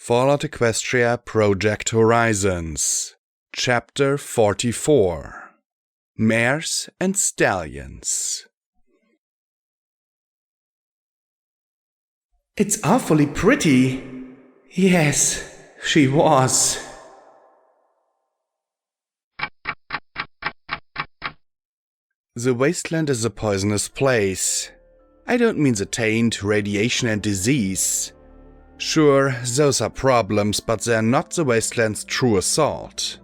Fallout Equestria Project Horizons, Chapter 44, Mares and Stallions. It's awfully pretty. Yes, she was. The wasteland is a poisonous place. I don't mean the taint, radiation and disease. Sure, those are problems, but they're not the wasteland's true assault.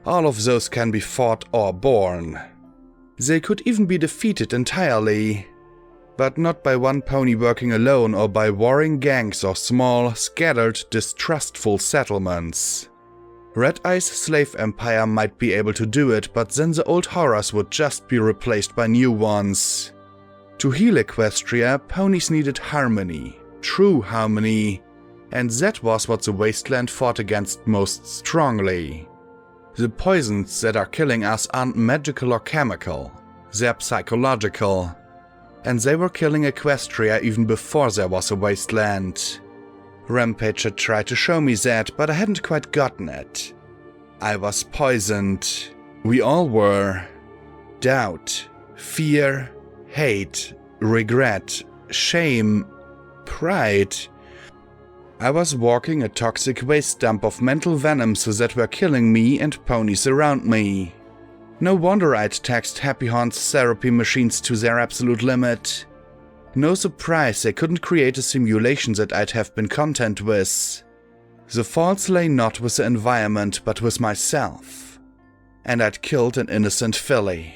All of those can be fought or borne. They could even be defeated entirely. But not by one pony working alone or by warring gangs or small, scattered, distrustful settlements. Red Eye's slave empire might be able to do it, but then the old horrors would just be replaced by new ones. To heal Equestria, ponies needed harmony, true harmony, and that was what the wasteland fought against most strongly. The poisons that are killing us aren't magical or chemical, they're psychological. And they were killing Equestria even before there was a wasteland. Rampage had tried to show me that, but I hadn't quite gotten it. I was poisoned. We all were. Doubt, fear, hate, regret, shame, pride. I was walking a toxic waste dump of mental venoms that were killing me and ponies around me. No wonder I'd taxed Happy Horn's therapy machines to their absolute limit. No surprise they couldn't create a simulation that I'd have been content with. The faults lay not with the environment but with myself. And I'd killed an innocent filly.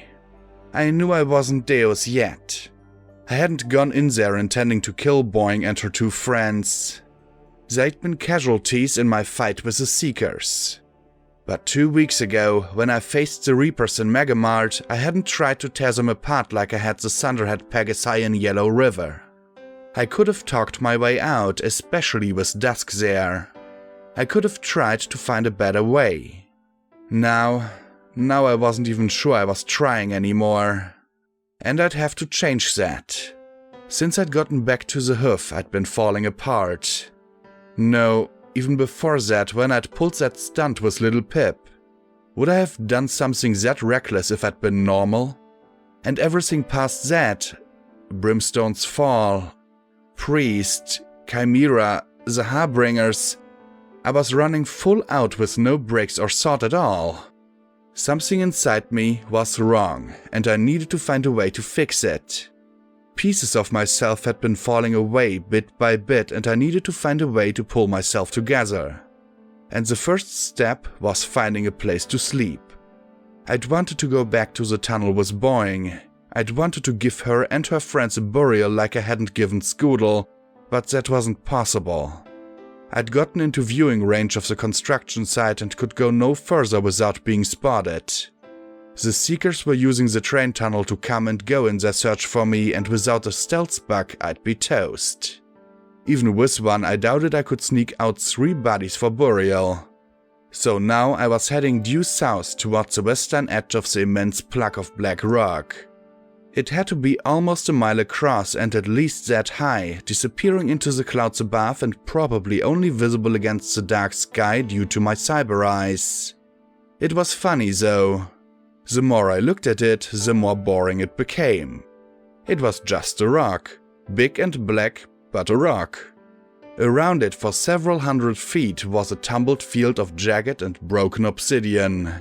I knew I wasn't Deus yet. I hadn't gone in there intending to kill Boing and her two friends. They'd been casualties in my fight with the Seekers. But 2 weeks ago, when I faced the Reapers in Megamart, I hadn't tried to tear them apart like I had the Thunderhead Pegasi in Yellow River. I could have talked my way out, especially with Dusk there. I could have tried to find a better way. Now I wasn't even sure I was trying anymore. And I'd have to change that. Since I'd gotten back to the hoof, I'd been falling apart. No, even before that, when I'd pulled that stunt with Little Pip. Would I have done something that reckless if I'd been normal? And everything past that, Brimstone's Fall, Priest, Chimera, the Harbingers, I was running full out with no brakes or thought at all. Something inside me was wrong, and I needed to find a way to fix it. Pieces of myself had been falling away bit by bit, and I needed to find a way to pull myself together. And the first step was finding a place to sleep. I'd wanted to go back to the tunnel with Boing. I'd wanted to give her and her friends a burial like I hadn't given Scoodle, but that wasn't possible. I'd gotten into viewing range of the construction site and could go no further without being spotted. The Seekers were using the train tunnel to come and go in their search for me, and without a stealth bug, I'd be toast. Even with one, I doubted I could sneak out 3 bodies for burial. So now I was heading due south towards the western edge of the immense plug of black rock. It had to be almost a mile across and at least that high, disappearing into the clouds above and probably only visible against the dark sky due to my cyber eyes. It was funny though. The more I looked at it, the more boring it became. It was just a rock, big and black, but a rock. Around it for several hundred feet was a tumbled field of jagged and broken obsidian.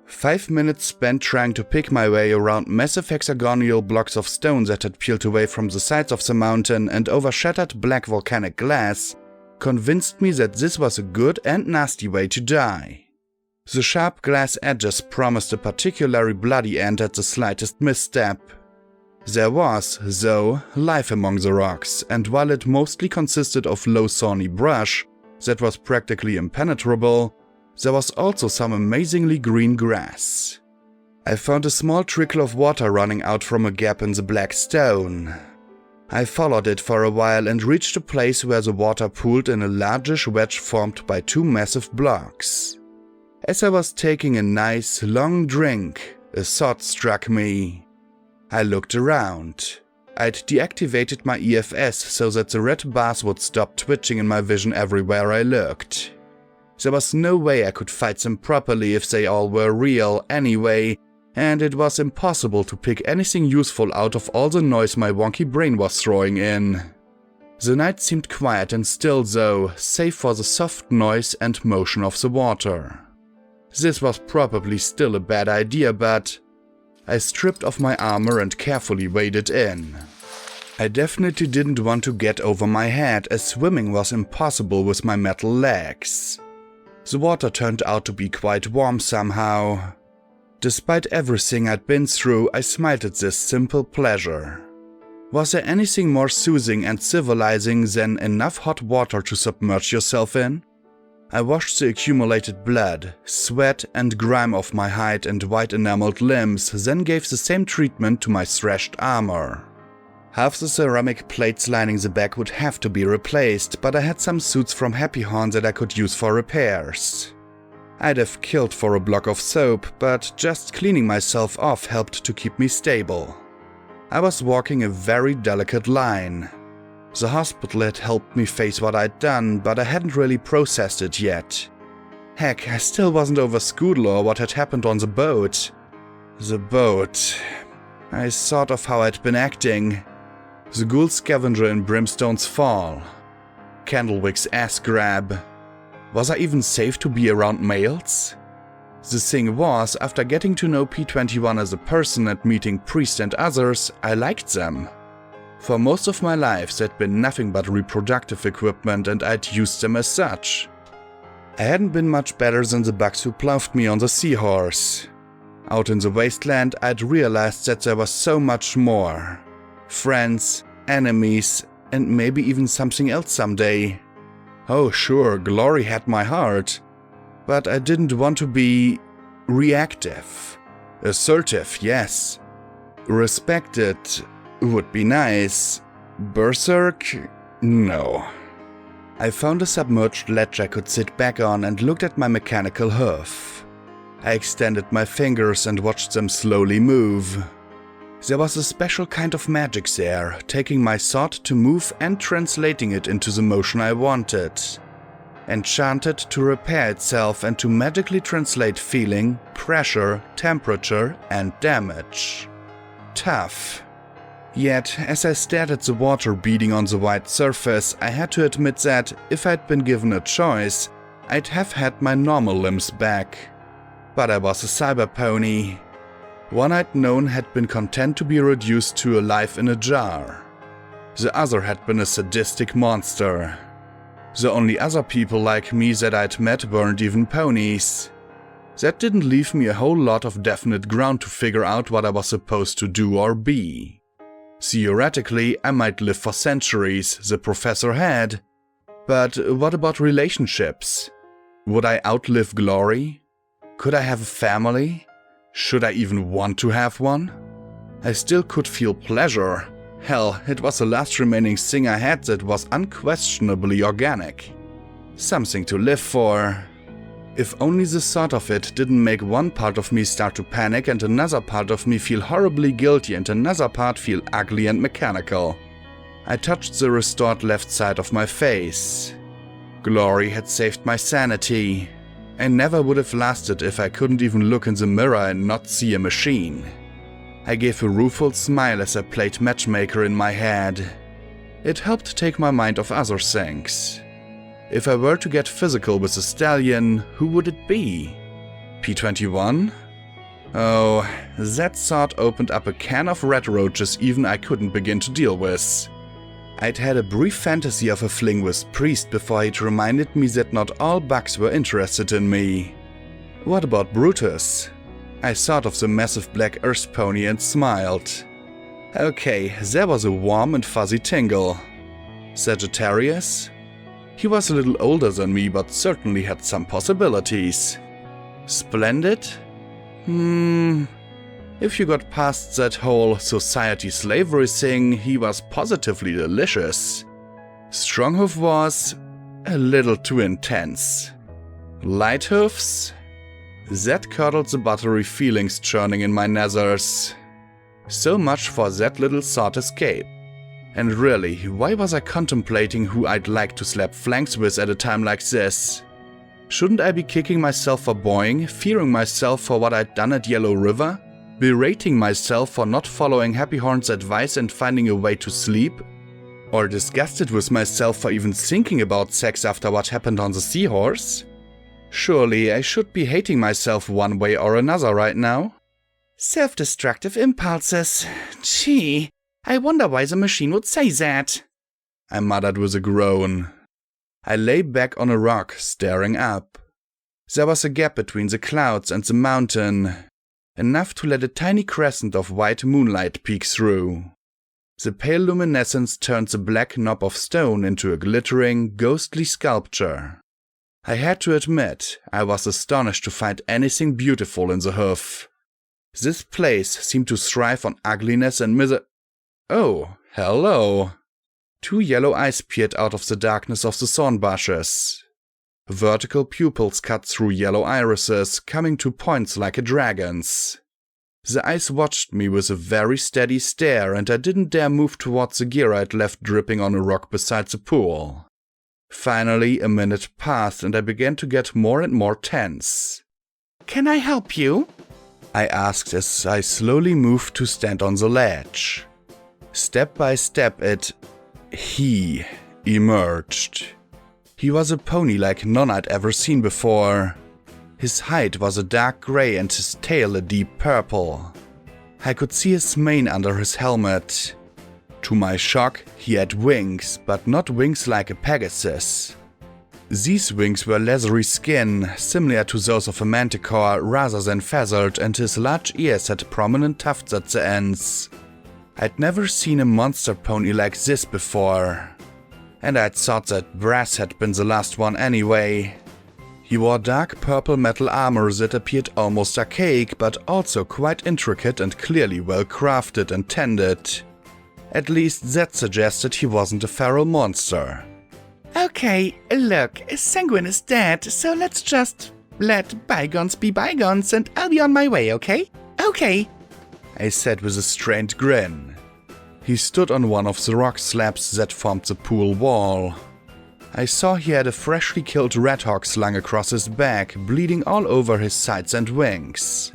5 minutes spent trying to pick my way around massive hexagonal blocks of stone that had peeled away from the sides of the mountain and over shattered black volcanic glass convinced me that this was a good and nasty way to die. The sharp glass edges promised a particularly bloody end at the slightest misstep. There was, though, life among the rocks, and while it mostly consisted of low thorny brush that was practically impenetrable, there was also some amazingly green grass. I found a small trickle of water running out from a gap in the black stone. I followed it for a while and reached a place where the water pooled in a largish wedge formed by 2 massive blocks. As I was taking a nice, long drink, a thought struck me. I looked around. I'd deactivated my EFS so that the red bars would stop twitching in my vision everywhere I looked. There was no way I could fight them properly if they all were real anyway, and it was impossible to pick anything useful out of all the noise my wonky brain was throwing in. The night seemed quiet and still though, save for the soft noise and motion of the water. This was probably still a bad idea, but I stripped off my armor and carefully waded in. I definitely didn't want to get over my head, as swimming was impossible with my metal legs. The water turned out to be quite warm somehow. Despite everything I'd been through, I smiled at this simple pleasure. Was there anything more soothing and civilizing than enough hot water to submerge yourself in? I washed the accumulated blood, sweat and grime off my hide and white enameled limbs, then gave the same treatment to my thrashed armor. Half the ceramic plates lining the back would have to be replaced, but I had some suits from Happy Horn that I could use for repairs. I'd have killed for a block of soap, but just cleaning myself off helped to keep me stable. I was walking a very delicate line. The hospital had helped me face what I'd done, but I hadn't really processed it yet. Heck, I still wasn't over Scoodle or what had happened on the boat. The boat. I thought of how I'd been acting. The ghoul scavenger in Brimstone's Fall. Candlewick's ass grab. Was I even safe to be around males? The thing was, after getting to know P21 as a person and meeting Priest and others, I liked them. For most of my life, they'd been nothing but reproductive equipment and I'd used them as such. I hadn't been much better than the bugs who ploughed me on the seahorse. Out in the wasteland, I'd realized that there was so much more. Friends, enemies, and maybe even something else someday. Oh sure, Glory had my heart, but I didn't want to be reactive. Assertive, yes. Respected would be nice. Berserk? No. I found a submerged ledge I could sit back on and looked at my mechanical hoof. I extended my fingers and watched them slowly move. There was a special kind of magic there, taking my thought to move and translating it into the motion I wanted. Enchanted to repair itself and to magically translate feeling, pressure, temperature, and damage. Tough. Yet, as I stared at the water beating on the white surface, I had to admit that, if I'd been given a choice, I'd have had my normal limbs back. But I was a cyber pony. One I'd known had been content to be reduced to a life in a jar. The other had been a sadistic monster. The only other people like me that I'd met weren't even ponies. That didn't leave me a whole lot of definite ground to figure out what I was supposed to do or be. Theoretically, I might live for centuries, the professor had. But what about relationships? Would I outlive Glory? Could I have a family? Should I even want to have one? I still could feel pleasure. Hell, it was the last remaining thing I had that was unquestionably organic. Something to live for. If only the thought of it didn't make one part of me start to panic and another part of me feel horribly guilty and another part feel ugly and mechanical. I touched the restored left side of my face. Glory had saved my sanity. I never would have lasted if I couldn't even look in the mirror and not see a machine. I gave a rueful smile as I played matchmaker in my head. It helped take my mind off other things. If I were to get physical with a stallion, who would it be? P21? Oh, that thought opened up a can of red roaches even I couldn't begin to deal with. I'd had a brief fantasy of a fling with Priest before he'd reminded me that not all bugs were interested in me. What about Brutus? I thought of the massive black earth pony and smiled. Okay, there was a warm and fuzzy tingle. Sagittarius? He was a little older than me, but certainly had some possibilities. Splendid? If you got past that whole society slavery thing, he was positively delicious. Stronghoof was a little too intense. Lighthoofs? That curdled the buttery feelings churning in my nethers. So much for that little thought escape. And really, why was I contemplating who I'd like to slap flanks with at a time like this? Shouldn't I be kicking myself for boing, fearing myself for what I'd done at Yellow River, berating myself for not following Happy Horn's advice and finding a way to sleep? Or disgusted with myself for even thinking about sex after what happened on the seahorse? Surely I should be hating myself one way or another right now. Self-destructive impulses. Gee, I wonder why the machine would say that. I muttered with a groan. I lay back on a rock, staring up. There was a gap between the clouds and the mountain, enough to let a tiny crescent of white moonlight peek through. The pale luminescence turned the black knob of stone into a glittering, ghostly sculpture. I had to admit, I was astonished to find anything beautiful in the hoof. This place seemed to thrive on ugliness and Oh, hello. 2 yellow eyes peered out of the darkness of the thorn bushes. Vertical pupils cut through yellow irises, coming to points like a dragon's. The eyes watched me with a very steady stare, and I didn't dare move towards the gear I'd left dripping on a rock beside the pool. Finally, a minute passed, and I began to get more and more tense. "Can I help you?" I asked as I slowly moved to stand on the ledge. Step by step he emerged. He was a pony like none I'd ever seen before. His hide was a dark gray and his tail a deep purple. I could see his mane under his helmet. To my shock, he had wings, but not wings like a Pegasus. These wings were leathery skin, similar to those of a manticore rather than feathered, and his large ears had prominent tufts at the ends. I'd never seen a monster pony like this before, and I'd thought that Brass had been the last one anyway. He wore dark purple metal armor that appeared almost archaic, but also quite intricate and clearly well crafted and tended. At least that suggested he wasn't a feral monster. "Okay, look, Sanguine is dead, so let's just let bygones be bygones and I'll be on my way, okay? Okay," I said with a strained grin. He stood on one of the rock slabs that formed the pool wall. I saw he had a freshly killed red hawk slung across his back, bleeding all over his sides and wings.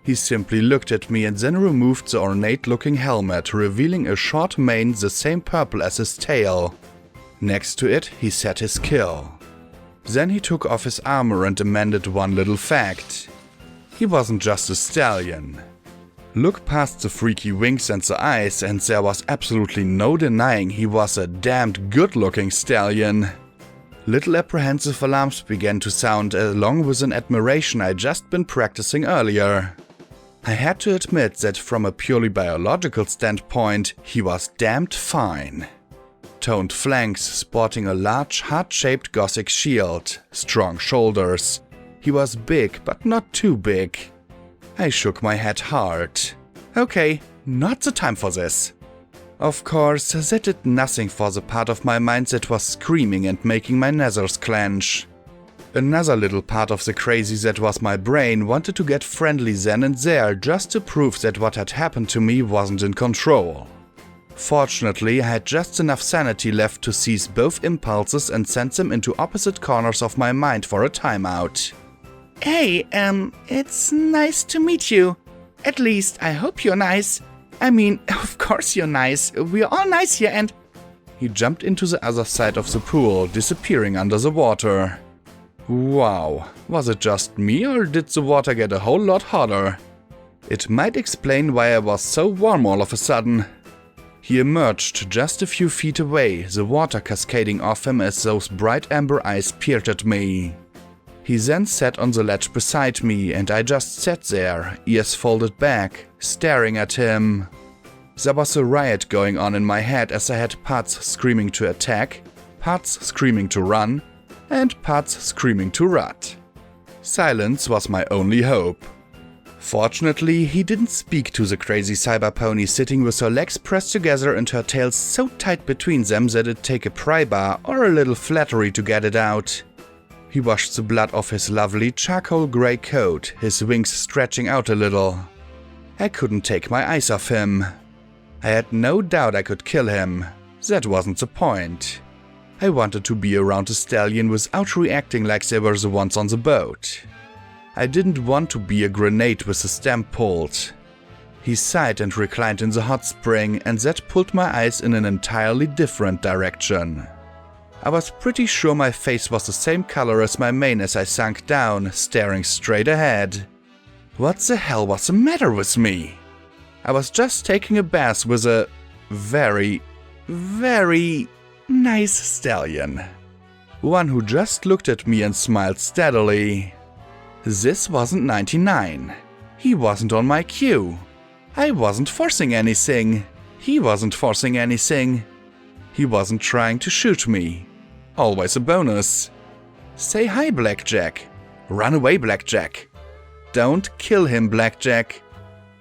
He simply looked at me and then removed the ornate-looking helmet, revealing a short mane the same purple as his tail. Next to it, he set his kill. Then he took off his armor and amended one little fact. He wasn't just a stallion. Look past the freaky wings and the eyes, and there was absolutely no denying he was a damned good-looking stallion. Little apprehensive alarms began to sound, along with an admiration I'd just been practicing earlier. I had to admit that from a purely biological standpoint, he was damned fine. Toned flanks, sporting a large, heart-shaped Gothic shield, strong shoulders. He was big, but not too big. I shook my head hard. Okay, not the time for this. Of course, that did nothing for the part of my mind that was screaming and making my nethers clench. Another little part of the crazy that was my brain wanted to get friendly then and there just to prove that what had happened to me wasn't in control. Fortunately, I had just enough sanity left to seize both impulses and send them into opposite corners of my mind for a timeout. "Hey, it's nice to meet you. At least, I hope you're nice. I mean, of course you're nice. We're all nice here and—" He jumped into the other side of the pool, disappearing under the water. Wow, was it just me or did the water get a whole lot hotter? It might explain why I was so warm all of a sudden. He emerged just a few feet away, the water cascading off him as those bright amber eyes peered at me. He then sat on the ledge beside me, and I just sat there, ears folded back, staring at him. There was a riot going on in my head as I had parts screaming to attack, parts screaming to run, and parts screaming to rut. Silence was my only hope. Fortunately, he didn't speak to the crazy cyber pony sitting with her legs pressed together and her tail so tight between them that it'd take a pry bar or a little flattery to get it out. He washed the blood off his lovely charcoal grey coat, his wings stretching out a little. I couldn't take my eyes off him. I had no doubt I could kill him. That wasn't the point. I wanted to be around the stallion without reacting like they were the ones on the boat. I didn't want to be a grenade with the stamp pulled. He sighed and reclined in the hot spring, and that pulled my eyes in an entirely different direction. I was pretty sure my face was the same color as my mane as I sank down, staring straight ahead. What the hell was the matter with me? I was just taking a bath with a very, very nice stallion. One who just looked at me and smiled steadily. This wasn't 99. He wasn't on my cue. I wasn't forcing anything. He wasn't forcing anything. He wasn't trying to shoot me. Always a bonus. Say hi, Blackjack. Run away, Blackjack. Don't kill him, Blackjack.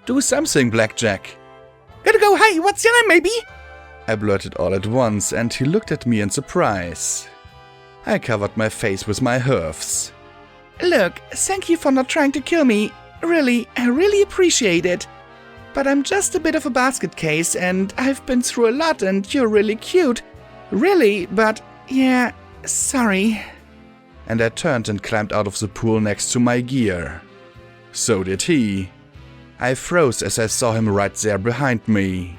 Do something, Blackjack. Gotta go, hi, what's your name, maybe? I blurted all at once, and he looked at me in surprise. I covered my face with my hoofs. Look, thank you for not trying to kill me. Really, I really appreciate it. But I'm just a bit of a basket case, and I've been through a lot, and you're really cute. Really, but yeah, sorry. And I turned and climbed out of the pool next to my gear. So did he. I froze as I saw him right there behind me.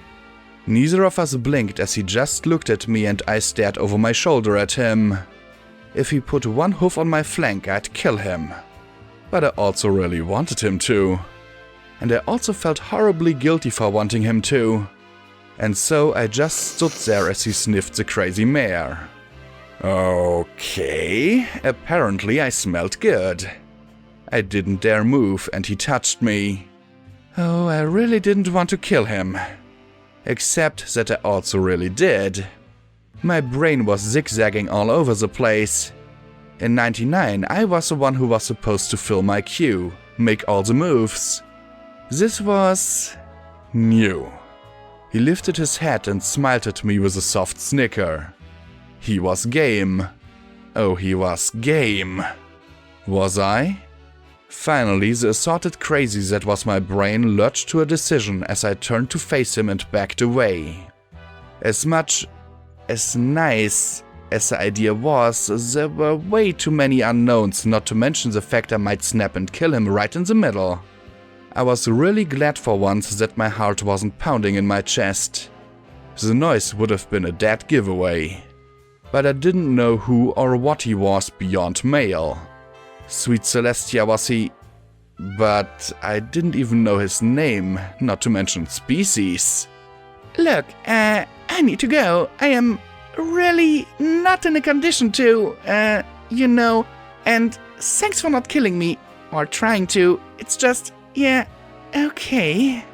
Neither of us blinked as he just looked at me and I stared over my shoulder at him. If he put one hoof on my flank, I'd kill him. But I also really wanted him to. And I also felt horribly guilty for wanting him to. And so I just stood there as he sniffed the crazy mare. Okay, apparently I smelled good. I didn't dare move and he touched me. Oh, I really didn't want to kill him. Except that I also really did. My brain was zigzagging all over the place. In 99, I was the one who was supposed to fill my queue, make all the moves. This was new. He lifted his head and smiled at me with a soft snicker. He was game. Oh, he was game. Was I? Finally, the assorted crazy that was my brain lurched to a decision as I turned to face him and backed away. As much as nice as the idea was, there were way too many unknowns, not to mention the fact I might snap and kill him right in the middle. I was really glad for once that my heart wasn't pounding in my chest. The noise would have been a dead giveaway. But I didn't know who or what he was beyond male. Sweet Celestia was he, but I didn't even know his name, not to mention species. Look, I need to go. I am really not in a condition to, and thanks for not killing me, or trying to. It's just, yeah, okay.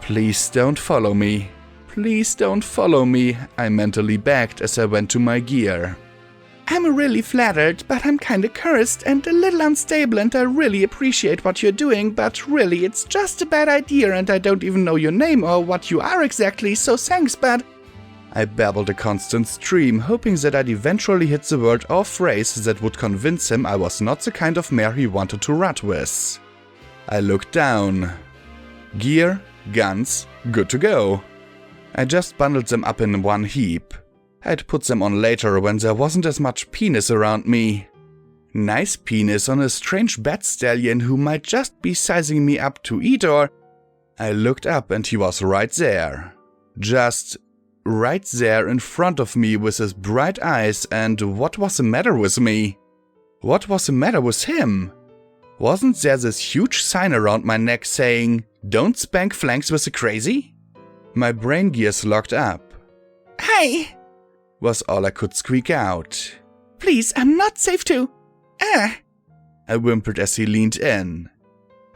Please don't follow me. Please don't follow me, I mentally begged as I went to my gear. I'm really flattered, but I'm kinda cursed and a little unstable, and I really appreciate what you're doing, but really it's just a bad idea and I don't even know your name or what you are exactly, so thanks, but… I babbled a constant stream, hoping that I'd eventually hit the word or phrase that would convince him I was not the kind of mare he wanted to rut with. I looked down. Gear, guns, good to go. I just bundled them up in one heap. I'd put them on later when there wasn't as much penis around me. Nice penis on a strange bat stallion who might just be sizing me up to eat or… I looked up and he was right there. Just right there in front of me with his bright eyes, and what was the matter with me? What was the matter with him? Wasn't there this huge sign around my neck saying, "Don't spank flanks with the crazy"? My brain gears locked up. Hi! Was all I could squeak out. Please, I'm not safe to… I whimpered as he leaned in.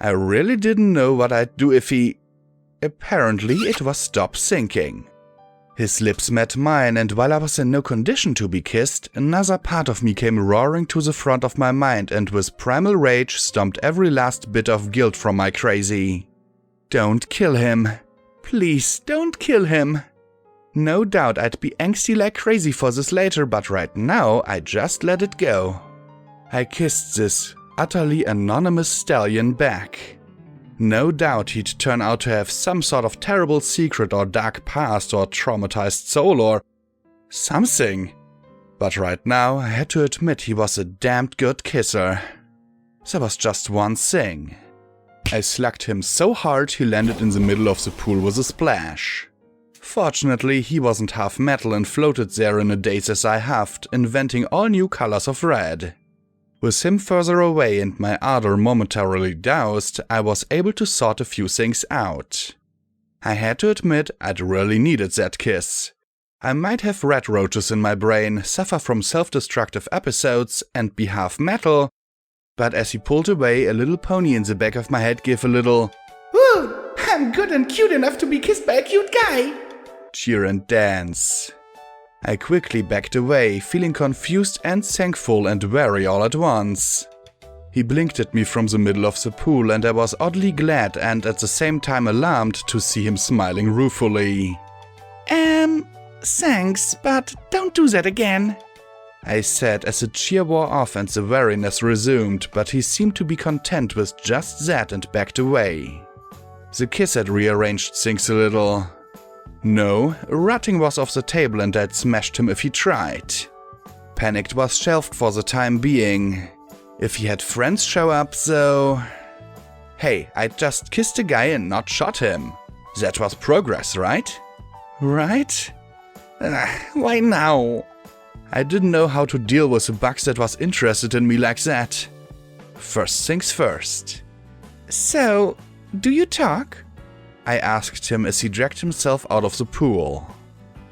I really didn't know what I'd do if he… Apparently it was stop sinking. His lips met mine, and while I was in no condition to be kissed, another part of me came roaring to the front of my mind and with primal rage stomped every last bit of guilt from my crazy. Don't kill him. Please, don't kill him. No doubt I'd be angsty like crazy for this later, but right now I just let it go. I kissed this utterly anonymous stallion back. No doubt he'd turn out to have some sort of terrible secret or dark past or traumatized soul or something. But right now, I had to admit he was a damned good kisser. There was just one thing. I slugged him so hard he landed in the middle of the pool with a splash. Fortunately, he wasn't half metal and floated there in a daze as I huffed, inventing all new colors of red. With him further away and my ardor momentarily doused, I was able to sort a few things out. I had to admit I'd really needed that kiss. I might have red roaches in my brain, suffer from self-destructive episodes, and be half metal, but as he pulled away, a little pony in the back of my head gave a little Woo! I'm good and cute enough to be kissed by a cute guy! cheer and dance. I quickly backed away, feeling confused and thankful and wary all at once. He blinked at me from the middle of the pool and I was oddly glad and at the same time alarmed to see him smiling ruefully. Thanks, but don't do that again, I said as the cheer wore off and the wariness resumed, but he seemed to be content with just that and backed away. The kiss had rearranged things a little. No, rutting was off the table and I'd smashed him if he tried. Panicked was shelved for the time being. If he had friends show up, though... Hey, I just kissed a guy and not shot him. That was progress, right? Right? Why now? I didn't know how to deal with a bug that was interested in me like that. First things first. So, do you talk? I asked him as he dragged himself out of the pool.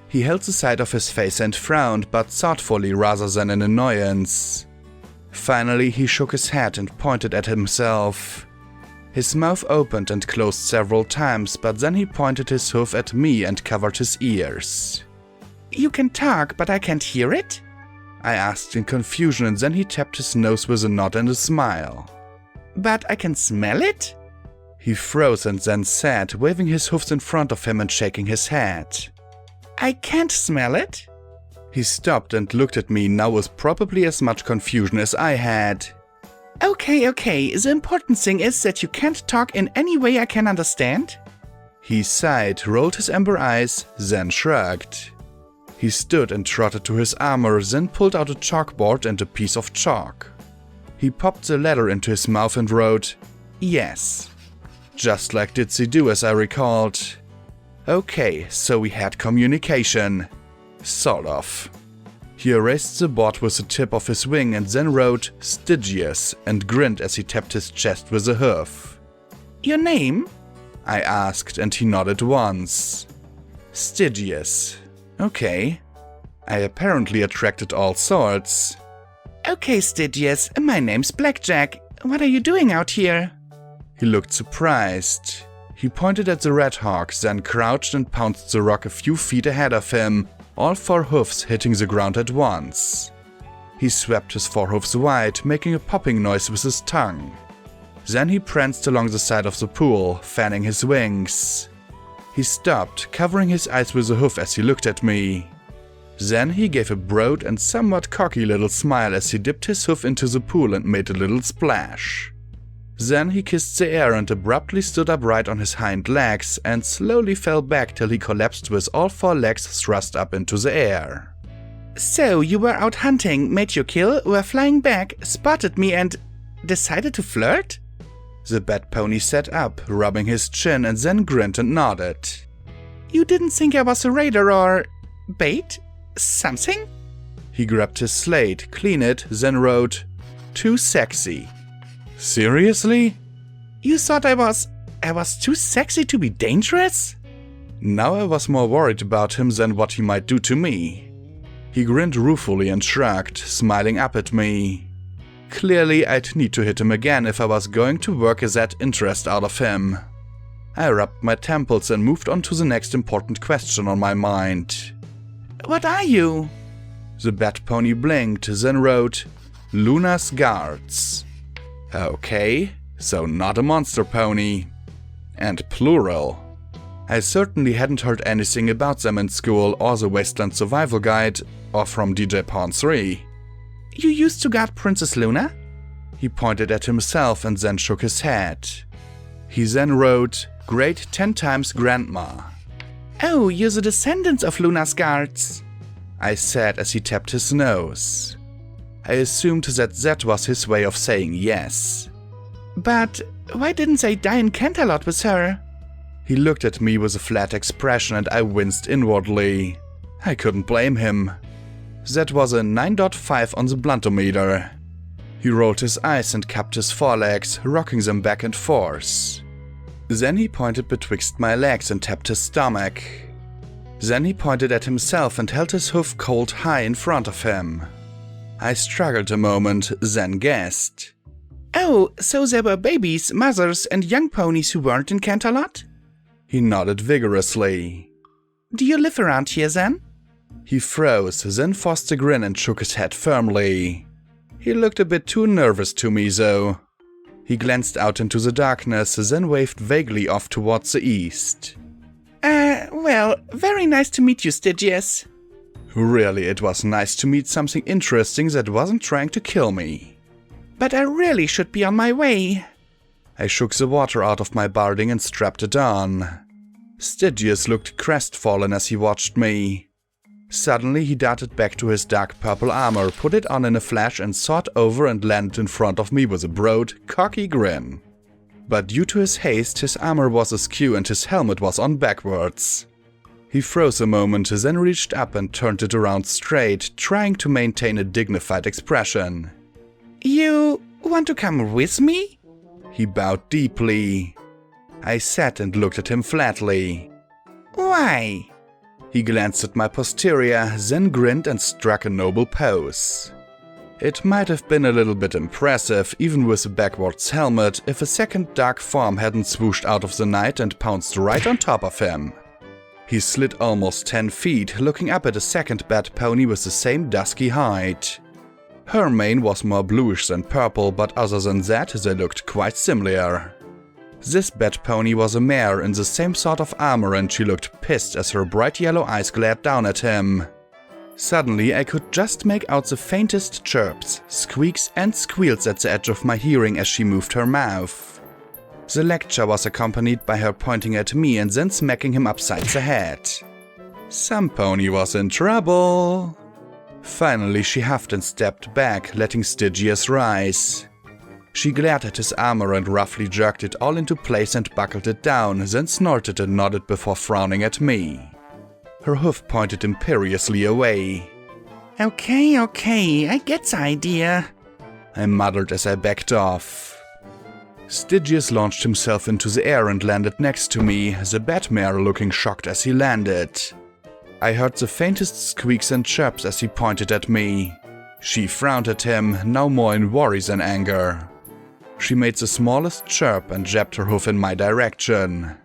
He held the side of his face and frowned, but thoughtfully rather than in annoyance. Finally, he shook his head and pointed at himself. His mouth opened and closed several times, but then he pointed his hoof at me and covered his ears. You can talk, but I can't hear it? I asked in confusion, and then he tapped his nose with a nod and a smile. But I can smell it? He froze and then said, waving his hoofs in front of him and shaking his head. I can't smell it? He stopped and looked at me, now with probably as much confusion as I had. Okay, the important thing is that you can't talk in any way I can understand? He sighed, rolled his amber eyes, then shrugged. He stood and trotted to his armor, then pulled out a chalkboard and a piece of chalk. He popped the letter into his mouth and wrote, yes. Just like Ditsy Do, as I recalled. Okay, so we had communication. Sort of. He erased the board with the tip of his wing and then wrote Stygius and grinned as he tapped his chest with a hoof. Your name? I asked and he nodded once. Stygius. Okay. I apparently attracted all sorts. Okay, Stygius, my name's Blackjack. What are you doing out here? He looked surprised. He pointed at the red hawk, then crouched and pounced the rock a few feet ahead of him, all four hoofs hitting the ground at once. He swept his four hoofs wide, making a popping noise with his tongue. Then he pranced along the side of the pool, fanning his wings. He stopped, covering his eyes with a hoof as he looked at me. Then he gave a broad and somewhat cocky little smile as he dipped his hoof into the pool and made a little splash. Then he kissed the air and abruptly stood upright on his hind legs and slowly fell back till he collapsed with all four legs thrust up into the air. So you were out hunting, made your kill, were flying back, spotted me and decided to flirt? The bad pony sat up, rubbing his chin, and then grinned and nodded. You didn't think I was a raider or bait? Something? He grabbed his slate, cleaned it, then wrote, "Too sexy." Seriously? You thought I was too sexy to be dangerous? Now I was more worried about him than what he might do to me. He grinned ruefully and shrugged, smiling up at me. Clearly, I'd need to hit him again if I was going to work that interest out of him. I rubbed my temples and moved on to the next important question on my mind. What are you? The bat pony blinked, then wrote, "Luna's Guards." Okay, so not a monster pony. And plural. I certainly hadn't heard anything about them in school or the Wasteland Survival Guide, or from DJ Pawn 3. You used to guard Princess Luna? He pointed at himself and then shook his head. He then wrote, "Great 10 times Grandma." Oh, you're the descendants of Luna's guards, I said as he tapped his nose. I assumed that was his way of saying yes. But why didn't they die in Canterlot with her? He looked at me with a flat expression and I winced inwardly. I couldn't blame him. That was a 9.5 on the bluntometer. He rolled his eyes and cupped his forelegs, rocking them back and forth. Then he pointed betwixt my legs and tapped his stomach. Then he pointed at himself and held his hoof cold high in front of him. I struggled a moment, then guessed. Oh, so there were babies, mothers, and young ponies who weren't in Canterlot? He nodded vigorously. Do you live around here then? He froze, then forced a grin and shook his head firmly. He looked a bit too nervous to me, though. He glanced out into the darkness, then waved vaguely off towards the east. Well, very nice to meet you, Stygius. Really, it was nice to meet something interesting that wasn't trying to kill me. But I really should be on my way. I shook the water out of my barding and strapped it on. Stygius looked crestfallen as he watched me. Suddenly he darted back to his dark purple armor, put it on in a flash and soared over and landed in front of me with a broad, cocky grin. But due to his haste, his armor was askew and his helmet was on backwards. He froze a moment, then reached up and turned it around straight, trying to maintain a dignified expression. You want to come with me? He bowed deeply. I sat and looked at him flatly. Why? He glanced at my posterior, then grinned and struck a noble pose. It might have been a little bit impressive, even with a backwards helmet, if a second dark form hadn't swooshed out of the night and pounced right on top of him. He slid almost 10 feet, looking up at a second bat pony with the same dusky hide. Her mane was more bluish than purple, but other than that, they looked quite similar. This bat pony was a mare in the same sort of armor and she looked pissed as her bright yellow eyes glared down at him. Suddenly I could just make out the faintest chirps, squeaks and squeals at the edge of my hearing as she moved her mouth. The lecture was accompanied by her pointing at me and then smacking him upside the head. Some pony was in trouble. Finally she huffed and stepped back, letting Stygius rise. She glared at his armor and roughly jerked it all into place and buckled it down, then snorted and nodded before frowning at me. Her hoof pointed imperiously away. Okay, I get the idea, I muttered as I backed off. Stygius launched himself into the air and landed next to me, the bat mare looking shocked as he landed. I heard the faintest squeaks and chirps as he pointed at me. She frowned at him, now more in worry than anger. She made the smallest chirp and jabbed her hoof in my direction.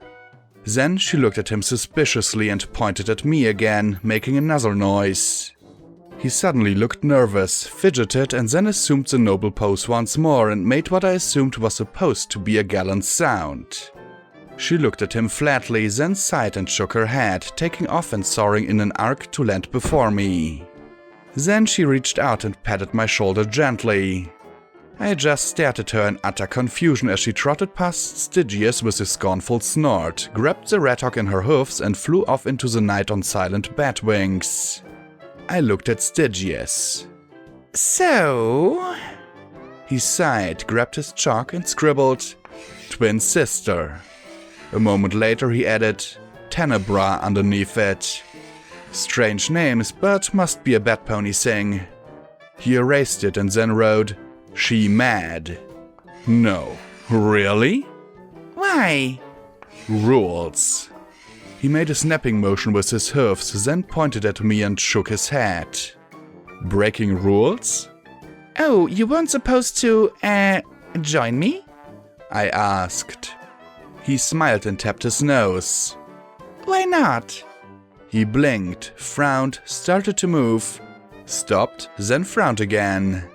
Then she looked at him suspiciously and pointed at me again, making another noise. He suddenly looked nervous, fidgeted and then assumed the noble pose once more and made what I assumed was supposed to be a gallant sound. She looked at him flatly, then sighed and shook her head, taking off and soaring in an arc to land before me. Then she reached out and patted my shoulder gently. I just stared at her in utter confusion as she trotted past Stygius with a scornful snort, grabbed the red hawk in her hoofs and flew off into the night on silent bat wings. I looked at Stygius. So? He sighed, grabbed his chalk and scribbled, "Twin sister." A moment later he added, "Tenebra" underneath it. Strange names, but must be a bat pony thing. He erased it and then wrote, "She mad." No. Really? Why? Rules. He made a snapping motion with his hoofs, then pointed at me and shook his head. Breaking rules? Oh, you weren't supposed to, join me? I asked. He smiled and tapped his nose. Why not? He blinked, frowned, started to move, stopped, then frowned again.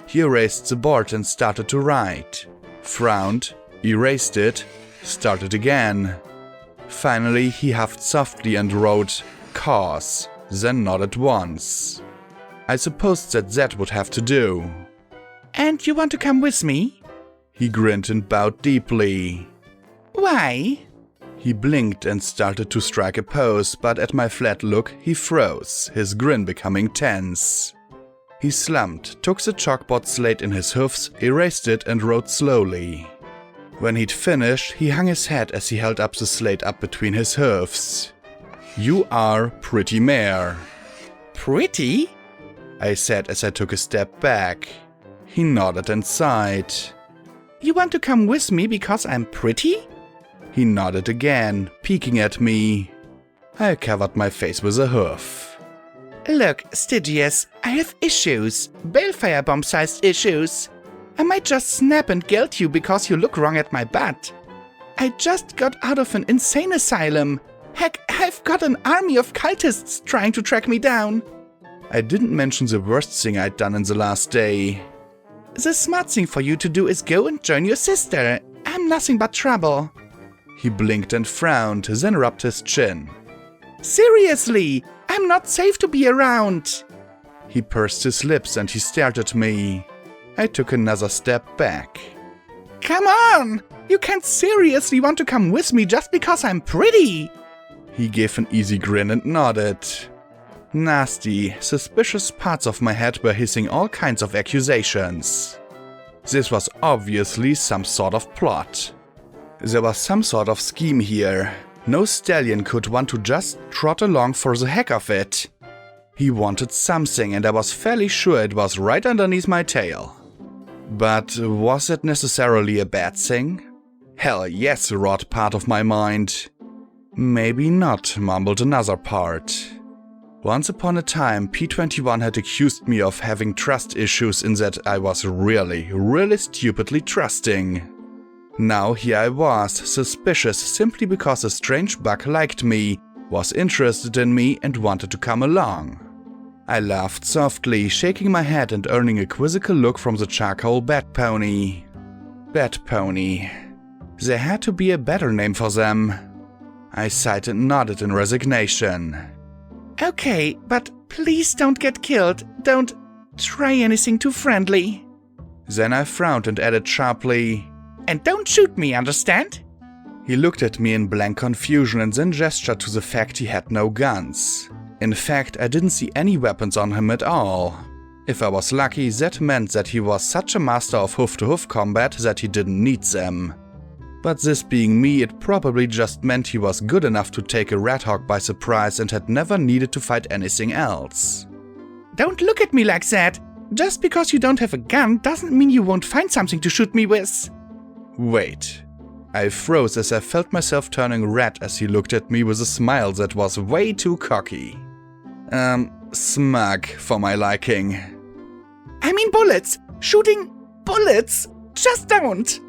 He erased the board and started to write. Frowned, erased it, started again. Finally, he huffed softly and wrote, "Cause," then nodded once. I supposed that would have to do. And you want to come with me? He grinned and bowed deeply. Why? He blinked and started to strike a pose, but at my flat look, he froze, his grin becoming tense. He slumped, took the chalkboard slate in his hoofs, erased it and wrote slowly. When he'd finished, he hung his head as he held up the slate up between his hoofs. "You are pretty mare." Pretty? I said as I took a step back. He nodded and sighed. You want to come with me because I'm pretty? He nodded again, peeking at me. I covered my face with a hoof. Look, Stygius, I have issues. Balefire bomb-sized issues. I might just snap and guilt you because you look wrong at my butt. I just got out of an insane asylum. Heck, I've got an army of cultists trying to track me down. I didn't mention the worst thing I'd done in the last day. The smart thing for you to do is go and join your sister. I'm nothing but trouble. He blinked and frowned, then rubbed his chin. Seriously, I'm not safe to be around. He pursed his lips and he stared at me. I took another step back. Come on! You can't seriously want to come with me just because I'm pretty. He gave an easy grin and nodded. Nasty, suspicious parts of my head were hissing all kinds of accusations. This was obviously some sort of plot. There was some sort of scheme here. No stallion could want to just trot along for the heck of it. He wanted something and I was fairly sure it was right underneath my tail. But was it necessarily a bad thing? Hell yes, roared part of my mind. Maybe not, mumbled another part. Once upon a time, P21 had accused me of having trust issues in that I was really stupidly trusting. Now here I was, suspicious simply because a strange bug liked me, was interested in me and wanted to come along. I laughed softly, shaking my head and earning a quizzical look from the charcoal bat pony. Bat pony. There had to be a better name for them. I sighed and nodded in resignation. Okay, but please don't get killed. Don't try anything too friendly. Then I frowned and added sharply, and don't shoot me, understand? He looked at me in blank confusion and then gestured to the fact he had no guns. In fact, I didn't see any weapons on him at all. If I was lucky, that meant that he was such a master of hoof-to-hoof combat that he didn't need them. But this being me, it probably just meant he was good enough to take a rat hawk by surprise and had never needed to fight anything else. Don't look at me like that! Just because you don't have a gun doesn't mean you won't find something to shoot me with. Wait. I froze as I felt myself turning red as he looked at me with a smile that was way too cocky. Smug for my liking. I mean bullets! Shooting bullets! Just don't!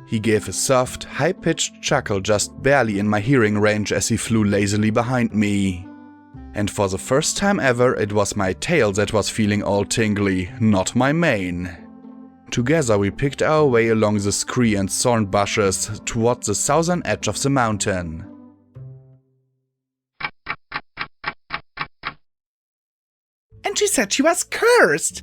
He gave a soft, high-pitched chuckle just barely in my hearing range as he flew lazily behind me. And for the first time ever, it was my tail that was feeling all tingly, not my mane. Together we picked our way along the scree and thorn bushes toward the southern edge of the mountain. And she said she was cursed!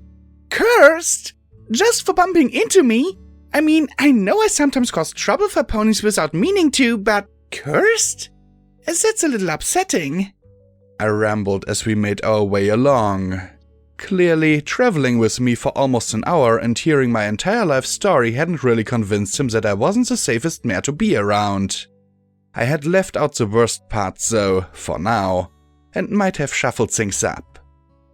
Cursed? Just for bumping into me? I mean, I know I sometimes cause trouble for ponies without meaning to, but cursed? That's a little upsetting. I rambled as we made our way along. Clearly, traveling with me for almost an hour and hearing my entire life story hadn't really convinced him that I wasn't the safest mare to be around. I had left out the worst parts though, for now, and might have shuffled things up.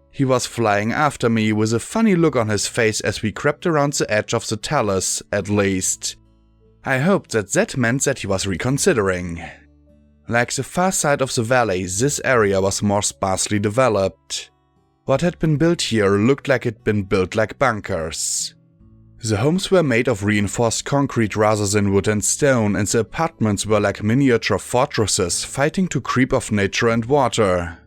He was flying after me with a funny look on his face as we crept around the edge of the talus, at least. I hoped that meant that he was reconsidering. Like the far side of the valley, this area was more sparsely developed. What had been built here looked like it'd been built like bunkers. The homes were made of reinforced concrete rather than wood and stone, and the apartments were like miniature fortresses fighting to creep off nature and water.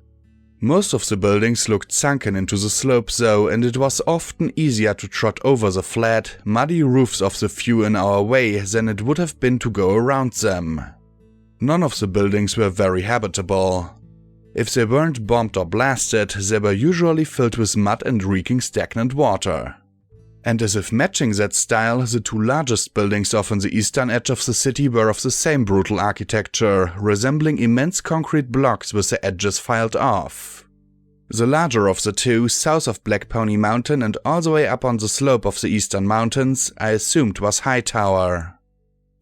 Most of the buildings looked sunken into the slopes though, and it was often easier to trot over the flat, muddy roofs of the few in our way than it would have been to go around them. None of the buildings were very habitable. If they weren't bombed or blasted, they were usually filled with mud and reeking stagnant water. And as if matching that style, the two largest buildings off on the eastern edge of the city were of the same brutal architecture, resembling immense concrete blocks with the edges filed off. The larger of the two, south of Black Pony Mountain and all the way up on the slope of the eastern mountains, I assumed was Hightower.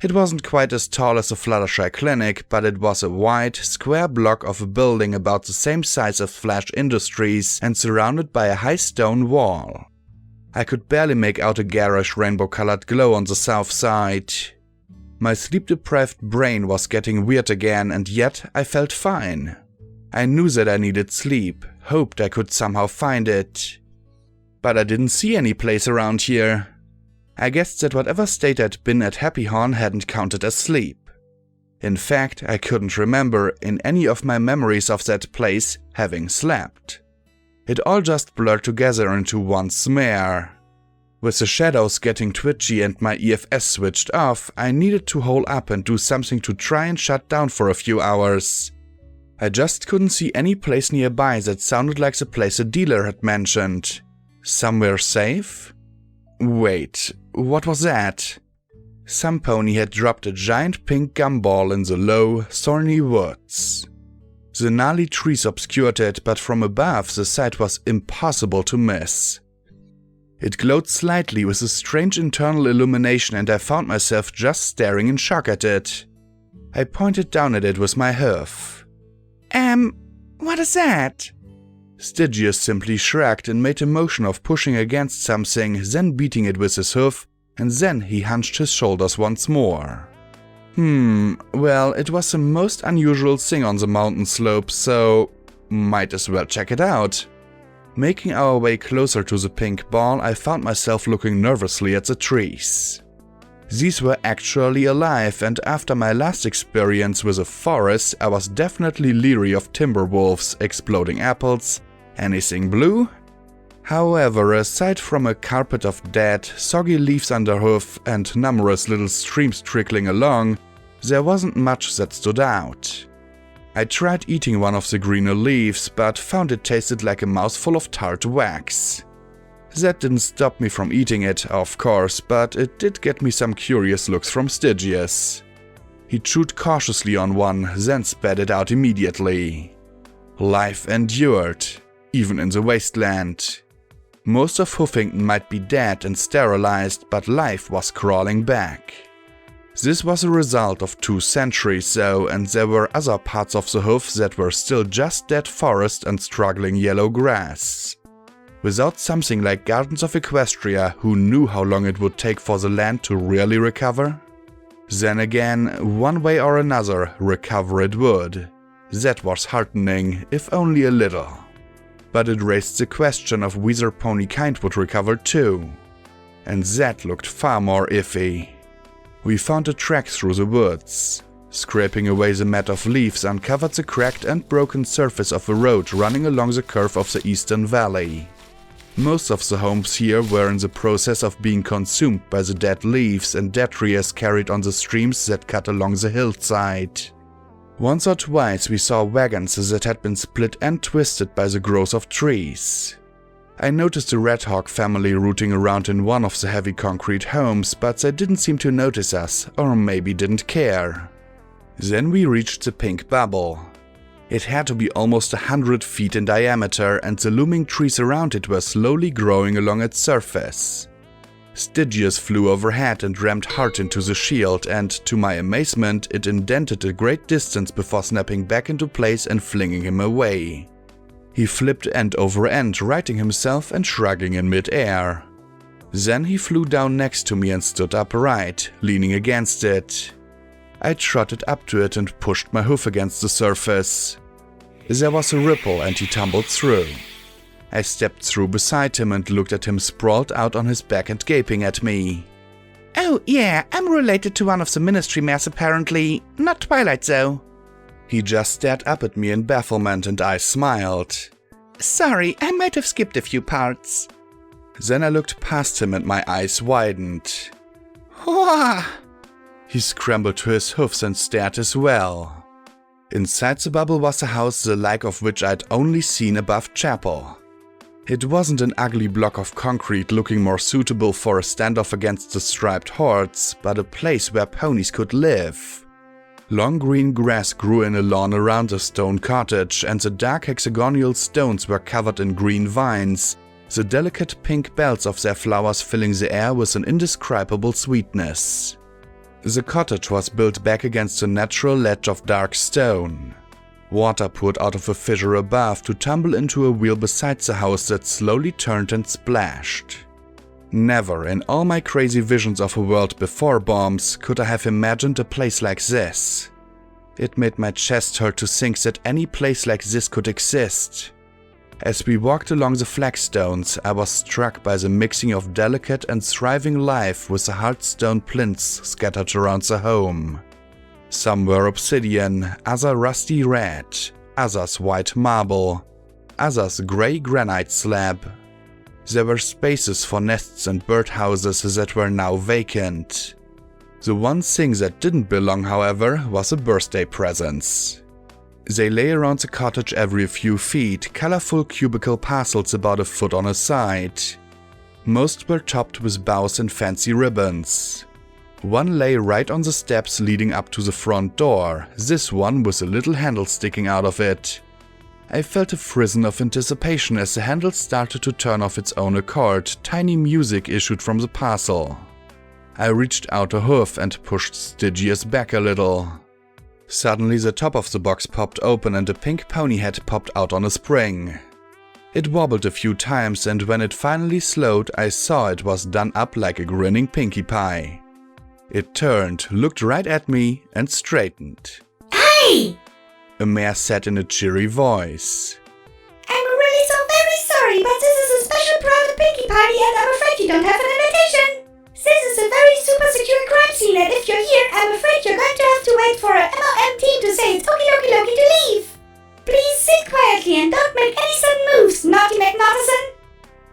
It wasn't quite as tall as the Fluttershy Clinic, but it was a wide, square block of a building about the same size as Flash Industries and surrounded by a high stone wall. I could barely make out a garish rainbow-colored glow on the south side. My sleep-deprived brain was getting weird again, and yet I felt fine. I knew that I needed sleep, hoped I could somehow find it. But I didn't see any place around here. I guessed that whatever state I'd been at Happy Horn hadn't counted as sleep. In fact, I couldn't remember, in any of my memories of that place, having slept. It all just blurred together into one smear. With the shadows getting twitchy and my EFS switched off, I needed to hole up and do something to try and shut down for a few hours. I just couldn't see any place nearby that sounded like the place a dealer had mentioned. Somewhere safe? Wait, what was that? Some pony had dropped a giant pink gumball in the low, thorny woods. The gnarly trees obscured it, but from above the sight was impossible to miss. It glowed slightly with a strange internal illumination and I found myself just staring in shock at it. I pointed down at it with my hoof. What is that? Stygius simply shrugged and made a motion of pushing against something, then beating it with his hoof, and then he hunched his shoulders once more. Well, it was the most unusual thing on the mountain slope, so might as well check it out. Making our way closer to the pink ball, I found myself looking nervously at the trees. These were actually alive, and after my last experience with a forest, I was definitely leery of timber wolves, exploding apples, anything blue. However, aside from a carpet of dead, soggy leaves underhoof and numerous little streams trickling along, there wasn't much that stood out. I tried eating one of the greener leaves, but found it tasted like a mouthful of tart wax. That didn't stop me from eating it, of course, but it did get me some curious looks from Stygius. He chewed cautiously on one, then spat it out immediately. Life endured, even in the wasteland. Most of Hoofington might be dead and sterilized, but life was crawling back. This was a result of 2 centuries though, and there were other parts of the hoof that were still just dead forest and struggling yellow grass. Without something like Gardens of Equestria, who knew how long it would take for the land to really recover? Then again, one way or another, recover it would. That was heartening, if only a little. But it raised the question of whether pony kind would recover too. And that looked far more iffy. We found a track through the woods. Scraping away the mat of leaves uncovered the cracked and broken surface of a road running along the curve of the eastern valley. Most of the homes here were in the process of being consumed by the dead leaves and detritus carried on the streams that cut along the hillside. Once or twice we saw wagons that had been split and twisted by the growth of trees. I noticed the Red Hawk family rooting around in one of the heavy concrete homes, but they didn't seem to notice us, or maybe didn't care. Then we reached the pink bubble. It had to be almost 100 feet in diameter, and the looming trees around it were slowly growing along its surface. Stygius flew overhead and rammed hard into the shield, and to my amazement, it indented a great distance before snapping back into place and flinging him away. He flipped end over end, righting himself and shrugging in mid-air. Then he flew down next to me and stood upright, leaning against it. I trotted up to it and pushed my hoof against the surface. There was a ripple and he tumbled through. I stepped through beside him and looked at him sprawled out on his back and gaping at me. Oh yeah, I'm related to one of the ministry mares apparently, not Twilight though. He just stared up at me in bafflement and I smiled. Sorry, I might have skipped a few parts. Then I looked past him and my eyes widened. Whoa! He scrambled to his hoofs and stared as well. Inside the bubble was a house the like of which I'd only seen above chapel. It wasn't an ugly block of concrete looking more suitable for a standoff against the striped hordes, but a place where ponies could live. Long green grass grew in a lawn around the stone cottage, and the dark hexagonal stones were covered in green vines, the delicate pink bells of their flowers filling the air with an indescribable sweetness. The cottage was built back against a natural ledge of dark stone. Water poured out of a fissure above to tumble into a wheel beside the house that slowly turned and splashed. Never in all my crazy visions of a world before bombs could I have imagined a place like this. It made my chest hurt to think that any place like this could exist. As we walked along the flagstones, I was struck by the mixing of delicate and thriving life with the hard stone plinths scattered around the home. Some were obsidian, others rusty red, others white marble, others grey granite slab. There were spaces for nests and birdhouses that were now vacant. The one thing that didn't belong, however, was a birthday presents. They lay around the cottage every few feet, colorful cubicle parcels about a foot on a side. Most were topped with bows and fancy ribbons. One lay right on the steps leading up to the front door, this one with a little handle sticking out of it. I felt a frisson of anticipation as the handle started to turn off its own accord. Tiny music issued from the parcel. I reached out a hoof and pushed Stygius back a little. Suddenly the top of the box popped open and a pink pony head popped out on a spring. It wobbled a few times, and when it finally slowed, I saw it was done up like a grinning Pinkie Pie. It turned, looked right at me, and straightened. Hey! A mare said in a cheery voice. I'm really so very sorry, but this is a special private Pinkie party and I'm afraid you don't have an invitation. This is a very super secure crime scene, and if you're here, I'm afraid you're going to have to wait for a MLM team to say it's okie dokie dokie to leave. Please sit quietly and don't make any sudden moves, Naughty McNaughterson.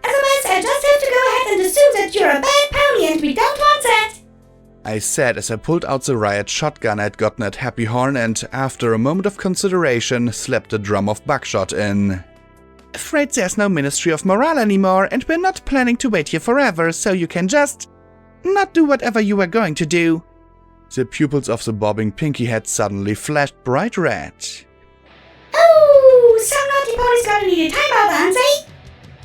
Otherwise, I just have to go ahead and assume that you're a bad pony and we don't want that. I said as I pulled out the riot shotgun I'd gotten at Happy Horn and, after a moment of consideration, slapped a drum of buckshot in. Afraid there's no Ministry of Morale anymore, and we're not planning to wait here forever, so you can just not do whatever you were going to do. The pupils of the bobbing Pinkie head suddenly flashed bright red. Oh, some naughty ponies gonna need a timeout, aren't they?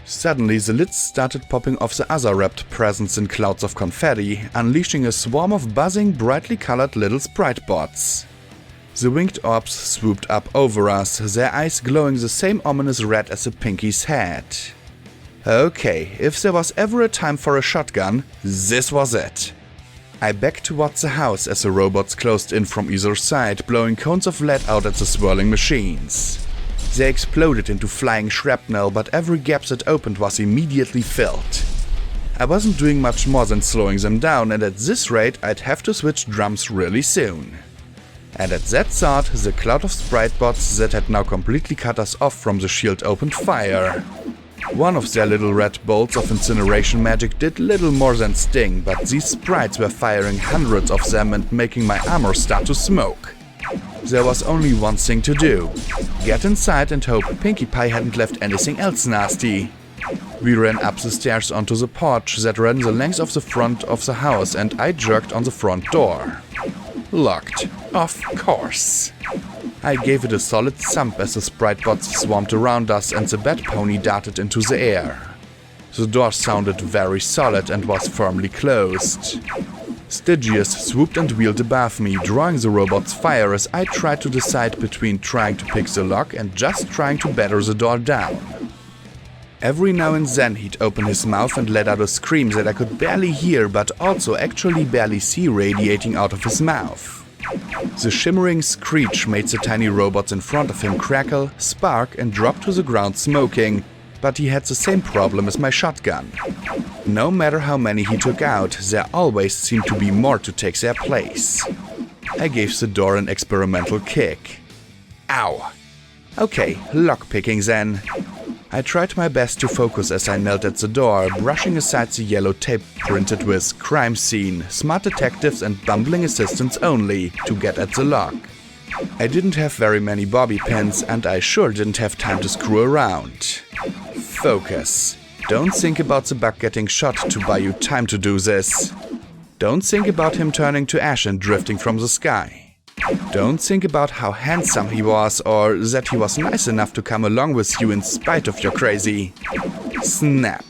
Suddenly the lids started popping off the other wrapped presents in clouds of confetti, unleashing a swarm of buzzing, brightly colored little sprite bots. The winged orbs swooped up over us, their eyes glowing the same ominous red as the Pinkie's head. Okay, if there was ever a time for a shotgun, this was it. I backed towards the house as the robots closed in from either side, blowing cones of lead out at the swirling machines. They exploded into flying shrapnel, but every gap that opened was immediately filled. I wasn't doing much more than slowing them down, and at this rate I'd have to switch drums really soon. And at that thought, the cloud of sprite bots that had now completely cut us off from the shield opened fire. One of their little red bolts of incineration magic did little more than sting, but these sprites were firing hundreds of them and making my armor start to smoke. There was only one thing to do. Get inside and hope Pinkie Pie hadn't left anything else nasty. We ran up the stairs onto the porch that ran the length of the front of the house, and I jerked on the front door. Locked. Of course. I gave it a solid thump as the sprite bots swarmed around us and the bat pony darted into the air. The door sounded very solid and was firmly closed. Stygius swooped and wheeled above me, drawing the robot's fire as I tried to decide between trying to pick the lock and just trying to batter the door down. Every now and then he'd open his mouth and let out a scream that I could barely hear but also actually barely see radiating out of his mouth. The shimmering screech made the tiny robots in front of him crackle, spark and drop to the ground smoking, but he had the same problem as my shotgun. No matter how many he took out, there always seemed to be more to take their place. I gave the door an experimental kick. Ow! Okay, lockpicking then. I tried my best to focus as I knelt at the door, brushing aside the yellow tape printed with "Crime Scene, Smart Detectives and Bumbling Assistants Only" to get at the lock. I didn't have very many bobby pins, and I sure didn't have time to screw around. Focus. Don't think about the bug getting shot to buy you time to do this. Don't think about him turning to ash and drifting from the sky. Don't think about how handsome he was or that he was nice enough to come along with you in spite of your crazy. Snap.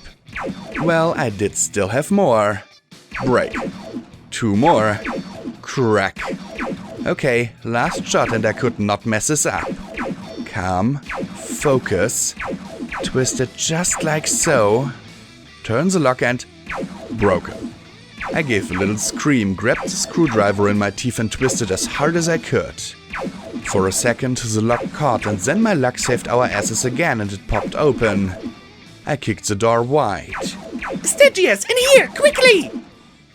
Well, I did still have more. Break. 2 more. Crack. Okay, last shot and I could not mess this up. Calm. Focus. Twist it just like so. Turn the lock and... broken. I gave a little scream, grabbed the screwdriver in my teeth and twisted as hard as I could. For a second, the lock caught and then my luck saved our asses again and it popped open. I kicked the door wide. Stygius, in here, quickly!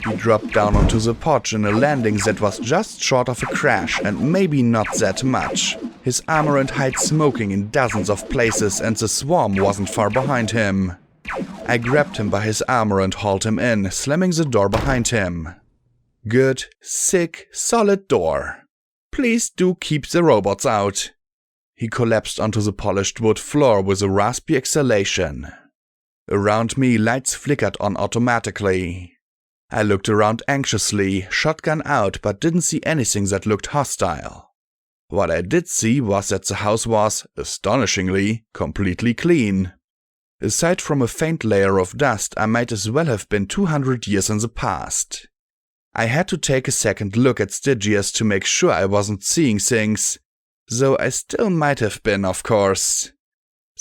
He dropped down onto the porch in a landing that was just short of a crash and maybe not that much. His armor and hide smoking in dozens of places and the swarm wasn't far behind him. I grabbed him by his armor and hauled him in, slamming the door behind him. Good, sick, solid door. Please do keep the robots out. He collapsed onto the polished wood floor with a raspy exhalation. Around me, lights flickered on automatically. I looked around anxiously, shotgun out, but didn't see anything that looked hostile. What I did see was that the house was, astonishingly, completely clean. Aside from a faint layer of dust, I might as well have been 200 years in the past. I had to take a second look at Stygius to make sure I wasn't seeing things, though I still might have been, of course.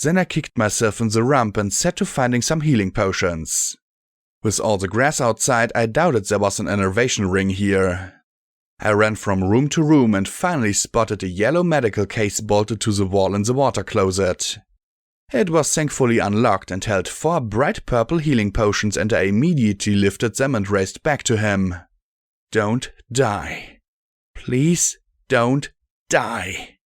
Then I kicked myself in the rump and set to finding some healing potions. With all the grass outside, I doubted there was an innervation ring here. I ran from room to room and finally spotted a yellow medical case bolted to the wall in the water closet. It was thankfully unlocked and held 4 bright purple healing potions, and I immediately lifted them and raced back to him. Don't die. Please don't die.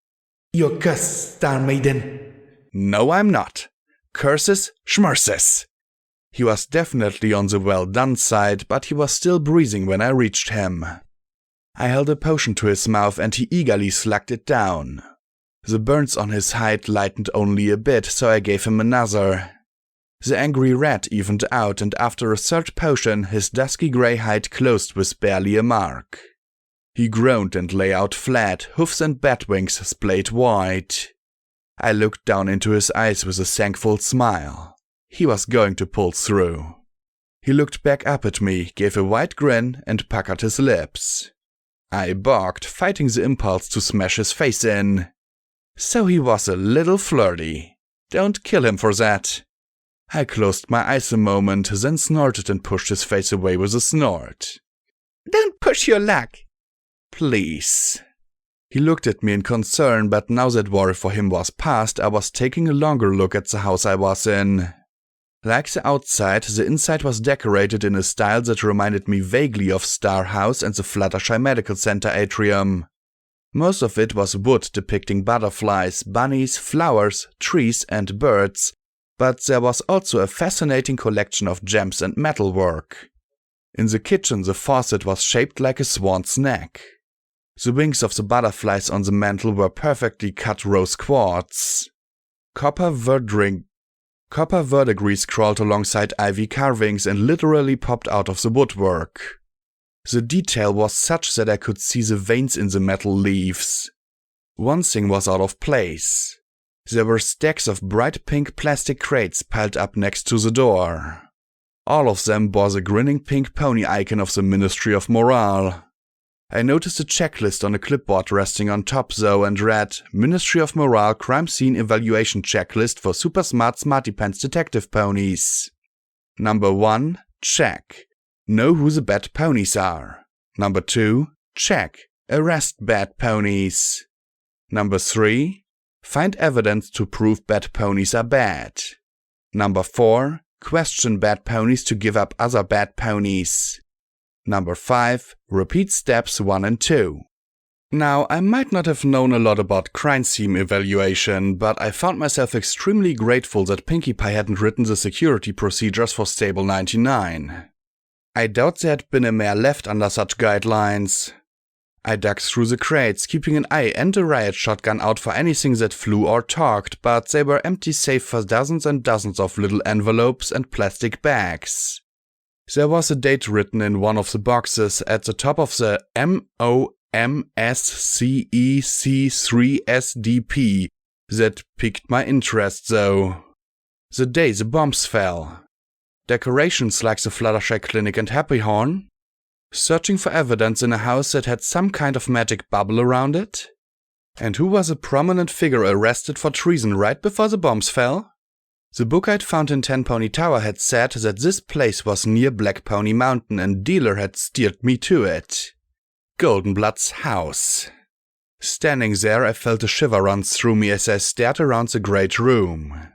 You're cursed, Star Maiden. No, I'm not. Curses, schmerses. He was definitely on the well-done side, but he was still breathing when I reached him. I held a potion to his mouth and he eagerly slugged it down. The burns on his hide lightened only a bit, so I gave him another. The angry rat evened out, and after a third potion, his dusky grey hide closed with barely a mark. He groaned and lay out flat, hoofs and bat wings splayed wide. I looked down into his eyes with a thankful smile. He was going to pull through. He looked back up at me, gave a wide grin, and puckered his lips. I barked, fighting the impulse to smash his face in. So he was a little flirty. Don't kill him for that. I closed my eyes a moment, then snorted and pushed his face away with a snort. Don't push your luck. Please. He looked at me in concern, but now that worry for him was past, I was taking a longer look at the house I was in. Like the outside, the inside was decorated in a style that reminded me vaguely of Star House and the Fluttershy Medical Center atrium. Most of it was wood depicting butterflies, bunnies, flowers, trees, and birds, but there was also a fascinating collection of gems and metalwork. In the kitchen, the faucet was shaped like a swan's neck. The wings of the butterflies on the mantel were perfectly cut rose quartz. Copper verdigris crawled alongside ivy carvings and literally popped out of the woodwork. The detail was such that I could see the veins in the metal leaves. One thing was out of place. There were stacks of bright pink plastic crates piled up next to the door. All of them bore the grinning pink pony icon of the Ministry of Morale. I noticed a checklist on a clipboard resting on top though and read, Ministry of Morale Crime Scene Evaluation Checklist for Super Smart Smarty Pants Detective Ponies. Number 1, check. Know who the bad ponies are. Number 2, check. Arrest bad ponies. Number 3, find evidence to prove bad ponies are bad. Number 4, question bad ponies to give up other bad ponies. Number 5, repeat steps 1 and 2. Now, I might not have known a lot about crime scene evaluation, but I found myself extremely grateful that Pinkie Pie hadn't written the security procedures for Stable 99. I doubt there had been a mare left under such guidelines. I dug through the crates, keeping an eye and a riot shotgun out for anything that flew or talked, but they were empty save for dozens and dozens of little envelopes and plastic bags. There was a date written in one of the boxes at the top of the MOMSCEC3SDP that piqued my interest though. The day the bombs fell. Decorations like the Fluttershy Clinic and Happy Horn. Searching for evidence in a house that had some kind of magic bubble around it? And who was a prominent figure arrested for treason right before the bombs fell? The book I'd found in Ten Pony Tower had said that this place was near Black Pony Mountain and Dealer had steered me to it. Goldenblood's house. Standing there, I felt a shiver run through me as I stared around the great room.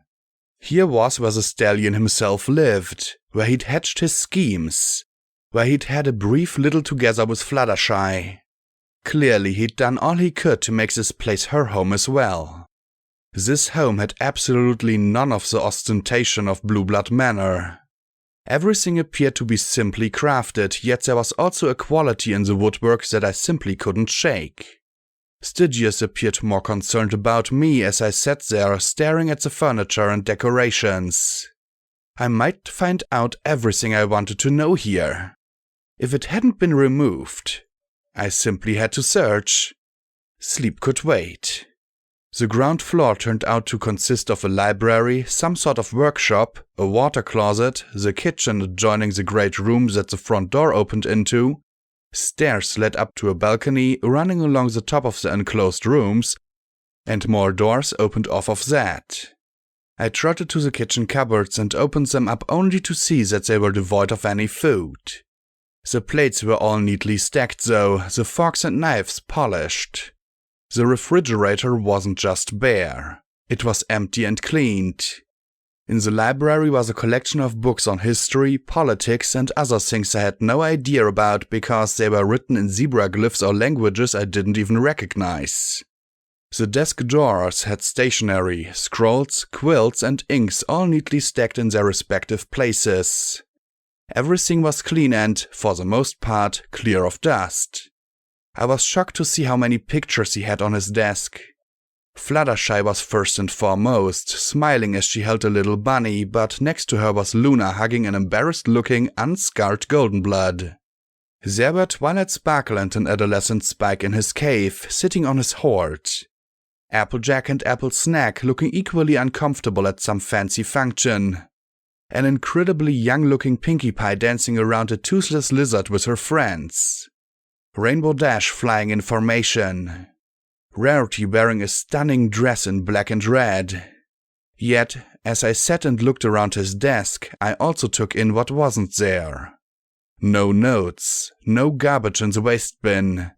Here was where the stallion himself lived, where he'd hatched his schemes, where he'd had a brief little together with Fluttershy. Clearly, he'd done all he could to make this place her home as well. This home had absolutely none of the ostentation of Blue Blood Manor. Everything appeared to be simply crafted, yet there was also a quality in the woodwork that I simply couldn't shake. Stygius appeared more concerned about me as I sat there staring at the furniture and decorations. I might find out everything I wanted to know here. If it hadn't been removed, I simply had to search. Sleep could wait. The ground floor turned out to consist of a library, some sort of workshop, a water closet, the kitchen adjoining the great room that the front door opened into. Stairs led up to a balcony running along the top of the enclosed rooms, and more doors opened off of that. I trotted to the kitchen cupboards and opened them up only to see that they were devoid of any food. The plates were all neatly stacked though, the forks and knives polished. The refrigerator wasn't just bare. It was empty and cleaned. In the library was a collection of books on history, politics, and other things I had no idea about because they were written in zebra glyphs or languages I didn't even recognize. The desk drawers had stationery, scrolls, quilts, and inks all neatly stacked in their respective places. Everything was clean and, for the most part, clear of dust. I was shocked to see how many pictures he had on his desk. Fluttershy was first and foremost, smiling as she held a little bunny, but next to her was Luna hugging an embarrassed-looking, unscarred Goldenblood. There were Twilight Sparkle and an adolescent Spike in his cave, sitting on his hoard. Applejack and Apple Snack looking equally uncomfortable at some fancy function. An incredibly young-looking Pinkie Pie dancing around a toothless lizard with her friends. Rainbow Dash flying in formation. Rarity wearing a stunning dress in black and red. Yet, as I sat and looked around his desk, I also took in what wasn't there. No notes, no garbage in the waste bin.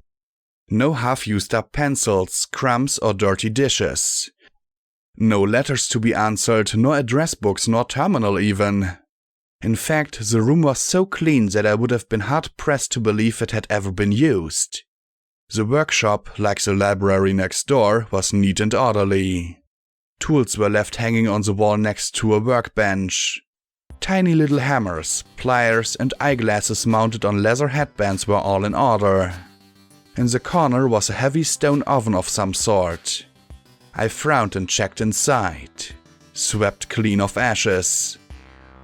No half-used-up pencils, crumbs, or dirty dishes. No letters to be answered, nor address books, nor terminal even. In fact, the room was so clean that I would have been hard-pressed to believe it had ever been used. The workshop, like the library next door, was neat and orderly. Tools were left hanging on the wall next to a workbench. Tiny little hammers, pliers, and eyeglasses mounted on leather headbands were all in order. In the corner was a heavy stone oven of some sort. I frowned and checked inside. Swept clean of ashes.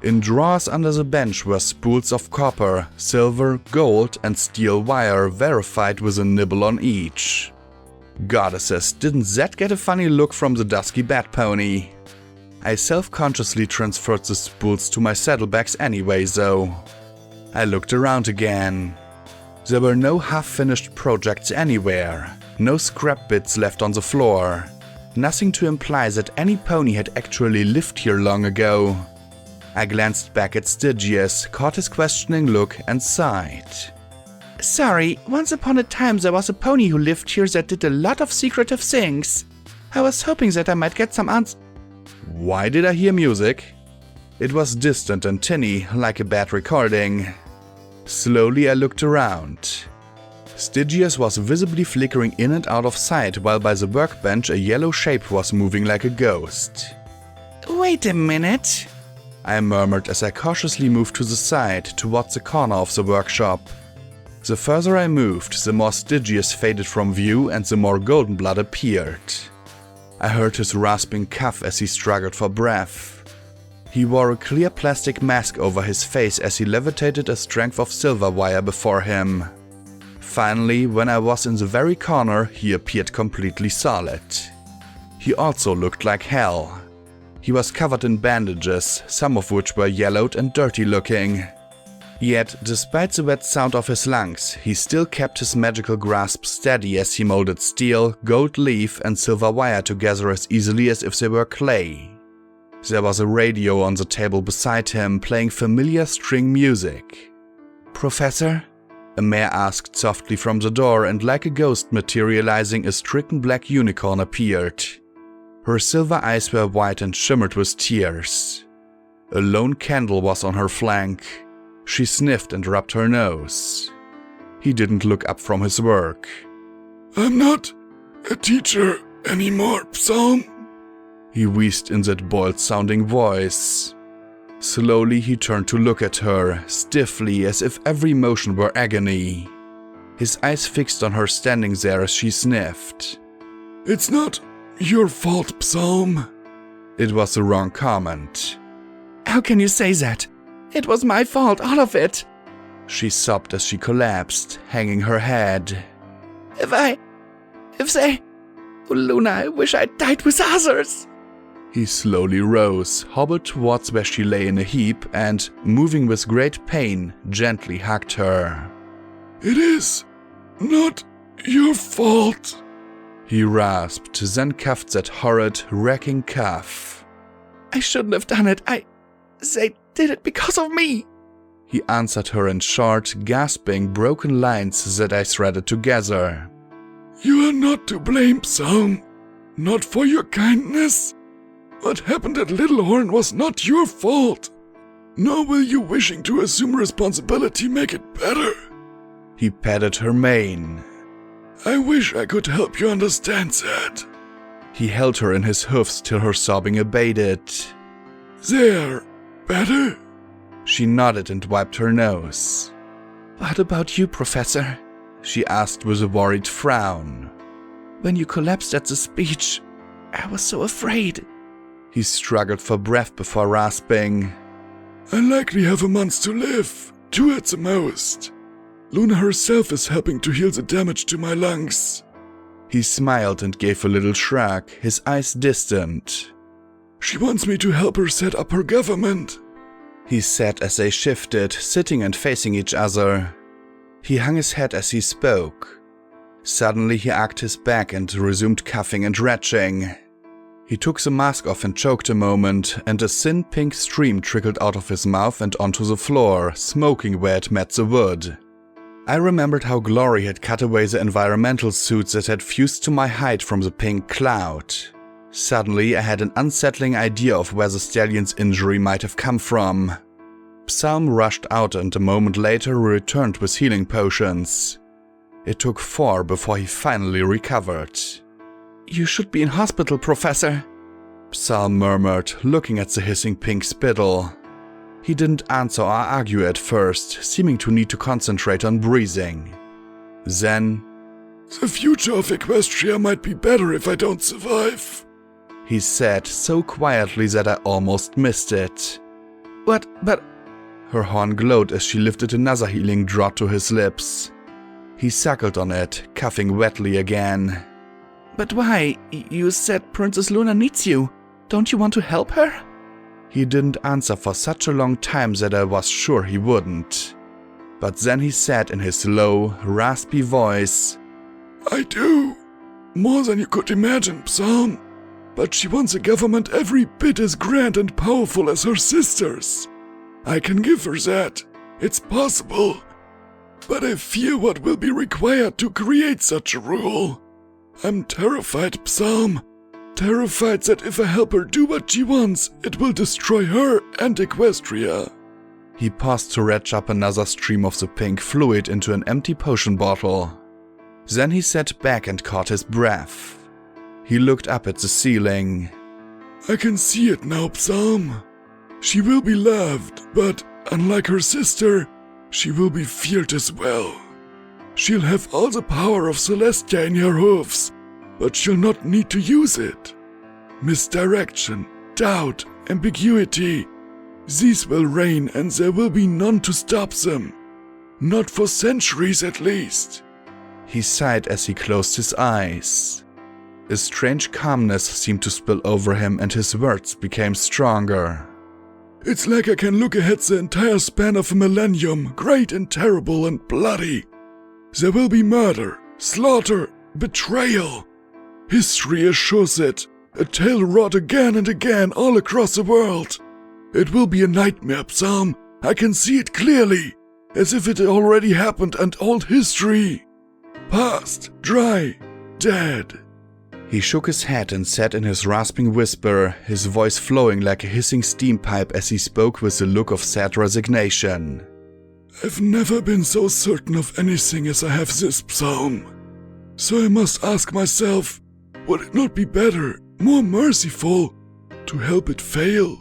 In drawers under the bench were spools of copper, silver, gold, and steel wire verified with a nibble on each. Goddesses, didn't that get a funny look from the dusky bat pony? I self-consciously transferred the spools to my saddlebags anyway, though. I looked around again. There were no half-finished projects anywhere, no scrap bits left on the floor. Nothing to imply that any pony had actually lived here long ago. I glanced back at Stygius, caught his questioning look, and sighed. Sorry, once upon a time there was a pony who lived here that did a lot of secretive things. I was hoping that I might get some answers. Why did I hear music? It was distant and tinny, like a bad recording. Slowly I looked around. Stygius was visibly flickering in and out of sight, while by the workbench a yellow shape was moving like a ghost. Wait a minute, I murmured as I cautiously moved to the side, towards the corner of the workshop. The further I moved, the more Stygius faded from view and the more golden blood appeared. I heard his rasping cough as he struggled for breath. He wore a clear plastic mask over his face as he levitated a strength of silver wire before him. Finally, when I was in the very corner, he appeared completely solid. He also looked like hell. He was covered in bandages, some of which were yellowed and dirty looking. Yet, despite the wet sound of his lungs, he still kept his magical grasp steady as he molded steel, gold leaf and silver wire together as easily as if they were clay. There was a radio on the table beside him, playing familiar string music. "Professor?" a mare asked softly from the door, and like a ghost materializing, a stricken black unicorn appeared. Her silver eyes were white and shimmered with tears. A lone candle was on her flank. She sniffed and rubbed her nose. He didn't look up from his work. "I'm not a teacher anymore, Psalm," he wheezed in that boiled-sounding voice. Slowly he turned to look at her, stiffly, as if every motion were agony. His eyes fixed on her standing there as she sniffed. "It's not your fault, Psalm." It was the wrong comment. How can you say that? It was my fault, all of it. She sobbed as she collapsed, hanging her head. If they... Oh, Luna, I wish I died with others. He slowly rose, hobbled towards where she lay in a heap, and, moving with great pain, gently hugged her. "It is not your fault," he rasped, then coughed that horrid, racking cough. I shouldn't have done it. They did it because of me. He answered her in short, gasping, broken lines that I threaded together. "You are not to blame, Psalm. Not for your kindness. What happened at Littlehorn was not your fault. Nor will you wishing to assume responsibility make it better." He patted her mane. "I wish I could help you understand that." He held her in his hoofs till her sobbing abated. "There, better?" She nodded and wiped her nose. What about you, Professor? She asked with a worried frown. When you collapsed at the speech, I was so afraid. He struggled for breath before rasping. "I likely have a month to live, 2 at the most. Luna herself is helping to heal the damage to my lungs." He smiled and gave a little shrug, his eyes distant. "She wants me to help her set up her government," he said as they shifted, sitting and facing each other. He hung his head as he spoke. Suddenly he arched his back and resumed coughing and retching. He took the mask off and choked a moment, and a thin pink stream trickled out of his mouth and onto the floor, smoking where it met the wood. I remembered how Glory had cut away the environmental suits that had fused to my hide from the pink cloud. Suddenly I had an unsettling idea of where the stallion's injury might have come from. Psalm rushed out and a moment later returned with healing potions. It took 4 before he finally recovered. You should be in hospital, Professor, Psalm murmured, looking at the hissing pink spittle. He didn't answer or argue at first, seeming to need to concentrate on breathing. Then, "The future of Equestria might be better if I don't survive," he said so quietly that I almost missed it. But... Her horn glowed as she lifted another healing draught to his lips. He suckled on it, coughing wetly again. But why? You said Princess Luna needs you. Don't you want to help her? He didn't answer for such a long time that I was sure he wouldn't. But then he said in his low, raspy voice, "I do. More than you could imagine, Psalm. But she wants a government every bit as grand and powerful as her sisters. I can give her that. It's possible. But I fear what will be required to create such a rule. I'm terrified, Psalm. Terrified that if I help her do what she wants, it will destroy her and Equestria." He paused to retch up another stream of the pink fluid into an empty potion bottle. Then he sat back and caught his breath. He looked up at the ceiling. "I can see it now, Psalm. She will be loved, but unlike her sister, she will be feared as well. She'll have all the power of Celestia in her hooves, but she'll not need to use it. Misdirection, doubt, ambiguity. These will reign and there will be none to stop them. Not for centuries at least. He sighed as he closed his eyes. A strange calmness seemed to spill over him and his words became stronger. It's like I can look ahead the entire span of a millennium, great and terrible and bloody. There will be murder, slaughter, betrayal. History assures it, a tale wrought again and again all across the world. It will be a nightmare, Psalm. I can see it clearly, as if it already happened and old history. Past, dry, dead. He shook his head and said in his rasping whisper, his voice flowing like a hissing steam pipe as he spoke with a look of sad resignation. I've never been so certain of anything as I have this psalm. So I must ask myself, would it not be better, more merciful, to help it fail?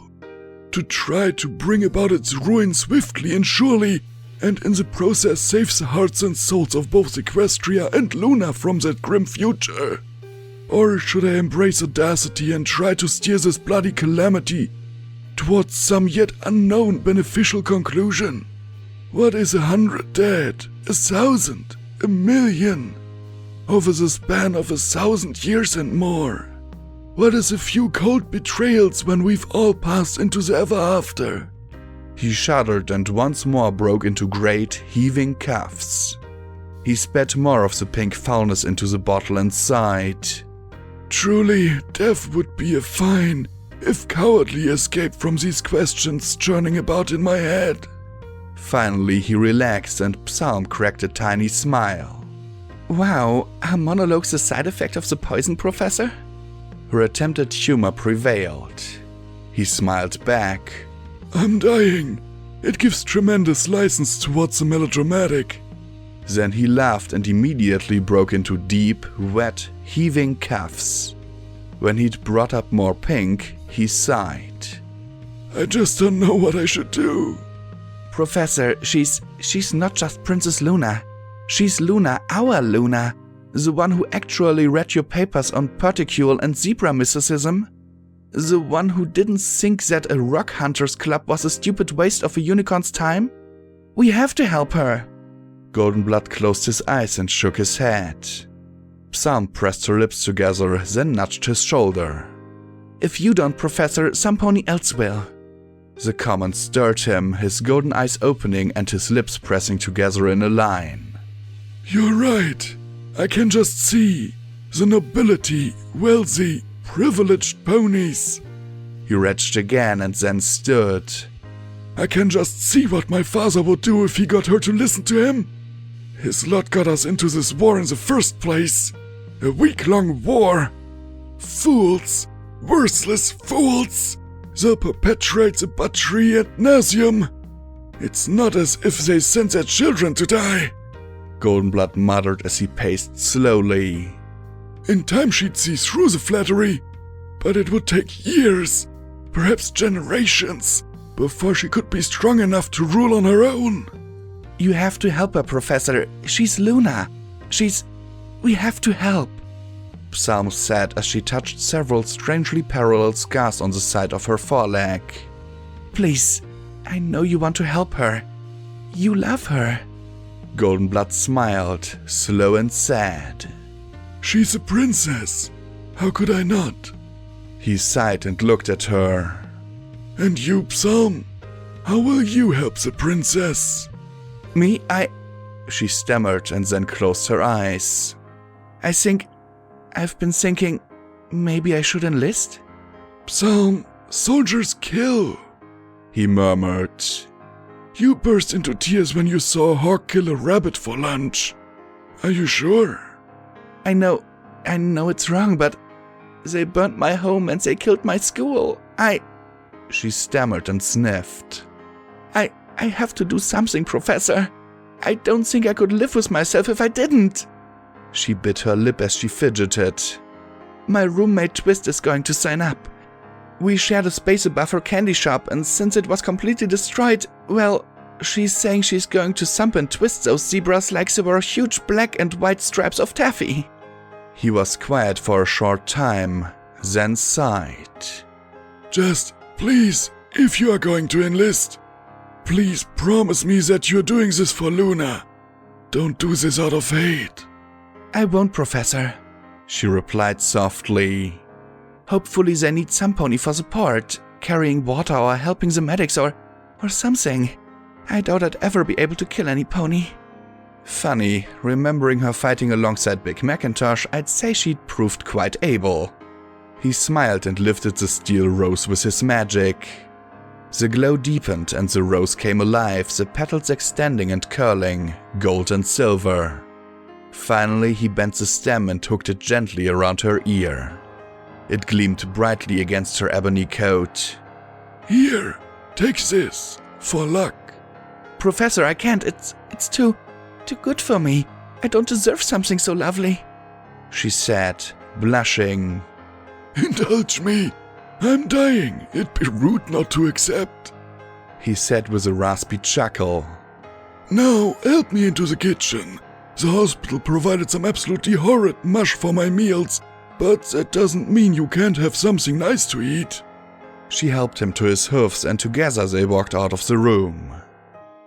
To try to bring about its ruin swiftly and surely, and in the process save the hearts and souls of both Equestria and Luna from that grim future? Or should I embrace audacity and try to steer this bloody calamity towards some yet unknown beneficial conclusion? What is 100 dead, 1,000, 1,000,000, over the span of 1,000 years and more? What is a few cold betrayals when we've all passed into the ever after? He shuddered and once more broke into great, heaving coughs. He spat more of the pink foulness into the bottle and sighed. Truly, death would be a fine, if cowardly, escape from these questions churning about in my head. Finally, he relaxed and Psalm cracked a tiny smile. Wow, are monologues a side effect of the poison, Professor? Her attempted humor prevailed. He smiled back. I'm dying. It gives tremendous license towards the melodramatic. Then he laughed and immediately broke into deep, wet, heaving coughs. When he'd brought up more pink, he sighed. I just don't know what I should do. Professor, she's not just Princess Luna. She's Luna, our Luna. The one who actually read your papers on particule and zebra mysticism. The one who didn't think that a rock hunters club was a stupid waste of a unicorn's time. We have to help her. Goldenblood closed his eyes and shook his head. Psalm pressed her lips together, then nudged his shoulder. If you don't, Professor, some pony else will. The comment stirred him, his golden eyes opening and his lips pressing together in a line. You're right. I can just see the nobility, wealthy, privileged ponies. He retched again and then stood. I can just see what my father would do if he got her to listen to him. His lot got us into this war in the first place. A week-long war. Fools. Worthless fools. They'll perpetuate the butchery ad nauseum. It's not as if they sent their children to die. Goldenblood muttered as he paced slowly. In time she'd see through the flattery, but it would take years, perhaps generations, before she could be strong enough to rule on her own. You have to help her, Professor. She's Luna. We have to help. Psalm said as she touched several strangely parallel scars on the side of her foreleg. Please, I know you want to help her. You love her. Goldenblood smiled, slow and sad. She's a princess. How could I not? He sighed and looked at her. And you, Psalm? How will you help the princess? Me? She stammered and then closed her eyes. I've been thinking, maybe I should enlist? Psalm, soldiers kill. He murmured. You burst into tears when you saw a hawk kill a rabbit for lunch. Are you sure? I know it's wrong, but they burnt my home and they killed my school. She stammered and sniffed. I have to do something, Professor. I don't think I could live with myself if I didn't. She bit her lip as she fidgeted. My roommate Twist is going to sign up. We shared a space above her candy shop, and since it was completely destroyed, well, She's saying she's going to thump and twist those zebras like they were huge black and white stripes of taffy. He was quiet for a short time, then sighed. Just, please, if you are going to enlist, please promise me that you're doing this for Luna. Don't do this out of hate. I won't, Professor, she replied softly. Hopefully they need some pony for support, carrying water or helping the medics or something. I doubt I'd ever be able to kill any pony. Funny, remembering her fighting alongside Big Macintosh, I'd say she'd proved quite able. He smiled and lifted the steel rose with his magic. The glow deepened and the rose came alive, the petals extending and curling, gold and silver. Finally, he bent the stem and hooked it gently around her ear. It gleamed brightly against her ebony coat. Here, take this, for luck. Professor, I can't. It's too good for me. I don't deserve something so lovely, she said, blushing. Indulge me. I'm dying. It'd be rude not to accept, he said with a raspy chuckle. Now, help me into the kitchen. The hospital provided some absolutely horrid mush for my meals, but that doesn't mean you can't have something nice to eat. She helped him to his hoofs and together they walked out of the room.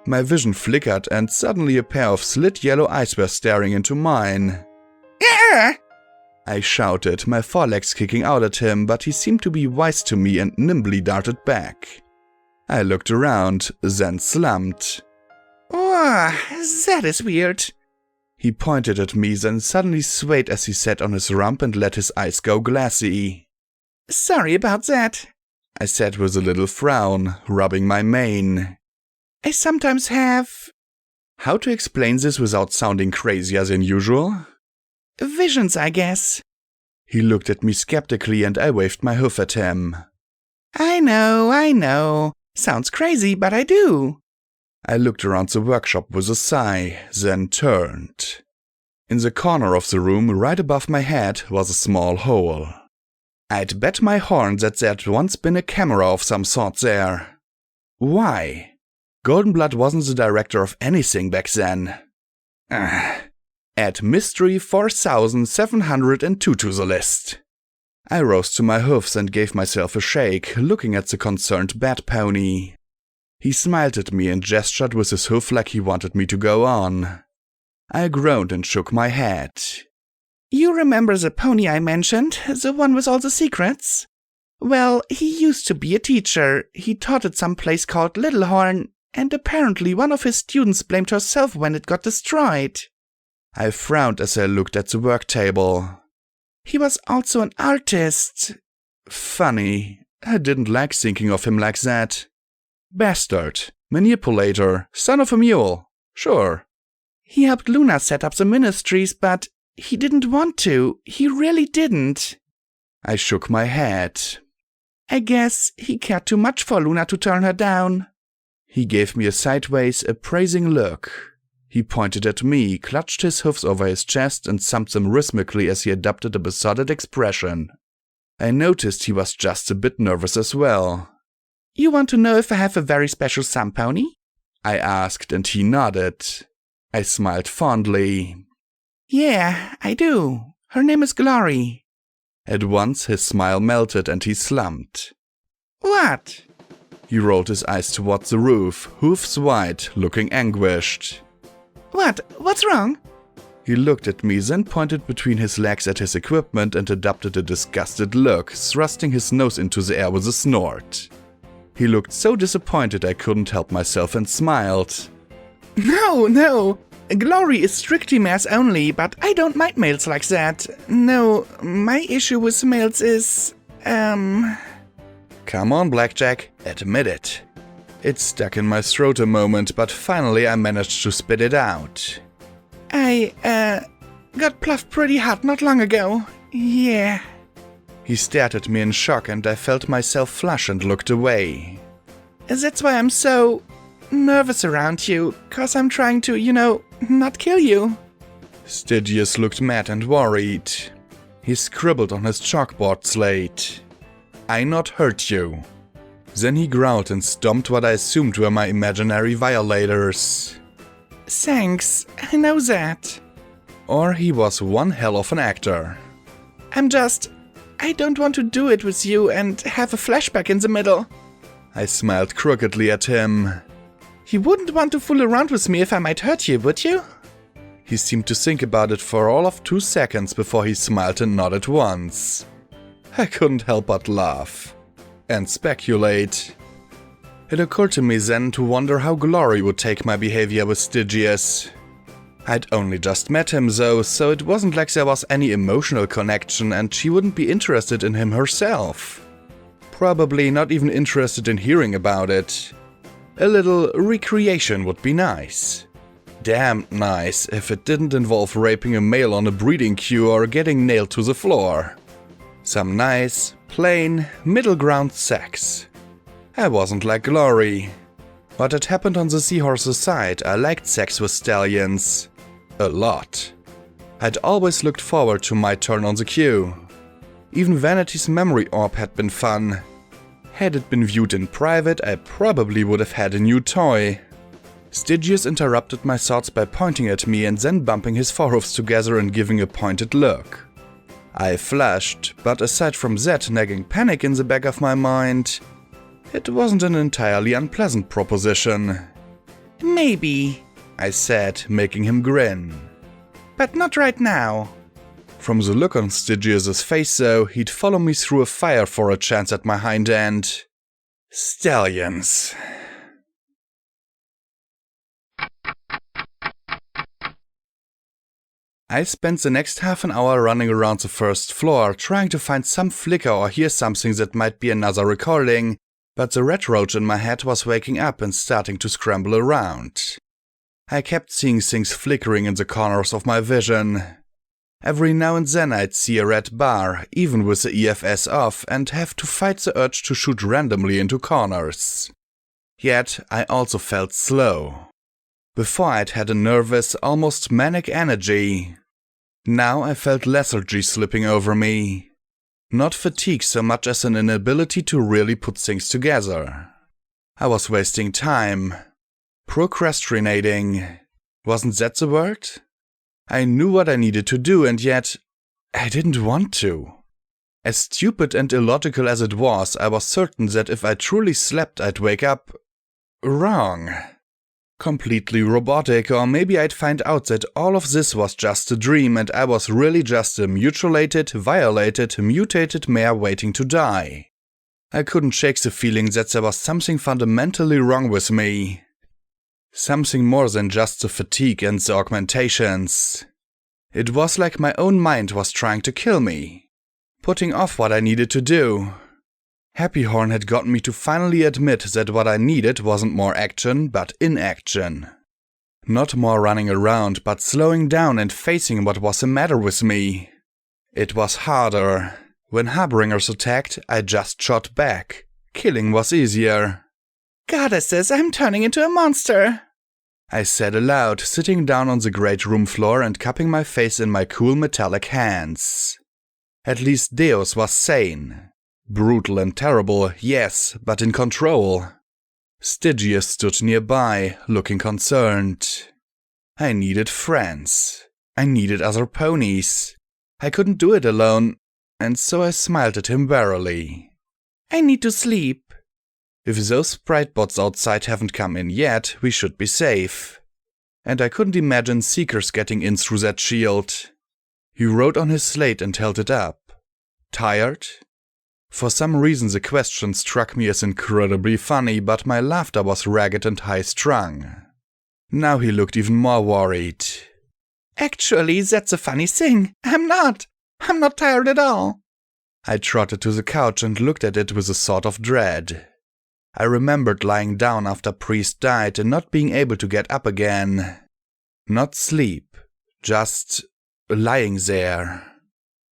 My vision flickered and suddenly a pair of slit yellow eyes were staring into mine. Yeah! I shouted, my forelegs kicking out at him, but he seemed to be wise to me and nimbly darted back. I looked around, then slumped. Oh, that is weird. He pointed at me, then suddenly swayed as he sat on his rump and let his eyes go glassy. Sorry about that, I said with a little frown, rubbing my mane. I sometimes have... How to explain this without sounding crazier than usual? Visions, I guess. He looked at me skeptically and I waved my hoof at him. I know. Sounds crazy, but I do. I looked around the workshop with a sigh, then turned. In the corner of the room, right above my head, was a small hole. I'd bet my horn that there'd once been a camera of some sort there. Why? Goldenblood wasn't the director of anything back then. Add Mystery 4702 to the list. I rose to my hoofs and gave myself a shake, looking at the concerned bat pony. He smiled at me and gestured with his hoof like he wanted me to go on. I groaned and shook my head. You remember the pony I mentioned, the one with all the secrets? Well, he used to be a teacher. He taught at some place called Littlehorn, and apparently one of his students blamed herself when it got destroyed. I frowned as I looked at the work table. He was also an artist. Funny, I didn't like thinking of him like that. Bastard, manipulator, son of a mule, sure. He helped Luna set up the ministries, but he didn't want to. He really didn't. I shook my head. I guess he cared too much for Luna to turn her down. He gave me a sideways, appraising look. He pointed at me, clutched his hoofs over his chest and thumped them rhythmically as he adopted a besotted expression. I noticed he was just a bit nervous as well. You want to know if I have a very special thumb pony? I asked and he nodded. I smiled fondly. Yeah, I do. Her name is Glory. At once his smile melted and he slumped. What? He rolled his eyes towards the roof, hoofs wide, looking anguished. What? What's wrong? He looked at me, then pointed between his legs at his equipment and adopted a disgusted look, thrusting his nose into the air with a snort. He looked so disappointed I couldn't help myself and smiled. No. Glory is strictly mares only, but I don't mind males like that. No, my issue with males is... Come on, Blackjack, admit it. It stuck in my throat a moment, but finally I managed to spit it out. I, got pluffed pretty hard not long ago. Yeah. He stared at me in shock and I felt myself flush and looked away. That's why I'm so nervous around you, 'cause I'm trying to, not kill you. Stygius looked mad and worried. He scribbled on his chalkboard slate. I not hurt you. Then he growled and stomped what I assumed were my imaginary violators. Thanks, I know that. Or he was one hell of an actor. I don't want to do it with you and have a flashback in the middle. I smiled crookedly at him. You wouldn't want to fool around with me if I might hurt you, would you? He seemed to think about it for all of 2 seconds before he smiled and nodded once. I couldn't help but laugh. And speculate. It occurred to me then to wonder how Glory would take my behavior with Stygius. I'd only just met him though, so it wasn't like there was any emotional connection and she wouldn't be interested in him herself. Probably not even interested in hearing about it. A little recreation would be nice. Damn nice if it didn't involve raping a male on a breeding queue or getting nailed to the floor. Some nice, plain, middle ground sex. I wasn't like Glory. What had happened on the seahorse's side, I liked sex with stallions. A lot. I'd always looked forward to my turn on the queue. Even Vanity's memory orb had been fun. Had it been viewed in private, I probably would have had a new toy. Stygius interrupted my thoughts by pointing at me and then bumping his forehoofs together and giving a pointed look. I flushed, but aside from that nagging panic in the back of my mind, it wasn't an entirely unpleasant proposition. Maybe, I said, making him grin. But not right now. From the look on Stygius's face though, he'd follow me through a fire for a chance at my hind end. Stallions. I spent the next half an hour running around the first floor, trying to find some flicker or hear something that might be another recording, but the red roach in my head was waking up and starting to scramble around. I kept seeing things flickering in the corners of my vision. Every now and then I'd see a red bar, even with the EFS off, and have to fight the urge to shoot randomly into corners. Yet I also felt slow. Before I'd had a nervous, almost manic energy. Now I felt lethargy slipping over me. Not fatigue so much as an inability to really put things together. I was wasting time. Procrastinating. Wasn't that the word? I knew what I needed to do, and yet I didn't want to. As stupid and illogical as it was, I was certain that if I truly slept, I'd wake up wrong. Completely robotic, or maybe I'd find out that all of this was just a dream and I was really just a mutilated, violated, mutated mare waiting to die. I couldn't shake the feeling that there was something fundamentally wrong with me. Something more than just the fatigue and the augmentations. It was like my own mind was trying to kill me, putting off what I needed to do. Happy Horn had gotten me to finally admit that what I needed wasn't more action, but inaction. Not more running around, but slowing down and facing what was the matter with me. It was harder. When Harbingers attacked, I just shot back. Killing was easier. Goddesses, I'm turning into a monster, I said aloud, sitting down on the great room floor and cupping my face in my cool metallic hands. At least Deus was sane. Brutal and terrible, yes, but in control. Stygius stood nearby, looking concerned. I needed friends. I needed other ponies. I couldn't do it alone, and so I smiled at him warily. I need to sleep. If those sprite bots outside haven't come in yet, we should be safe. And I couldn't imagine Seekers getting in through that shield. He wrote on his slate and held it up. Tired? For some reason the question struck me as incredibly funny, but my laughter was ragged and high-strung. Now he looked even more worried. Actually, that's a funny thing. I'm not tired at all. I trotted to the couch and looked at it with a sort of dread. I remembered lying down after Priest died and not being able to get up again. Not sleep, just lying there.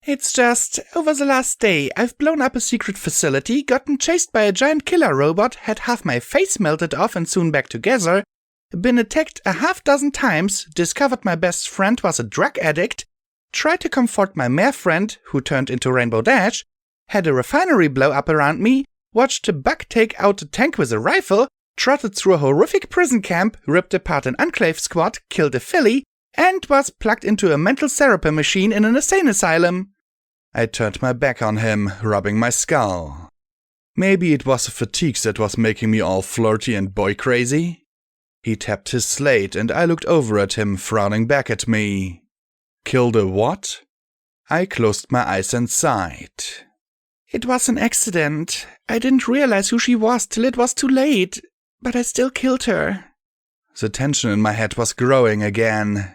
It's just, over the last day, I've blown up a secret facility, gotten chased by a giant killer robot, had half my face melted off and sewn back together, been attacked a half-dozen times, discovered my best friend was a drug addict, tried to comfort my mare friend, who turned into Rainbow Dash, had a refinery blow up around me, watched a buck take out a tank with a rifle, trotted through a horrific prison camp, ripped apart an Enclave squad, killed a filly, and was plugged into a mental therapy machine in an insane asylum. I turned my back on him, rubbing my skull. Maybe it was the fatigue that was making me all flirty and boy-crazy. He tapped his slate, and I looked over at him, frowning back at me. Killed a what? I closed my eyes and sighed. It was an accident. I didn't realize who she was till it was too late, but I still killed her. The tension in my head was growing again.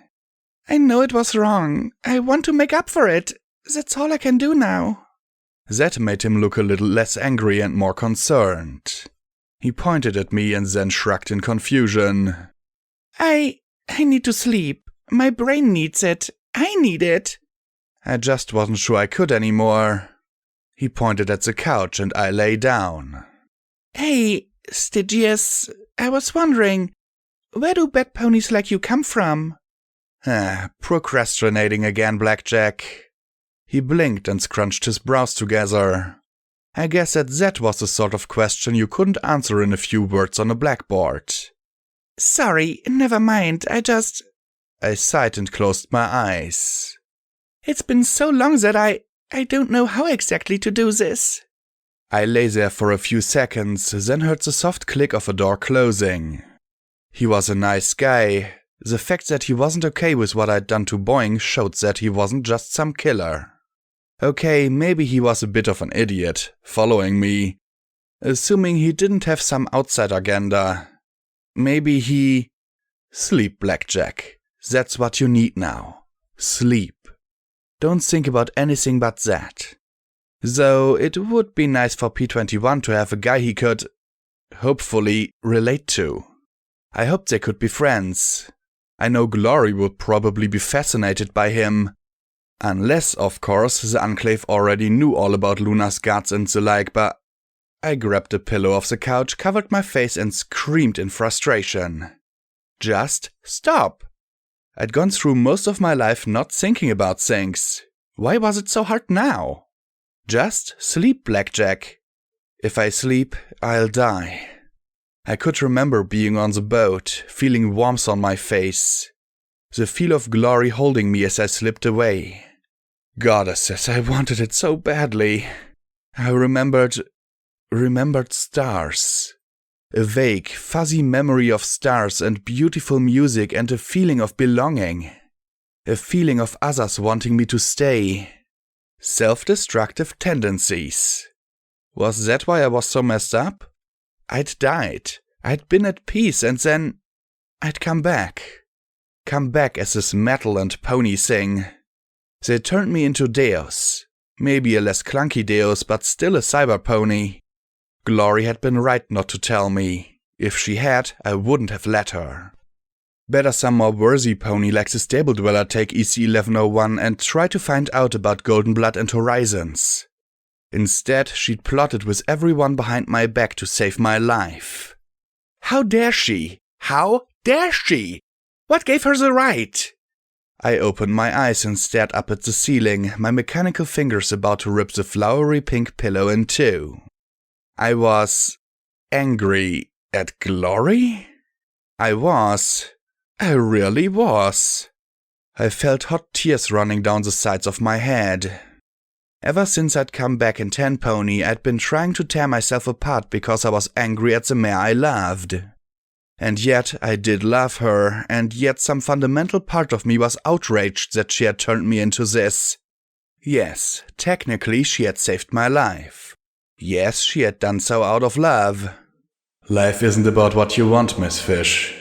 I know it was wrong. I want to make up for it. That's all I can do now. That made him look a little less angry and more concerned. He pointed at me and then shrugged in confusion. I need to sleep. My brain needs it. I need it. I just wasn't sure I could anymore. He pointed at the couch and I lay down. Hey, Stygius, I was wondering, where do bad ponies like you come from? Procrastinating again, Blackjack. He blinked and scrunched his brows together. I guess that was the sort of question you couldn't answer in a few words on a blackboard. Sorry, never mind, I sighed and closed my eyes. It's been so long that I don't know how exactly to do this. I lay there for a few seconds, then heard the soft click of a door closing. He was a nice guy. The fact that he wasn't okay with what I'd done to Boing showed that he wasn't just some killer. Okay, maybe he was a bit of an idiot, following me. Assuming he didn't have some outside agenda. Maybe he... Sleep, Blackjack. That's what you need now. Sleep. Don't think about anything but that. Though it would be nice for P21 to have a guy he could, hopefully, relate to. I hoped they could be friends. I know Glory would probably be fascinated by him. Unless, of course, the Enclave already knew all about Luna's guts and the like, but... I grabbed a pillow off the couch, covered my face and screamed in frustration. Just stop! I'd gone through most of my life not thinking about things. Why was it so hard now? Just sleep, Blackjack. If I sleep, I'll die. I could remember being on the boat, feeling warmth on my face. The feel of Glory holding me as I slipped away. Goddesses, I wanted it so badly. I remembered stars. A vague, fuzzy memory of stars and beautiful music and a feeling of belonging. A feeling of others wanting me to stay. Self-destructive tendencies. Was that why I was so messed up? I'd died. I'd been at peace and then I'd come back. Come back as this metal and pony thing. They turned me into Deus. Maybe a less clunky Deus, but still a cyber pony. Glory had been right not to tell me. If she had, I wouldn't have let her. Better some more worthy pony like the Stable Dweller take EC1101 and try to find out about Golden Blood and Horizons. Instead, she'd plotted with everyone behind my back to save my life. How dare she? How dare she? What gave her the right? I opened my eyes and stared up at the ceiling, my mechanical fingers about to rip the flowery pink pillow in two. I was angry at Glory? I really was. I felt hot tears running down the sides of my head. Ever since I'd come back in Ten Pony, I'd been trying to tear myself apart because I was angry at the mare I loved. And yet I did love her, and yet some fundamental part of me was outraged that she had turned me into this. Yes, technically she had saved my life. Yes, she had done so out of love. Life isn't about what you want, Miss Fish.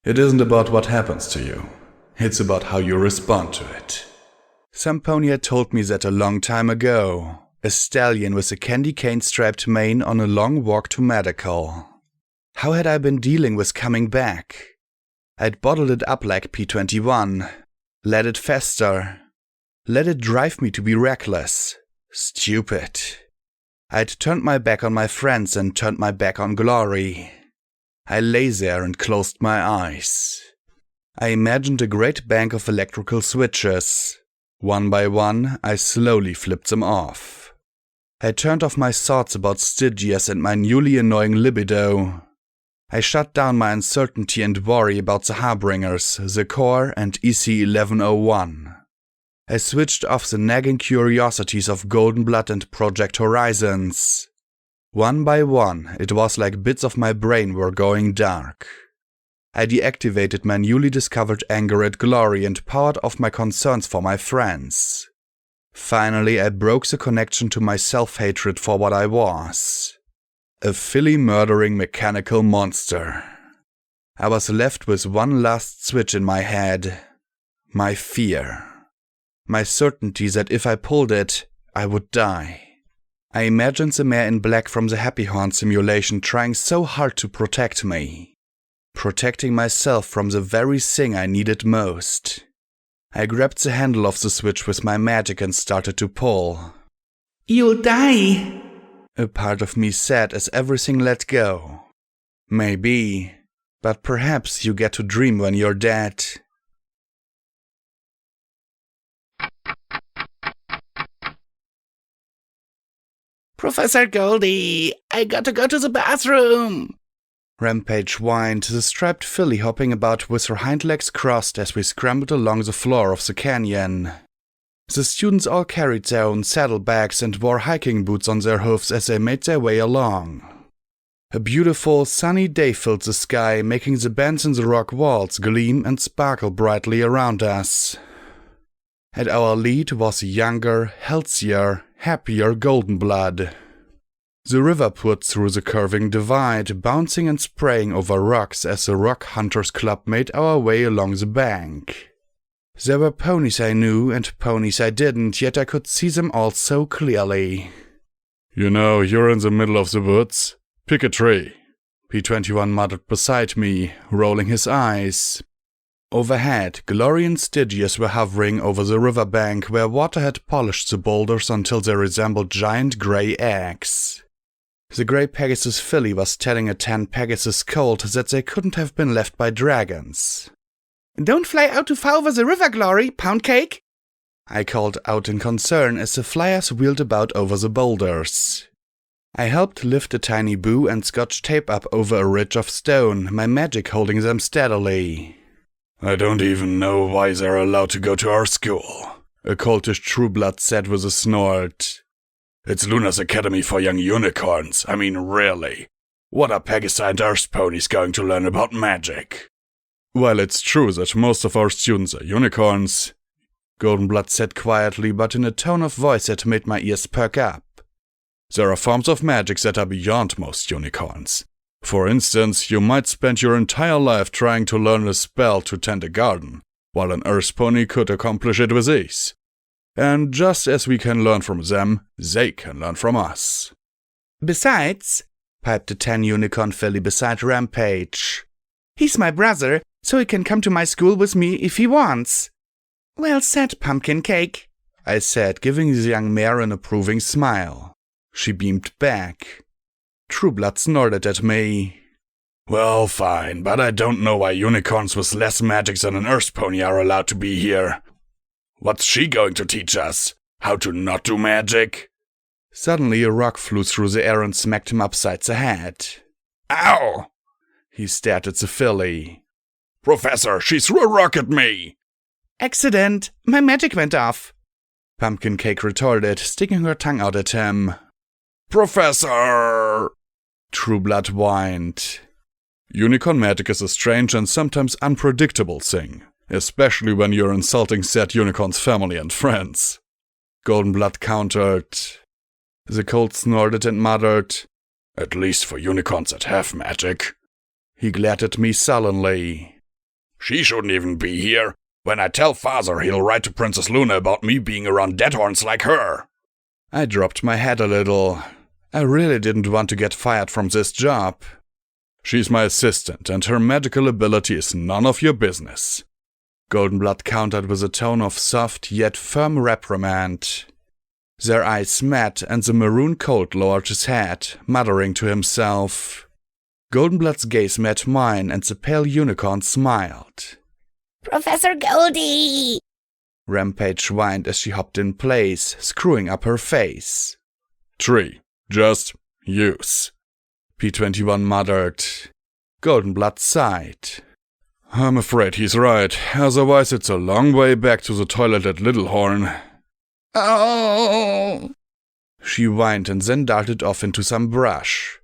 It isn't about what happens to you. It's about how you respond to it. Some pony had told me that a long time ago. A stallion with a candy cane-striped mane on a long walk to medical. How had I been dealing with coming back? I'd bottled it up like P21. Let it fester. Let it drive me to be reckless. Stupid. I'd turned my back on my friends and turned my back on Glory. I lay there and closed my eyes. I imagined a great bank of electrical switches. One by one, I slowly flipped them off. I turned off my thoughts about Stygius and my newly annoying libido. I shut down my uncertainty and worry about the Harbingers, the Core, and EC-1101. I switched off the nagging curiosities of Goldenblood and Project Horizons. One by one, it was like bits of my brain were going dark. I deactivated my newly discovered anger at Glory and powered off my concerns for my friends. Finally, I broke the connection to my self-hatred for what I was. A filly-murdering mechanical monster. I was left with one last switch in my head. My fear. My certainty that if I pulled it, I would die. I imagined the mare in black from the Happy Horn simulation trying so hard to protect me. Protecting myself from the very thing I needed most. I grabbed the handle of the switch with my magic and started to pull. You'll die, a part of me said as everything let go. Maybe, but perhaps you get to dream when you're dead. Professor Goldie, I got to go to the bathroom. Rampage whined, the striped filly hopping about with her hind legs crossed as we scrambled along the floor of the canyon. The students all carried their own saddlebags and wore hiking boots on their hooves as they made their way along. A beautiful, sunny day filled the sky, making the bends in the rock walls gleam and sparkle brightly around us. At our lead was a younger, healthier, happier Goldenblood. The river poured through the curving divide, bouncing and spraying over rocks as the Rock Hunters Club made our way along the bank. There were ponies I knew and ponies I didn't, yet I could see them all so clearly. You know, you're in the middle of the woods. Pick a tree, P-21 muttered beside me, rolling his eyes. Overhead, Glory and Stygius were hovering over the riverbank where water had polished the boulders until they resembled giant grey eggs. The grey Pegasus filly was telling a tan Pegasus colt that they couldn't have been left by dragons. Don't fly out too far over the river, Glory, pound cake! I called out in concern as the flyers wheeled about over the boulders. I helped lift a tiny boo and scotch tape up over a ridge of stone, my magic holding them steadily. I don't even know why they're allowed to go to our school, a coltish Trueblood said with a snort. It's Luna's Academy for Young Unicorns. I mean, really. What are Pegasi and Earth ponies going to learn about magic? Well, it's true that most of our students are unicorns, Goldenblood said quietly, but in a tone of voice that made my ears perk up. There are forms of magic that are beyond most unicorns. For instance, you might spend your entire life trying to learn a spell to tend a garden, while an Earth pony could accomplish it with ease. And just as we can learn from them, they can learn from us. Besides, piped the tan unicorn filly beside Rampage, he's my brother, so he can come to my school with me if he wants. Well said, pumpkin cake, I said, giving the young mare an approving smile. She beamed back. Trueblood snorted at me. Well, fine, but I don't know why unicorns with less magic than an Earth pony are allowed to be here. What's she going to teach us? How to not do magic? Suddenly a rock flew through the air and smacked him upside the head. Ow! He stared at the filly. Professor, she threw a rock at me! Accident! My magic went off! Pumpkin Cake retorted, sticking her tongue out at him. Professor! Trueblood whined. Unicorn magic is a strange and sometimes unpredictable thing, especially when you're insulting said unicorn's family and friends. Goldenblood countered. The colt snorted and muttered, At least for unicorns that have magic. He glared at me sullenly. She shouldn't even be here. When I tell Father, he'll write to Princess Luna about me being around deadhorns like her. I dropped my head a little. I really didn't want to get fired from this job. She's my assistant, and her magical ability is none of your business. Goldenblood countered with a tone of soft yet firm reprimand. Their eyes met, and the maroon colt lowered his head, muttering to himself. Goldenblood's gaze met mine, and the pale unicorn smiled. Professor Goldie! Rampage whined as she hopped in place, screwing up her face. 3. Just use. P21 muttered. Goldenblood sighed. I'm afraid he's right, otherwise it's a long way back to the toilet at Littlehorn. Oh! She whined and then darted off into some brush.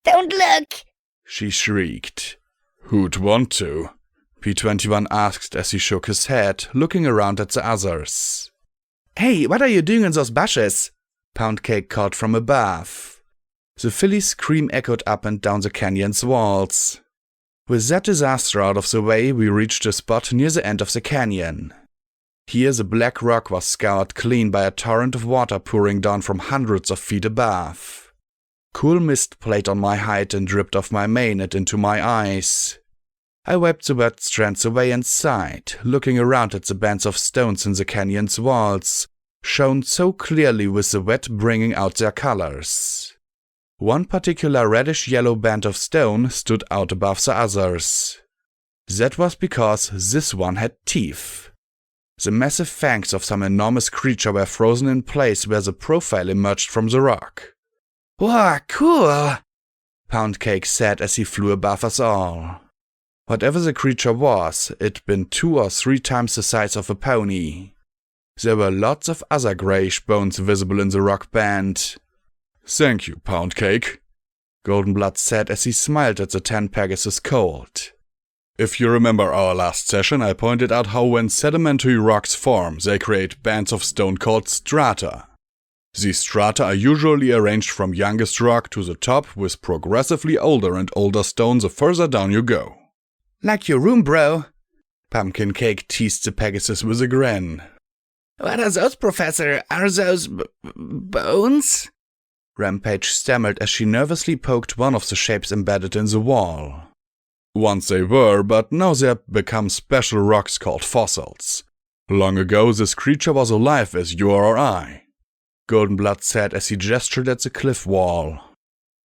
Don't look! She shrieked. Who'd want to? P21 asked as he shook his head, looking around at the others. Hey, what are you doing in those bushes? Poundcake called from above. The filly's scream echoed up and down the canyon's walls. With that disaster out of the way, we reached a spot near the end of the canyon. Here the black rock was scoured clean by a torrent of water pouring down from hundreds of feet above. Cool mist played on my hide and dripped off my mane and into my eyes. I wiped the wet strands away and sighed, looking around at the bands of stones in the canyon's walls, shown so clearly with the wet bringing out their colors. One particular reddish-yellow band of stone stood out above the others. That was because this one had teeth. The massive fangs of some enormous creature were frozen in place where the profile emerged from the rock. Wow, cool! Poundcake said as he flew above us all. Whatever the creature was, it'd been 2 or 3 times the size of a pony. There were lots of other greyish bones visible in the rock band. Thank you, Poundcake, Goldenblood said as he smiled at the 10 Pegasus colt. If you remember our last session, I pointed out how when sedimentary rocks form, they create bands of stone called strata. These strata are usually arranged from youngest rock to the top with progressively older and older stone the further down you go. Like your room, bro. Pumpkin Cake teased the Pegasus with a grin. What are those, Professor? Are those bones? Rampage stammered as she nervously poked one of the shapes embedded in the wall. Once they were, but now they have become special rocks called fossils. Long ago this creature was alive as you or I, Goldenblood said as he gestured at the cliff wall.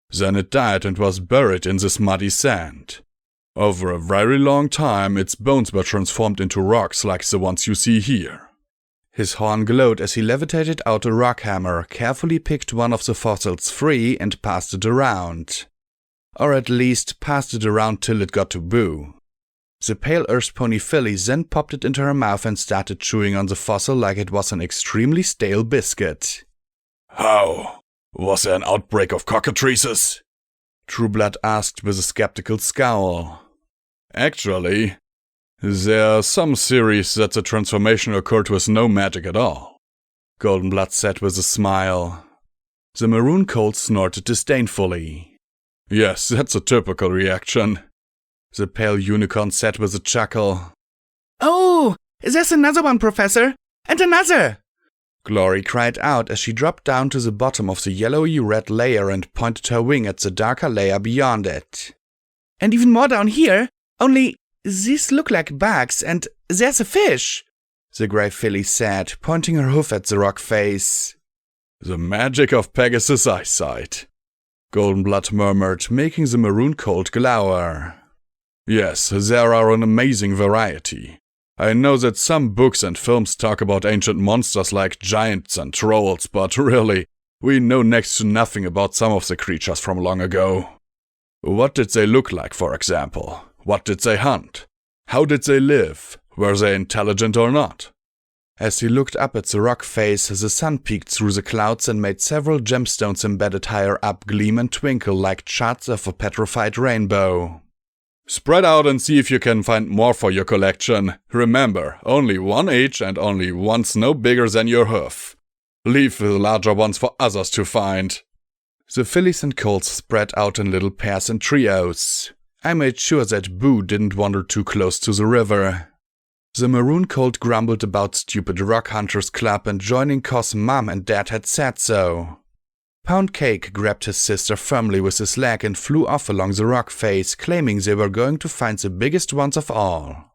Then it died and was buried in this muddy sand. Over a very long time its bones were transformed into rocks like the ones you see here. His horn glowed as he levitated out a rock hammer, carefully picked one of the fossils free and passed it around. Or at least passed it around till it got to Boo. The pale earth pony filly then popped it into her mouth and started chewing on the fossil like it was an extremely stale biscuit. How? Was there an outbreak of cockatrices? Trueblood asked with a skeptical scowl. Actually, there are some theories that the transformation occurred with no magic at all, Goldenblood said with a smile. The maroon colt snorted disdainfully. Yes, that's a typical reaction, the pale unicorn said with a chuckle. Oh, there's another one, Professor! And another! Glory cried out as she dropped down to the bottom of the yellowy-red layer and pointed her wing at the darker layer beyond it. And even more down here, only these look like bugs, and there's a fish, the grey filly said, pointing her hoof at the rock face. The magic of Pegasus' eyesight, Goldenblood murmured, making the maroon colt glower. Yes, there are an amazing variety. I know that some books and films talk about ancient monsters like giants and trolls, but really, we know next to nothing about some of the creatures from long ago. What did they look like, for example? What did they hunt? How did they live? Were they intelligent or not? As he looked up at the rock face, the sun peeked through the clouds and made several gemstones embedded higher up gleam and twinkle like shards of a petrified rainbow. Spread out and see if you can find more for your collection. Remember, only one each and only one's no bigger than your hoof. Leave the larger ones for others to find. The fillies and colts spread out in little pairs and trios. I made sure that Boo didn't wander too close to the river. The maroon colt grumbled about stupid rock hunters club and joining 'cause Mom and Dad had said so. Poundcake grabbed his sister firmly with his leg and flew off along the rock face, claiming they were going to find the biggest ones of all.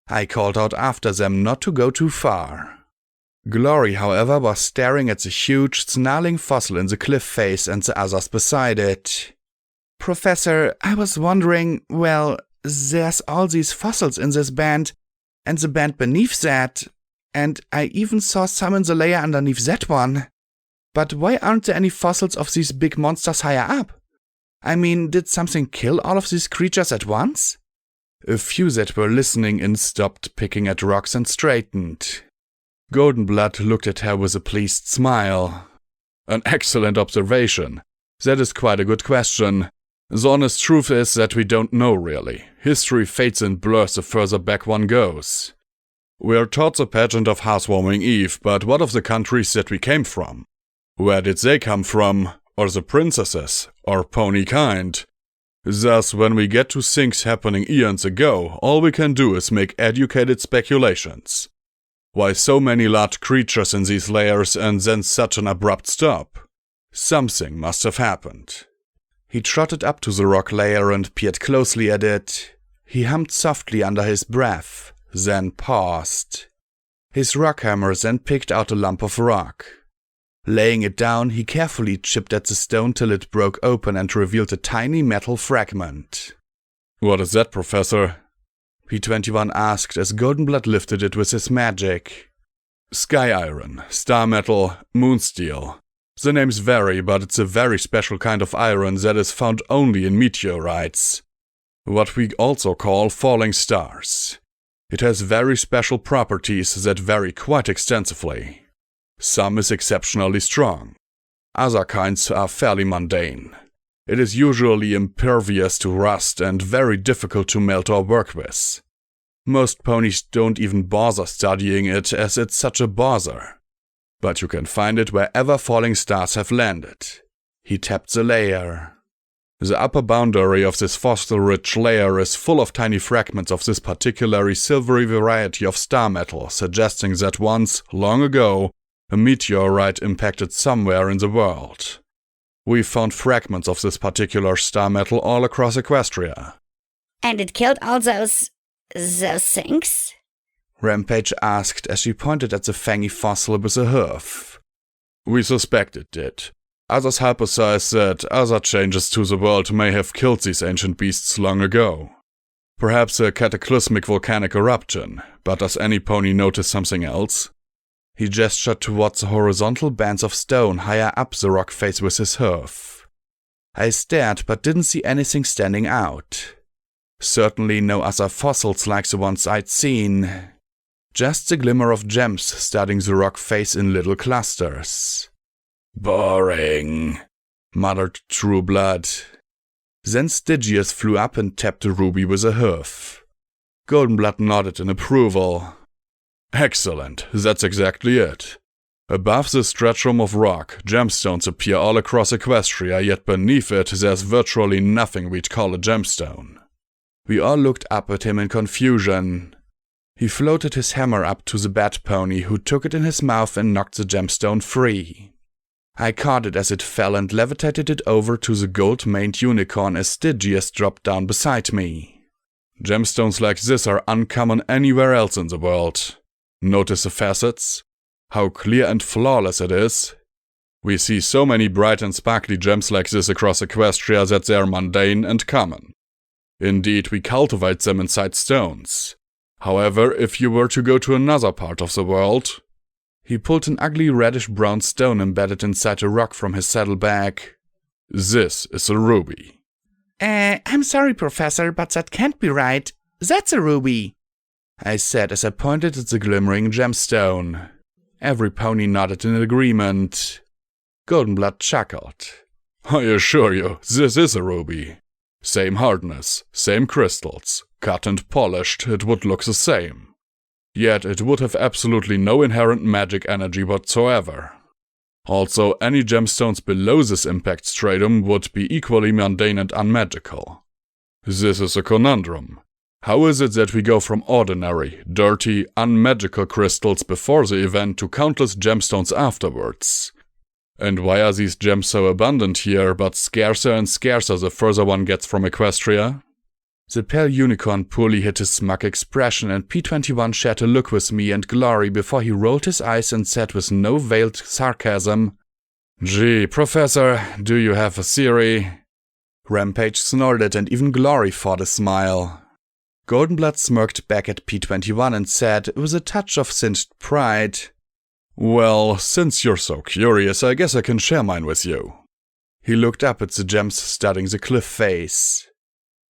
I called out after them not to go too far. Glory, however, was staring at the huge, snarling fossil in the cliff face and the others beside it. Professor, I was wondering, well, there's all these fossils in this band, and the band beneath that, and I even saw some in the layer underneath that one. But why aren't there any fossils of these big monsters higher up? I mean, did something kill all of these creatures at once? A few that were listening in stopped picking at rocks and straightened. Goldenblood looked at her with a pleased smile. An excellent observation. That is quite a good question. The honest truth is that we don't know really. History fades and blurs the further back one goes. We are taught the pageant of housewarming Eve, but what of the countries that we came from? Where did they come from? Or the princesses? Or pony kind? Thus, when we get to things happening eons ago, all we can do is make educated speculations. Why so many large creatures in these layers and then such an abrupt stop? Something must have happened. He trotted up to the rock layer and peered closely at it. He hummed softly under his breath, then paused. His rock hammer then picked out a lump of rock. Laying it down, he carefully chipped at the stone till it broke open and revealed a tiny metal fragment. "What is that, Professor?" P21 asked as Goldenblood lifted it with his magic. "Sky iron, star metal, moon steel. The names vary, but it's a very special kind of iron that is found only in meteorites. What we also call falling stars. It has very special properties that vary quite extensively. Some is exceptionally strong. Other kinds are fairly mundane. It is usually impervious to rust and very difficult to melt or work with. Most ponies don't even bother studying it as it's such a bother. But you can find it wherever falling stars have landed." He tapped the layer. "The upper boundary of this fossil-rich layer is full of tiny fragments of this particularly silvery variety of star metal, suggesting that once, long ago, a meteorite impacted somewhere in the world. We found fragments of this particular star metal all across Equestria." And it killed all those things? Rampage asked as she pointed at the fangy fossil with a hoof. "We suspect it did. Others hypothesize that other changes to the world may have killed these ancient beasts long ago. Perhaps a cataclysmic volcanic eruption, but does any pony notice something else?" He gestured towards the horizontal bands of stone higher up the rock face with his hoof. I stared but didn't see anything standing out. Certainly no other fossils like the ones I'd seen. Just the glimmer of gems studding the rock face in little clusters. "Boring," muttered Trueblood. Then Stygius flew up and tapped the ruby with a hoof. Goldenblood nodded in approval. "Excellent, that's exactly it. Above the stretchroom of rock, gemstones appear all across Equestria, yet beneath it there's virtually nothing we'd call a gemstone." We all looked up at him in confusion. He floated his hammer up to the bat pony, who took it in his mouth and knocked the gemstone free. I caught it as it fell and levitated it over to the gold-maned unicorn as Stygius dropped down beside me. "Gemstones like this are uncommon anywhere else in the world. Notice the facets? How clear and flawless it is? We see so many bright and sparkly gems like this across Equestria that they are mundane and common. Indeed, we cultivate them inside stones. However, if you were to go to another part of the world..." He pulled an ugly reddish-brown stone embedded inside a rock from his saddlebag. "This is a ruby." I'm sorry, Professor, but that can't be right. That's a ruby," I said as I pointed at the glimmering gemstone. Every pony nodded in agreement. Goldenblood chuckled. "I assure you, this is a ruby. Same hardness, same crystals. Cut and polished, it would look the same. Yet it would have absolutely no inherent magic energy whatsoever. Also, any gemstones below this impact stratum would be equally mundane and unmagical. This is a conundrum. How is it that we go from ordinary, dirty, unmagical crystals before the event to countless gemstones afterwards? And why are these gems so abundant here, but scarcer and scarcer the further one gets from Equestria?" The pale unicorn poorly hid his smug expression, and P21 shared a look with me and Glory before he rolled his eyes and said with no veiled sarcasm, "Gee, Professor, do you have a theory?" Rampage snorted, and even Glory fought a smile. Goldenblood smirked back at P21 and said, with a touch of singed pride, Well, since you're so curious, I guess I can share mine with you. He looked up at the gems studding the cliff face.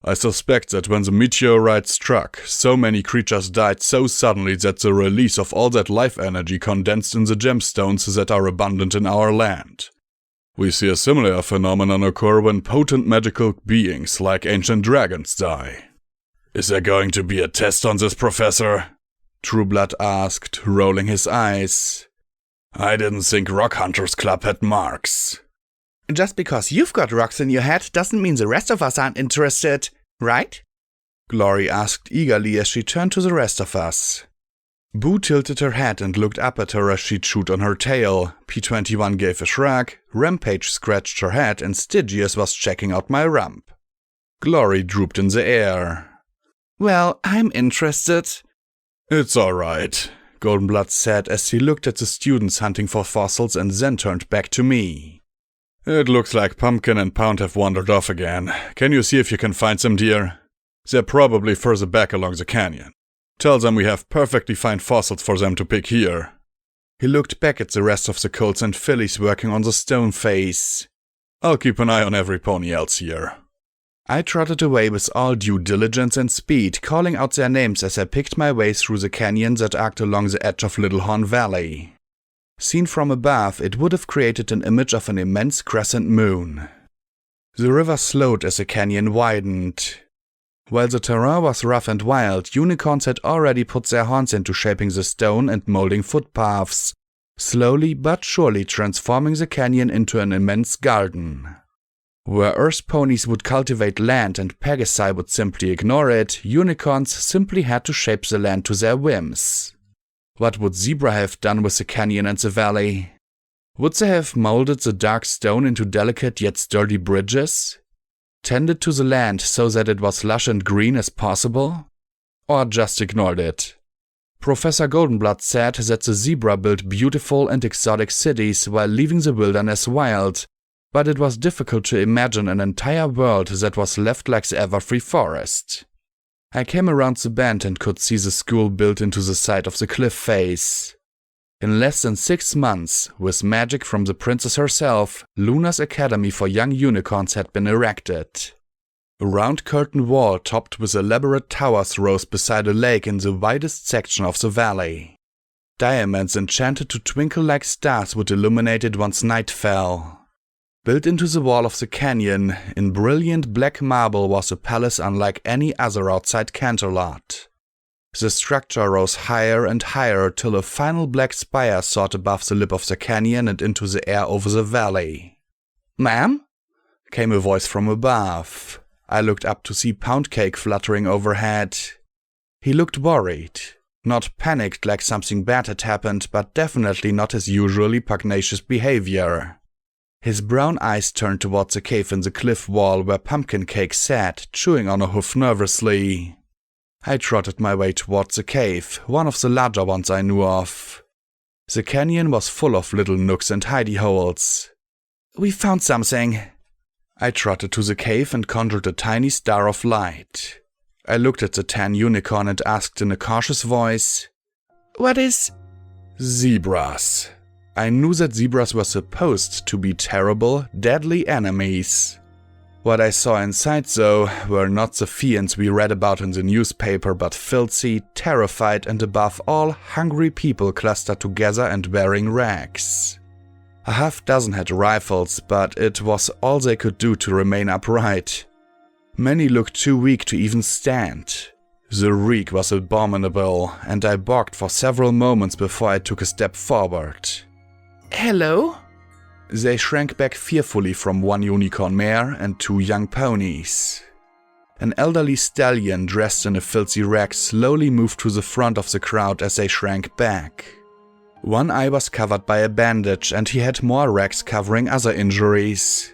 I suspect that when the meteorite struck, so many creatures died so suddenly that the release of all that life energy condensed in the gemstones that are abundant in our land. We see a similar phenomenon occur when potent magical beings like ancient dragons die. Is there going to be a test on this, Professor? Trueblood asked, rolling his eyes. I didn't think Rock Hunters Club had marks. Just because you've got rocks in your head doesn't mean the rest of us aren't interested, right? Glory asked eagerly as she turned to the rest of us. Boo tilted her head and looked up at her as she chewed on her tail. P21 gave a shrug, Rampage scratched her head, and Stygius was checking out my rump. Glory drooped in the air. Well, I'm interested. It's alright, Goldenblood said as he looked at the students hunting for fossils and then turned back to me. It looks like Pumpkin and Pound have wandered off again. Can you see if you can find them, dear? They're probably further back along the canyon. Tell them we have perfectly fine fossils for them to pick here. He looked back at the rest of the colts and fillies working on the stone face. I'll keep an eye on every pony else here. I trotted away with all due diligence and speed, calling out their names as I picked my way through the canyon that arced along the edge of Little Horn Valley. Seen from above, it would have created an image of an immense crescent moon. The river slowed as the canyon widened. While the terrain was rough and wild, unicorns had already put their horns into shaping the stone and molding footpaths, slowly but surely transforming the canyon into an immense garden. Where Earth ponies would cultivate land and Pegasi would simply ignore it, unicorns simply had to shape the land to their whims. What would Zebra have done with the canyon and the valley? Would they have molded the dark stone into delicate yet sturdy bridges? Tended to the land so that it was lush and green as possible? Or just ignored it? Professor Goldenblood said that the zebra built beautiful and exotic cities while leaving the wilderness wild, but it was difficult to imagine an entire world that was left like the everfree forest. I came around the bend and could see the school built into the side of the cliff face. In less than 6 months, with magic from the princess herself, Luna's Academy for Young Unicorns had been erected. A round curtain wall topped with elaborate towers rose beside a lake in the widest section of the valley. Diamonds enchanted to twinkle like stars would illuminate it once night fell. Built into the wall of the canyon, in brilliant black marble, was a palace unlike any other outside Canterlot. The structure rose higher and higher till a final black spire soared above the lip of the canyon and into the air over the valley. "Ma'am?" came a voice from above. I looked up to see Poundcake fluttering overhead. He looked worried. Not panicked like something bad had happened, but definitely not his usually pugnacious behavior. His brown eyes turned towards the cave in the cliff wall where Pumpkin Cake sat, chewing on a hoof nervously. I trotted my way towards the cave, one of the larger ones I knew of. The canyon was full of little nooks and hidey holes. "We found something." I trotted to the cave and conjured a tiny star of light. I looked at the tan unicorn and asked in a cautious voice, "What is—" "Zebras." I knew that zebras were supposed to be terrible, deadly enemies. What I saw inside, though, were not the fiends we read about in the newspaper, but filthy, terrified, and above all, hungry people clustered together and wearing rags. A half-dozen had rifles, but it was all they could do to remain upright. Many looked too weak to even stand. The reek was abominable, and I balked for several moments before I took a step forward. "Hello?" They shrank back fearfully from one unicorn mare and 2 young ponies. An elderly stallion dressed in a filthy rag slowly moved to the front of the crowd as they shrank back. One eye was covered by a bandage and he had more rags covering other injuries.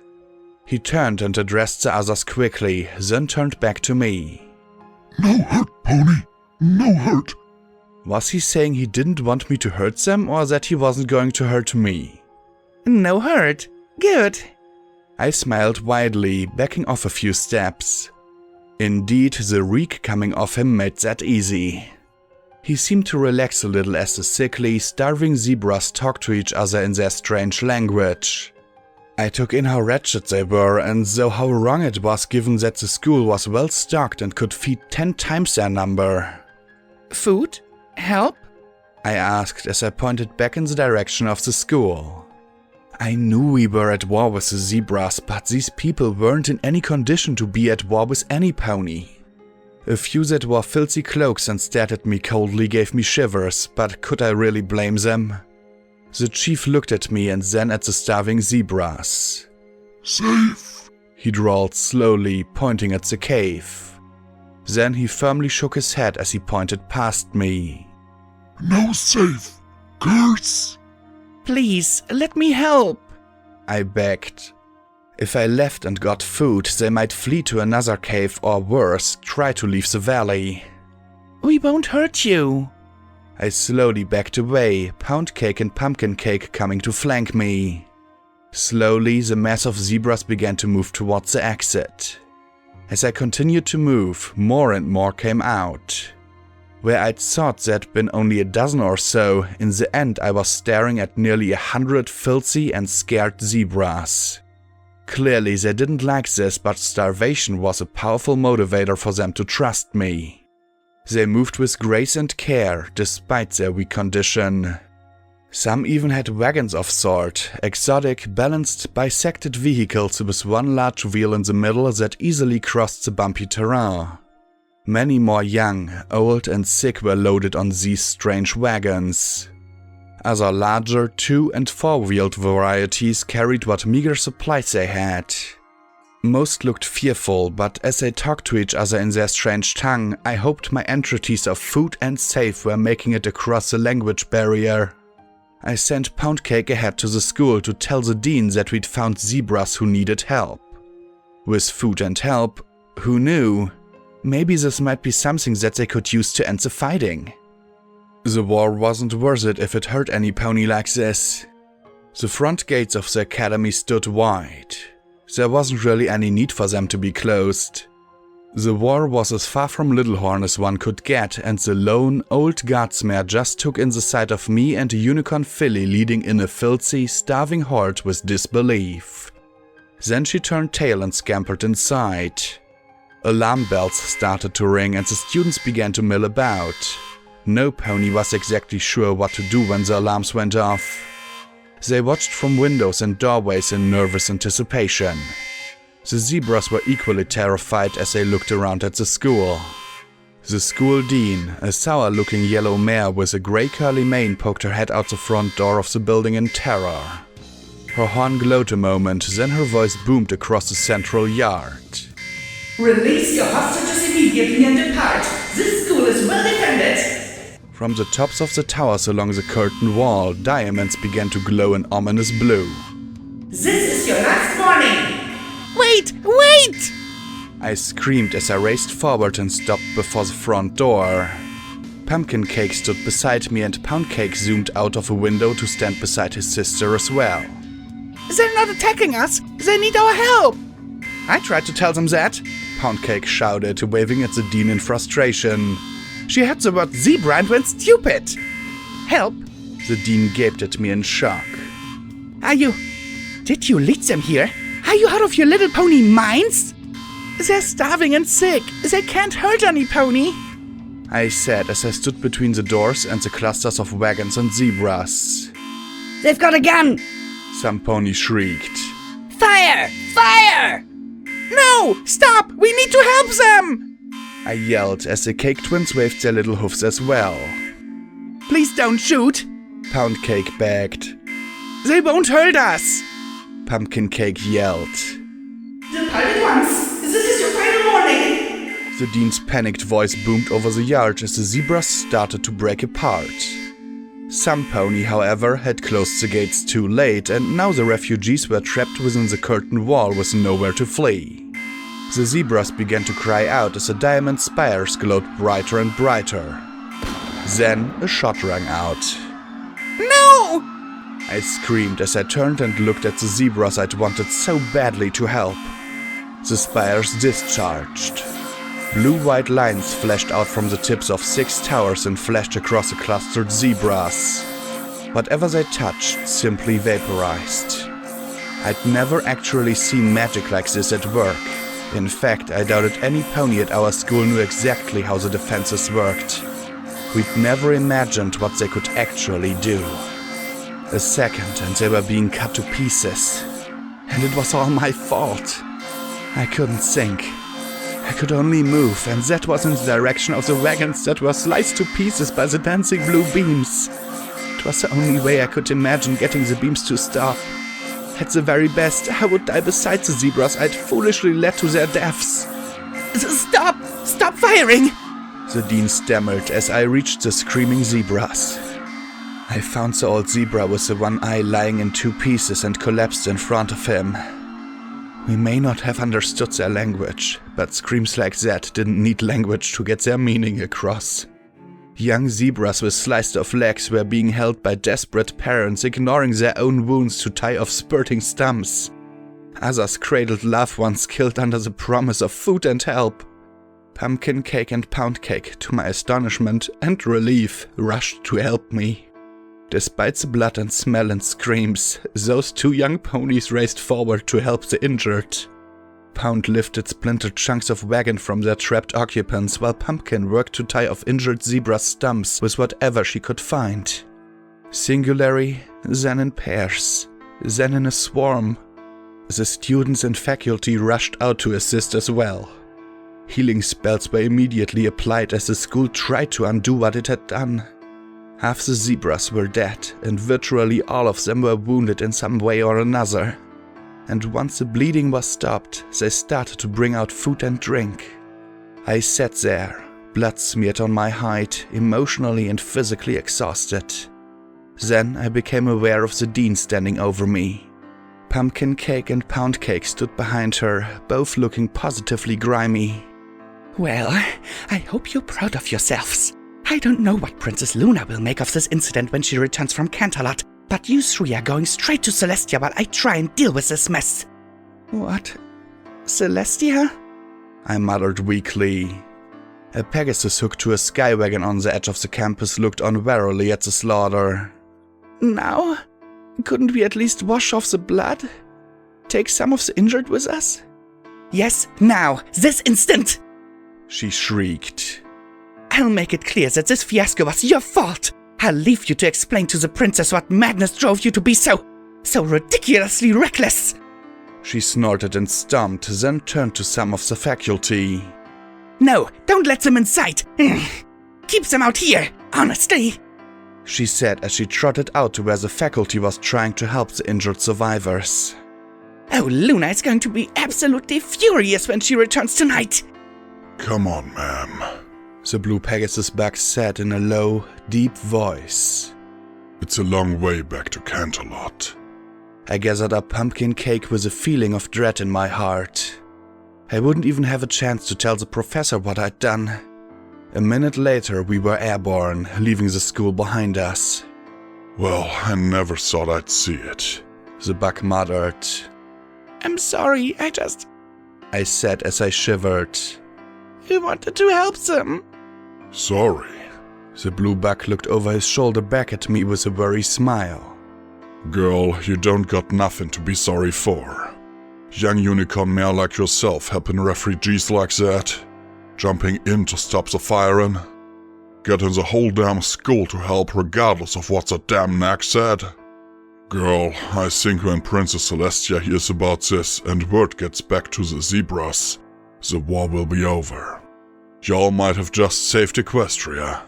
He turned and addressed the others quickly, then turned back to me. "No hurt, pony. No hurt." Was he saying he didn't want me to hurt them, or that he wasn't going to hurt me? "No hurt. Good." I smiled widely, backing off a few steps. Indeed, the reek coming off him made that easy. He seemed to relax a little as the sickly, starving zebras talked to each other in their strange language. I took in how wretched they were, and so how wrong it was given that the school was well stocked and could feed 10 times their number. Food? Help? I asked as I pointed back in the direction of the school. I knew we were at war with the zebras, but these people weren't in any condition to be at war with any pony. A few that wore filthy cloaks and stared at me coldly gave me shivers, but could I really blame them? The chief looked at me and then at the starving zebras. Safe, he drawled slowly, pointing at the cave. Then he firmly shook his head as he pointed past me. No safe. Curse. Please, let me help. I begged. If I left and got food, they might flee to another cave or worse, try to leave the valley. We won't hurt you. I slowly backed away, Pound Cake and Pumpkin Cake coming to flank me. Slowly, the mass of zebras began to move towards the exit. As I continued to move, more and more came out. Where I'd thought there'd been only a dozen or so, in the end I was staring at nearly 100 filthy and scared zebras. Clearly they didn't like this, but starvation was a powerful motivator for them to trust me. They moved with grace and care, despite their weak condition. Some even had wagons of sort, exotic, balanced, bisected vehicles with one large wheel in the middle that easily crossed the bumpy terrain. Many more young, old and sick were loaded on these strange wagons. Other larger 2- and 4-wheeled varieties carried what meager supplies they had. Most looked fearful, but as they talked to each other in their strange tongue, I hoped my entities of food and safe were making it across the language barrier. I sent Pound Cake ahead to the school to tell the dean that we'd found zebras who needed help. With food and help, who knew? Maybe this might be something that they could use to end the fighting. The war wasn't worth it if it hurt any pony like this. The front gates of the academy stood wide. There wasn't really any need for them to be closed. The war was as far from Littlehorn as one could get, and the lone, old guardsmare just took in the sight of me and a unicorn filly leading in a filthy, starving horde with disbelief. Then she turned tail and scampered inside. Alarm bells started to ring and the students began to mill about. No pony was exactly sure what to do when the alarms went off. They watched from windows and doorways in nervous anticipation. The zebras were equally terrified as they looked around at the school. The school dean, a sour-looking yellow mare with a grey curly mane, poked her head out the front door of the building in terror. Her horn glowed a moment, then her voice boomed across the central yard. Release your hostages immediately and depart. This school is well defended. From the tops of the towers along the curtain wall, diamonds began to glow in ominous blue. This is your last warning! Wait! Wait! I screamed as I raced forward and stopped before the front door. Pumpkin Cake stood beside me and Pound Cake zoomed out of a window to stand beside his sister as well. They're not attacking us! They need our help! I tried to tell them that, Pound Cake shouted, waving at the dean in frustration. She heard the word zebra and went stupid. Help? The dean gaped at me in shock. Did you lead them here? Are you out of your little pony minds? They're starving and sick. They can't hurt any pony. I said as I stood between the doors and the clusters of wagons and zebras. They've got a gun! Some pony shrieked. Fire! Fire! No! Stop! We need to help them! I yelled as the Cake Twins waved their little hoofs as well. Please don't shoot! Pound Cake begged. They won't hurt us! Pumpkin Cake yelled. Depart at once! This is your final warning! The dean's panicked voice boomed over the yard as the zebras started to break apart. Some pony, however, had closed the gates too late, and now the refugees were trapped within the curtain wall with nowhere to flee. The zebras began to cry out as the diamond spires glowed brighter and brighter. Then a shot rang out. No! I screamed as I turned and looked at the zebras I'd wanted so badly to help. The spires discharged. Blue-white lines flashed out from the tips of 6 towers and flashed across the clustered zebras. Whatever they touched simply vaporized. I'd never actually seen magic like this at work. In fact, I doubted any pony at our school knew exactly how the defenses worked. We'd never imagined what they could actually do. A second and they were being cut to pieces. And it was all my fault. I couldn't think. I could only move, and that was in the direction of the wagons that were sliced to pieces by the dancing blue beams. It was the only way I could imagine getting the beams to stop. At the very best, I would die beside the zebras I'd foolishly led to their deaths. Stop! Stop firing! The dean stammered as I reached the screaming zebras. I found the old zebra with the one eye lying in 2 pieces and collapsed in front of him. We may not have understood their language, but screams like that didn't need language to get their meaning across. Young zebras with sliced off legs were being held by desperate parents, ignoring their own wounds to tie off spurting stumps. Others cradled loved ones killed under the promise of food and help. Pumpkin Cake and Pound Cake, to my astonishment and relief, rushed to help me. Despite the blood and smell and screams, those 2 young ponies raced forward to help the injured. Pound lifted splintered chunks of wagon from their trapped occupants, while Pumpkin worked to tie off injured zebra stumps with whatever she could find. Singularly, then in pairs, then in a swarm. The students and faculty rushed out to assist as well. Healing spells were immediately applied as the school tried to undo what it had done. Half the zebras were dead, and virtually all of them were wounded in some way or another. And once the bleeding was stopped, they started to bring out food and drink. I sat there, blood smeared on my hide, emotionally and physically exhausted. Then I became aware of the dean standing over me. Pumpkin Cake and Pound Cake stood behind her, both looking positively grimy. Well, I hope you're proud of yourselves. I don't know what Princess Luna will make of this incident when she returns from Canterlot, but you 3 are going straight to Celestia while I try and deal with this mess. What? Celestia? I muttered weakly. A Pegasus hooked to a skywagon on the edge of the campus looked on warily at the slaughter. Now? Couldn't we at least wash off the blood? Take some of the injured with us? Yes, now, this instant! She shrieked. I'll make it clear that this fiasco was your fault. I'll leave you to explain to the princess what madness drove you to be so ridiculously reckless. She snorted and stomped, then turned to some of the faculty. No, don't let them inside. Keep them out here, honestly. She said as she trotted out to where the faculty was trying to help the injured survivors. Oh, Luna is going to be absolutely furious when she returns tonight. Come on, ma'am. The blue Pegasus bug said in a low, deep voice. It's a long way back to Canterlot. I gathered up Pumpkin Cake with a feeling of dread in my heart. I wouldn't even have a chance to tell the professor what I'd done. A minute later, we were airborne, leaving the school behind us. Well, I never thought I'd see it. The bug muttered. I'm sorry, I said as I shivered. I wanted to help them. Sorry. The blue bug looked over his shoulder back at me with a worried smile. Girl, you don't got nothing to be sorry for. Young unicorn mare like yourself helping refugees like that. Jumping in to stop the firing. Getting the whole damn school to help regardless of what that damn nag said. Girl, I think when Princess Celestia hears about this and word gets back to the zebras, the war will be over. Y'all might have just saved Equestria.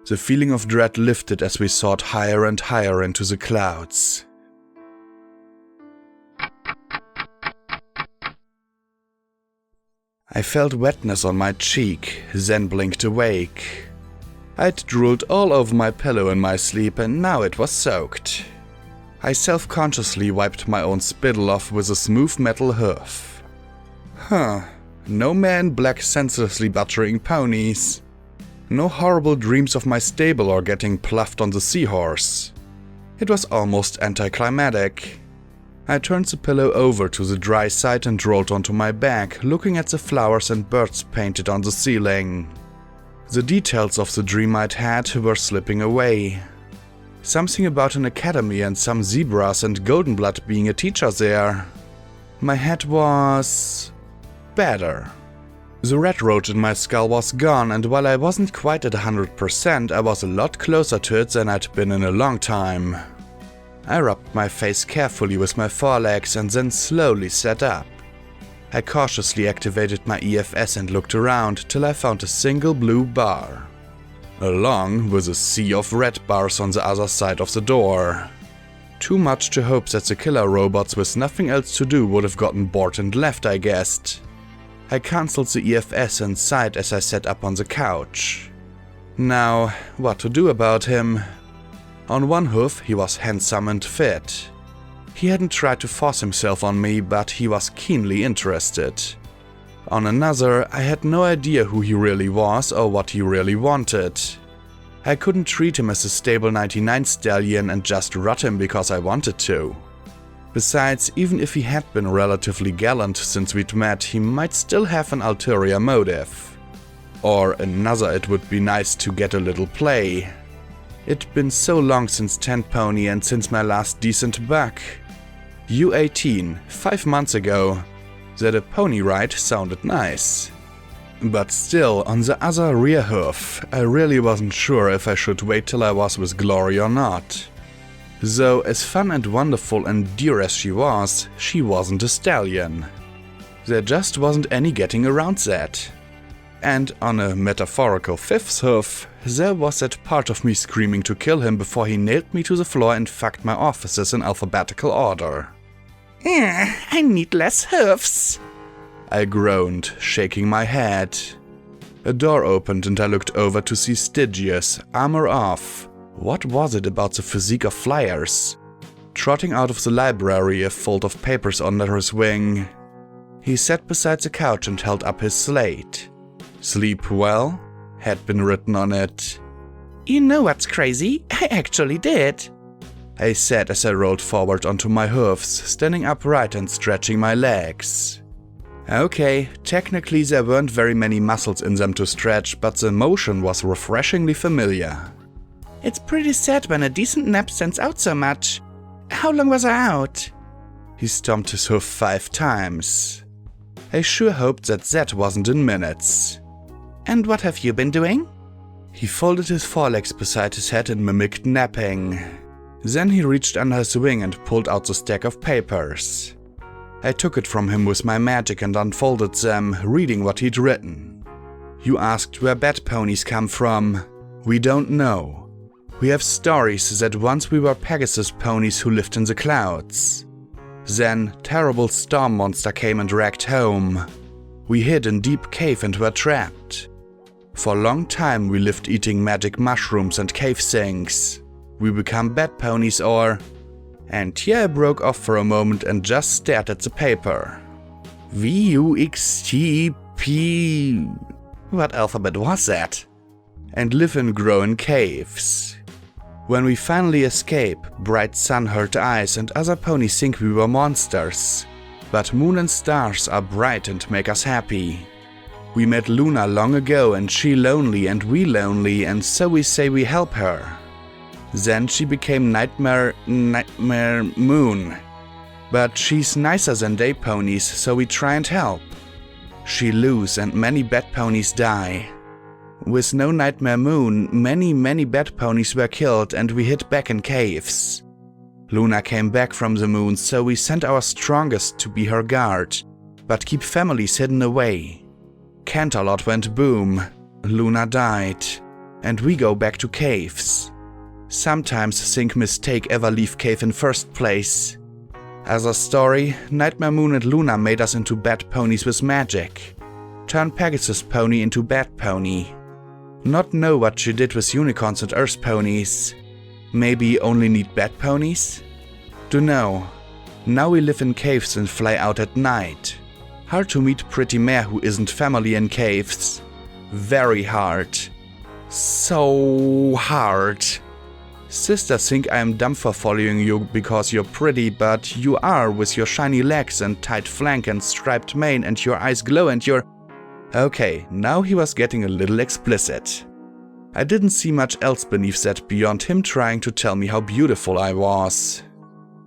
The feeling of dread lifted as we soared higher and higher into the clouds. I felt wetness on my cheek, then blinked awake. I'd drooled all over my pillow in my sleep and now it was soaked. I self-consciously wiped my own spittle off with a smooth metal hoof. No man black senselessly butchering ponies. No horrible dreams of my stable or getting pluffed on the seahorse. It was almost anticlimactic. I turned the pillow over to the dry side and rolled onto my back, looking at the flowers and birds painted on the ceiling. The details of the dream I'd had were slipping away. Something about an academy and some zebras and Goldenblood being a teacher there. My head was better. The red road in my skull was gone, and while I wasn't quite at 100%, I was a lot closer to it than I'd been in a long time. I rubbed my face carefully with my forelegs and then slowly sat up. I cautiously activated my EFS and looked around till I found a single blue bar, along with a sea of red bars on the other side of the door. Too much to hope that the killer robots with nothing else to do would have gotten bored and left, I guessed. I cancelled the EFS and sighed as I sat up on the couch. Now, what to do about him? On one hoof, he was handsome and fit. He hadn't tried to force himself on me, but he was keenly interested. On another, I had no idea who he really was or what he really wanted. I couldn't treat him as a stable 99 stallion and just rot him because I wanted to. Besides, even if he had been relatively gallant since we'd met, he might still have an ulterior motive. Or another, it would be nice to get a little play. It'd been so long since 10 Pony and since my last decent buck. U18, 5 months ago, that a pony ride sounded nice. But still, on the other rear hoof, I really wasn't sure if I should wait till I was with Glory or not. Though, as fun and wonderful and dear as she wasn't a stallion. There just wasn't any getting around that. And on a metaphorical fifth hoof, there was that part of me screaming to kill him before he nailed me to the floor and fucked my offices in alphabetical order. I need less hoofs. I groaned, shaking my head. A door opened and I looked over to see Stygius, armor off. What was it about the physique of flyers? Trotting out of the library, a fold of papers under his wing. He sat beside the couch and held up his slate. "Sleep well?" had been written on it. You know what's crazy? I actually did. I said as I rolled forward onto my hoofs, standing upright and stretching my legs. Okay, technically there weren't very many muscles in them to stretch, but the motion was refreshingly familiar. It's pretty sad when a decent nap stands out so much. How long was I out? He stomped his hoof 5 times. I sure hoped that wasn't in minutes. And what have you been doing? He folded his forelegs beside his head and mimicked napping. Then he reached under his wing and pulled out the stack of papers. I took it from him with my magic and unfolded them, reading what he'd written. You asked where bat ponies come from. We don't know. We have stories that once we were Pegasus ponies who lived in the clouds. Then, terrible storm monster came and wrecked home. We hid in deep cave and were trapped. For a long time we lived eating magic mushrooms and cave sinks. We become bat ponies or... And here I broke off for a moment and just stared at the paper. V-U-X-T-P... What alphabet was that? And live and grow in caves. When we finally escape, bright sun hurt eyes and other ponies think we were monsters. But moon and stars are bright and make us happy. We met Luna long ago and she lonely and we lonely, and so we say we help her. Then she became Nightmare Moon. But she's nicer than day ponies, so we try and help. She lose and many bat ponies die. With no Nightmare Moon, many bat ponies were killed and we hid back in caves. Luna came back from the moon, so we sent our strongest to be her guard, but keep families hidden away. Canterlot went boom, Luna died, and we go back to caves. Sometimes think mistake ever leave cave in first place. As a story, Nightmare Moon and Luna made us into bat ponies with magic. Turn Pegasus pony into bat pony. Not know what she did with unicorns and earth ponies. Maybe only need bat ponies? Dunno. Now we live in caves and fly out at night. Hard to meet pretty mare who isn't family in caves. Very hard. So hard. Sisters think I am dumb for following you because you're pretty, but you are with your shiny legs and tight flank and striped mane and your eyes glow and your... Okay, now he was getting a little explicit. I didn't see much else beneath that beyond him trying to tell me how beautiful I was.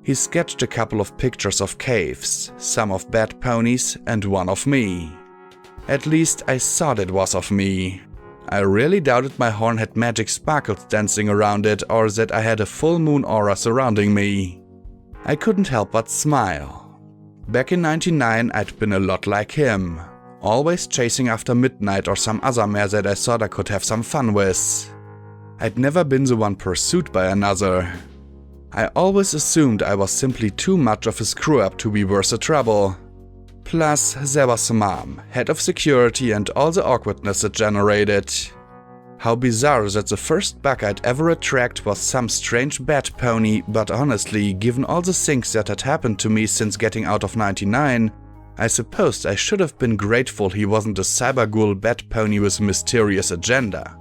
He sketched a couple of pictures of caves, some of bad ponies and one of me. At least I thought it was of me. I really doubted my horn had magic sparkles dancing around it or that I had a full moon aura surrounding me. I couldn't help but smile. Back in 99 I'd been a lot like him, always chasing after Midnight or some other mare that I thought I could have some fun with. I'd never been the one pursued by another. I always assumed I was simply too much of a screw-up to be worth the trouble. Plus, there was Mom, head of security and all the awkwardness it generated. How bizarre that the first buck I'd ever attract was some strange bat pony, but honestly, given all the things that had happened to me since getting out of 99, I supposed I should have been grateful he wasn't a cyberghoul bat pony with a mysterious agenda.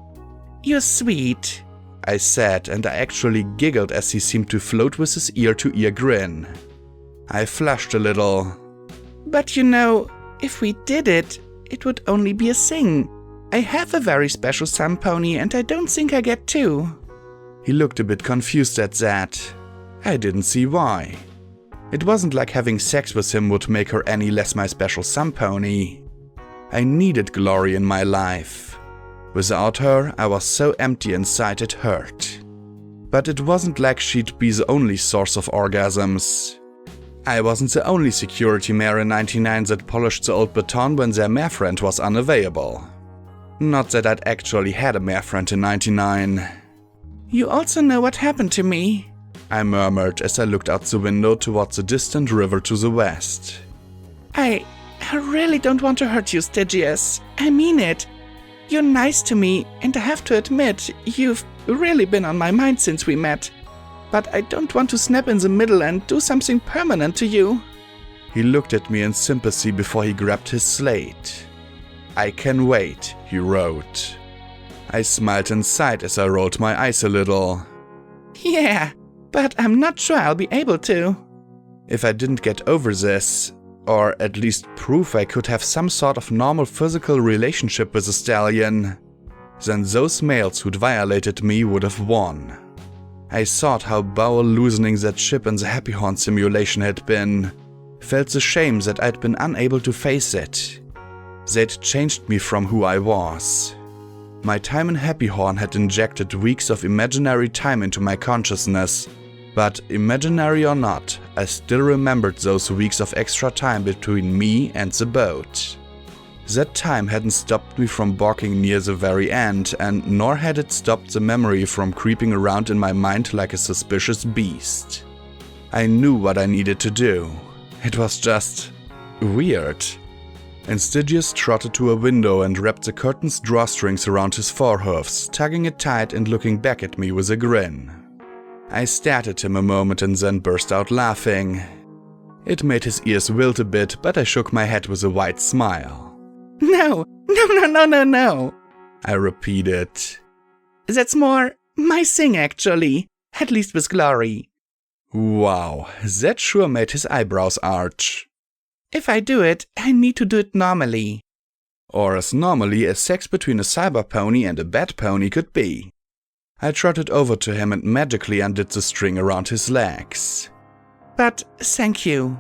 You're sweet, I said, and I actually giggled as he seemed to float with his ear-to-ear grin. I flushed a little. But you know, if we did it, it would only be a thing. I have a very special sun pony and I don't think I get two. He looked a bit confused at that. I didn't see why. It wasn't like having sex with him would make her any less my special sun pony. I needed Glory in my life. Without her, I was so empty inside it hurt. But it wasn't like she'd be the only source of orgasms. I wasn't the only security mare in 99 that polished the old baton when their mare friend was unavailable. Not that I'd actually had a mare friend in 99. You also know what happened to me, I murmured as I looked out the window towards the distant river to the west. I really don't want to hurt you, Stygius. I mean it. You're nice to me, and I have to admit, you've really been on my mind since we met. But I don't want to snap in the middle and do something permanent to you. He looked at me in sympathy before he grabbed his slate. I can wait, he wrote. I smiled and sighed as I rolled my eyes a little. Yeah, but I'm not sure I'll be able to. If I didn't get over this, or at least prove I could have some sort of normal physical relationship with a stallion, then those males who'd violated me would have won. I thought how bowel loosening that ship in the Happy Horn simulation had been, felt the shame that I'd been unable to face it. They'd changed me from who I was. My time in Happy Horn had injected weeks of imaginary time into my consciousness, but imaginary or not, I still remembered those weeks of extra time between me and the boat. That time hadn't stopped me from barking near the very end, and nor had it stopped the memory from creeping around in my mind like a suspicious beast. I knew what I needed to do. It was just... weird. And Stygius trotted to a window and wrapped the curtain's drawstrings around his forehoofs, tugging it tight and looking back at me with a grin. I stared at him a moment and then burst out laughing. It made his ears wilt a bit, but I shook my head with a wide smile. No, I repeated. That's more my thing, actually. At least with Glory. Wow, that sure made his eyebrows arch. If I do it, I need to do it normally. Or as normally as sex between a cyber pony and a bat pony could be. I trotted over to him and magically undid the string around his legs. But thank you.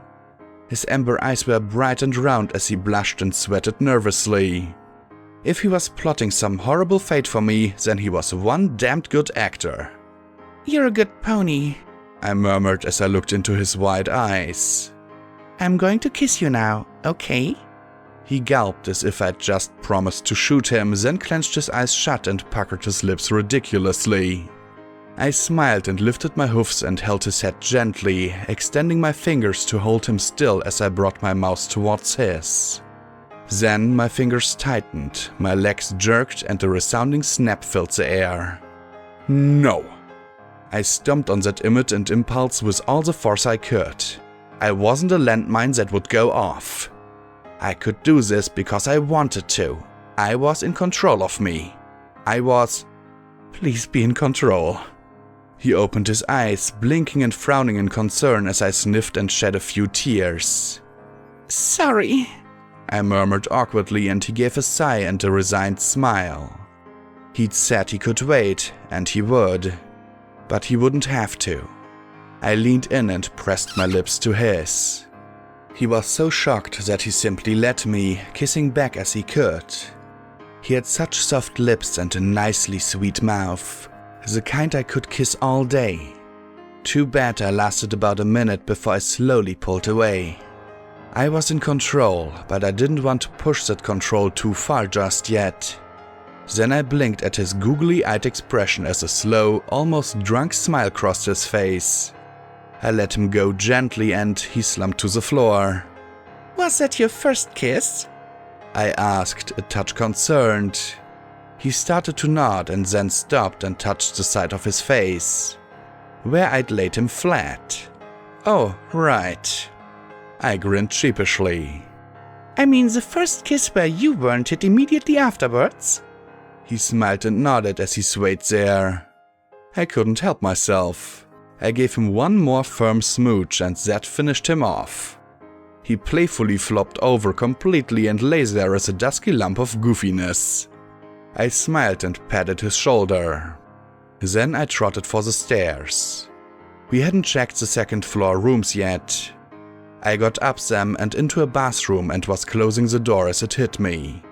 His amber eyes were bright and round as he blushed and sweated nervously. If he was plotting some horrible fate for me, then he was one damned good actor. You're a good pony, I murmured as I looked into his wide eyes. I'm going to kiss you now, okay? He gulped as if I'd just promised to shoot him, then clenched his eyes shut and puckered his lips ridiculously. I smiled and lifted my hoofs and held his head gently, extending my fingers to hold him still as I brought my mouth towards his. Then my fingers tightened, my legs jerked, and a resounding snap filled the air. No! I stomped on that impotent impulse with all the force I could. I wasn't a landmine that would go off. I could do this because I wanted to. I was in control of me. I was... Please be in control. He opened his eyes, blinking and frowning in concern as I sniffed and shed a few tears. Sorry, I murmured awkwardly, and he gave a sigh and a resigned smile. He'd said he could wait, and he would. But he wouldn't have to. I leaned in and pressed my lips to his. He was so shocked that he simply let me, kissing back as he could. He had such soft lips and a nicely sweet mouth, the kind I could kiss all day. Too bad I lasted about a minute before I slowly pulled away. I was in control, but I didn't want to push that control too far just yet. Then I blinked at his googly-eyed expression as a slow, almost drunk smile crossed his face. I let him go gently and he slumped to the floor. Was that your first kiss? I asked, a touch concerned. He started to nod and then stopped and touched the side of his face, where I'd laid him flat. Oh, right. I grinned sheepishly. I mean the first kiss where you weren't hit immediately afterwards? He smiled and nodded as he swayed there. I couldn't help myself. I gave him one more firm smooch and that finished him off. He playfully flopped over completely and lay there as a dusky lump of goofiness. I smiled and patted his shoulder. Then I trotted for the stairs. We hadn't checked the second-floor rooms yet. I got up them and into a bathroom and was closing the door as it hit me.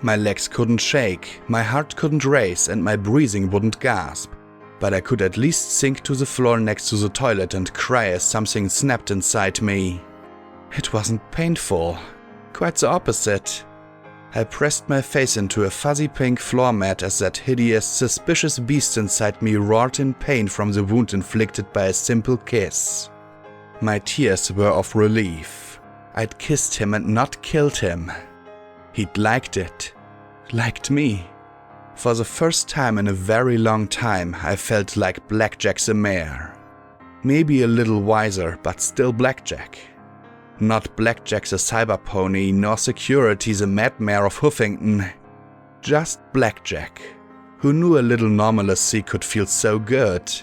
My legs couldn't shake, my heart couldn't race, and my breathing wouldn't gasp. But I could at least sink to the floor next to the toilet and cry as something snapped inside me. It wasn't painful. Quite the opposite. I pressed my face into a fuzzy pink floor mat as that hideous, suspicious beast inside me roared in pain from the wound inflicted by a simple kiss. My tears were of relief. I'd kissed him and not killed him. He'd liked it. Liked me. For the first time in a very long time, I felt like Blackjack the Mayor. Maybe a little wiser, but still Blackjack. Not Blackjack the Cyber Pony, nor Security the Mad Mayor of Huffington. Just Blackjack, who knew a little normalcy could feel so good.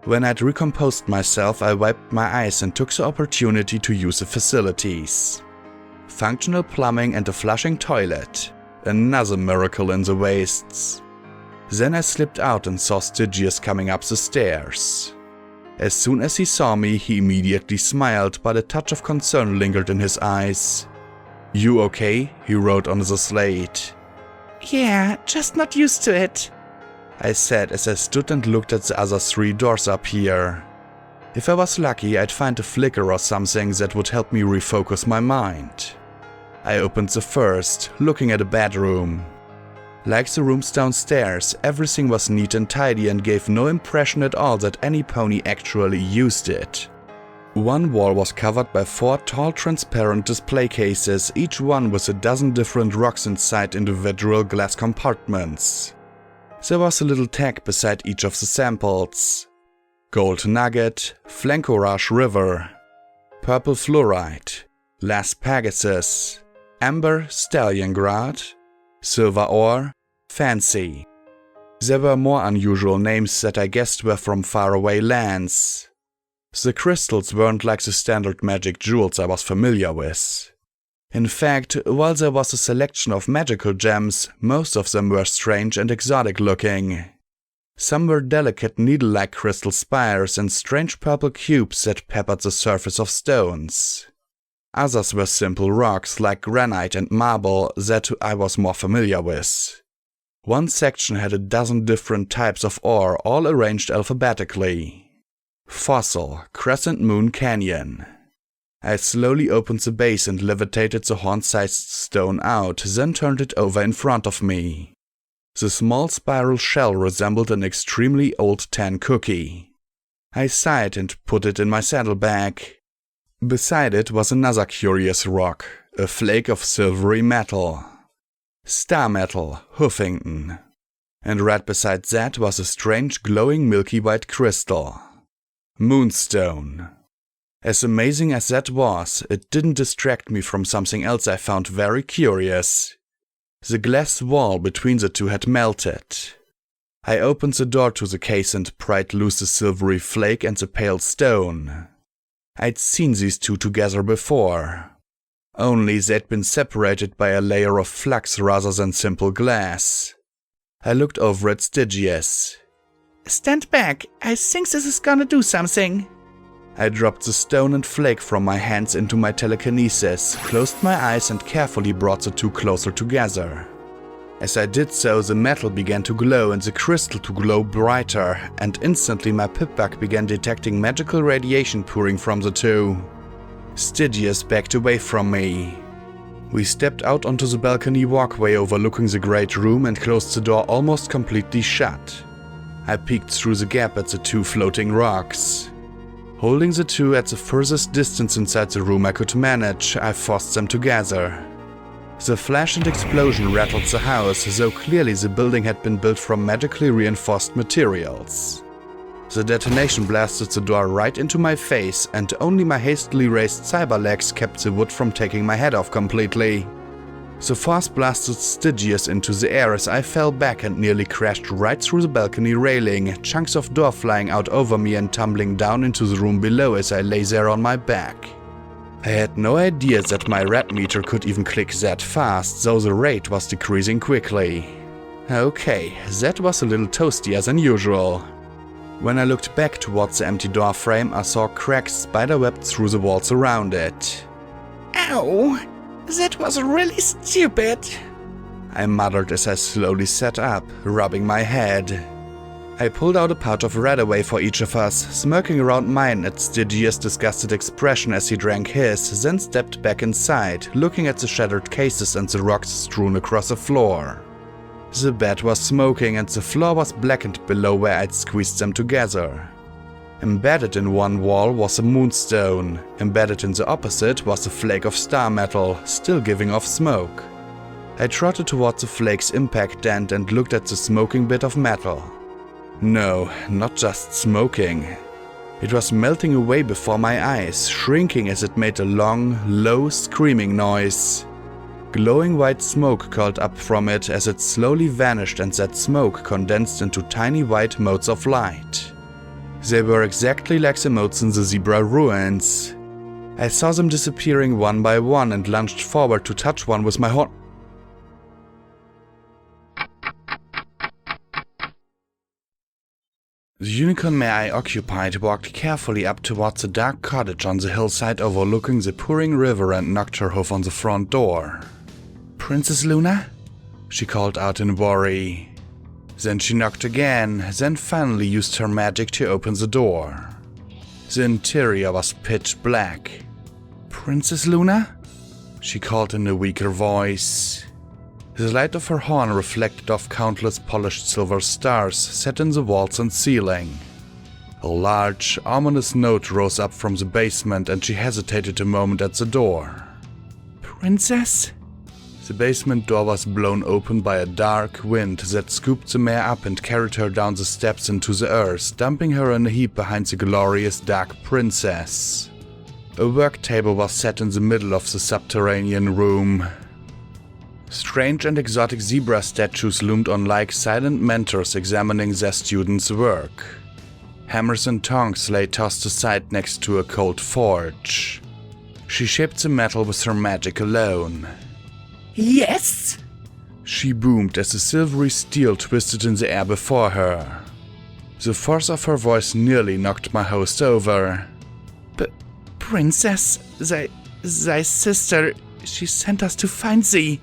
When I'd recomposed myself, I wiped my eyes and took the opportunity to use the facilities. Functional plumbing and a flushing toilet. Another miracle in the wastes. Then I slipped out and saw Stygius coming up the stairs. As soon as he saw me, he immediately smiled, but a touch of concern lingered in his eyes. "You okay?" he wrote on the slate. Yeah, just not used to it, I said as I stood and looked at the other 3 doors up here. If I was lucky, I'd find a flicker or something that would help me refocus my mind. I opened the first, looking at a bedroom. Like the rooms downstairs, everything was neat and tidy and gave no impression at all that any pony actually used it. One wall was covered by 4 tall transparent display cases, each one with a dozen different rocks inside individual glass compartments. There was a little tag beside each of the samples. Gold Nugget, Flancourage River, Purple Fluorite, Las Pegasus, Amber Stalliongrad, Silver Ore, Fancy. There were more unusual names that I guessed were from faraway lands. The crystals weren't like the standard magic jewels I was familiar with. In fact, while there was a selection of magical gems, most of them were strange and exotic looking. Some were delicate needle-like crystal spires and strange purple cubes that peppered the surface of stones. Others were simple rocks like granite and marble that I was more familiar with. One section had a dozen different types of ore, all arranged alphabetically. Fossil, Crescent Moon Canyon. I slowly opened the base and levitated the horn-sized stone out, then turned it over in front of me. The small spiral shell resembled an extremely old tan cookie. I sighed and put it in my saddlebag. Beside it was another curious rock, a flake of silvery metal. Star Metal, Huffington. And right beside that was a strange glowing milky white crystal. Moonstone. As amazing as that was, it didn't distract me from something else I found very curious. The glass wall between the two had melted. I opened the door to the case and pried loose the silvery flake and the pale stone. I'd seen these two together before. Only they'd been separated by a layer of flux rather than simple glass. I looked over at Stygius. Stand back, I think this is gonna do something. I dropped the stone and flake from my hands into my telekinesis, closed my eyes and carefully brought the two closer together. As I did so, the metal began to glow and the crystal to glow brighter, and instantly my pipbug began detecting magical radiation pouring from the two. Stygius backed away from me. We stepped out onto the balcony walkway overlooking the great room and closed the door almost completely shut. I peeked through the gap at the two floating rocks. Holding the two at the furthest distance inside the room I could manage, I forced them together. The flash and explosion rattled the house, though clearly the building had been built from magically reinforced materials. The detonation blasted the door right into my face, and only my hastily raised cyber legs kept the wood from taking my head off completely. The force blasted Stygius into the air as I fell back and nearly crashed right through the balcony railing, chunks of door flying out over me and tumbling down into the room below as I lay there on my back. I had no idea that my rat meter could even click that fast, though the rate was decreasing quickly. Okay, that was a little toastier than usual. When I looked back towards the empty door frame, I saw cracks spiderwebbed through the walls around it. Ow! That was really stupid. I muttered as I slowly sat up, rubbing my head. I pulled out a pouch of Radaway for each of us, smirking around mine at Stygius' disgusted expression as he drank his, then stepped back inside, looking at the shattered cases and the rocks strewn across the floor. The bed was smoking and the floor was blackened below where I'd squeezed them together. Embedded in one wall was a moonstone, embedded in the opposite was a flake of star metal, still giving off smoke. I trotted towards the flake's impact dent and looked at the smoking bit of metal. No, not just smoking. It was melting away before my eyes, shrinking as it made a long, low, screaming noise. Glowing white smoke curled up from it as it slowly vanished, and that smoke condensed into tiny white motes of light. They were exactly like the motes in the zebra ruins. I saw them disappearing one by one and lunged forward to touch one with my horn. The unicorn mare I occupied walked carefully up towards a dark cottage on the hillside overlooking the pouring river and knocked her hoof on the front door. "Princess Luna?" she called out in worry. Then she knocked again, then finally used her magic to open the door. The interior was pitch black. "Princess Luna?" she called in a weaker voice. The light of her horn reflected off countless polished silver stars set in the walls and ceiling. A large, ominous note rose up from the basement and she hesitated a moment at the door. "Princess?" The basement door was blown open by a dark wind that scooped the mare up and carried her down the steps into the earth, dumping her in a heap behind the glorious dark princess. A work table was set in the middle of the subterranean room. Strange and exotic zebra statues loomed on like silent mentors examining their students' work. Hammers and tongs lay tossed aside next to a cold forge. She shaped the metal with her magic alone. "Yes?" she boomed as the silvery steel twisted in the air before her. The force of her voice nearly knocked my host over. "Princess, thy sister, she sent us to find thee.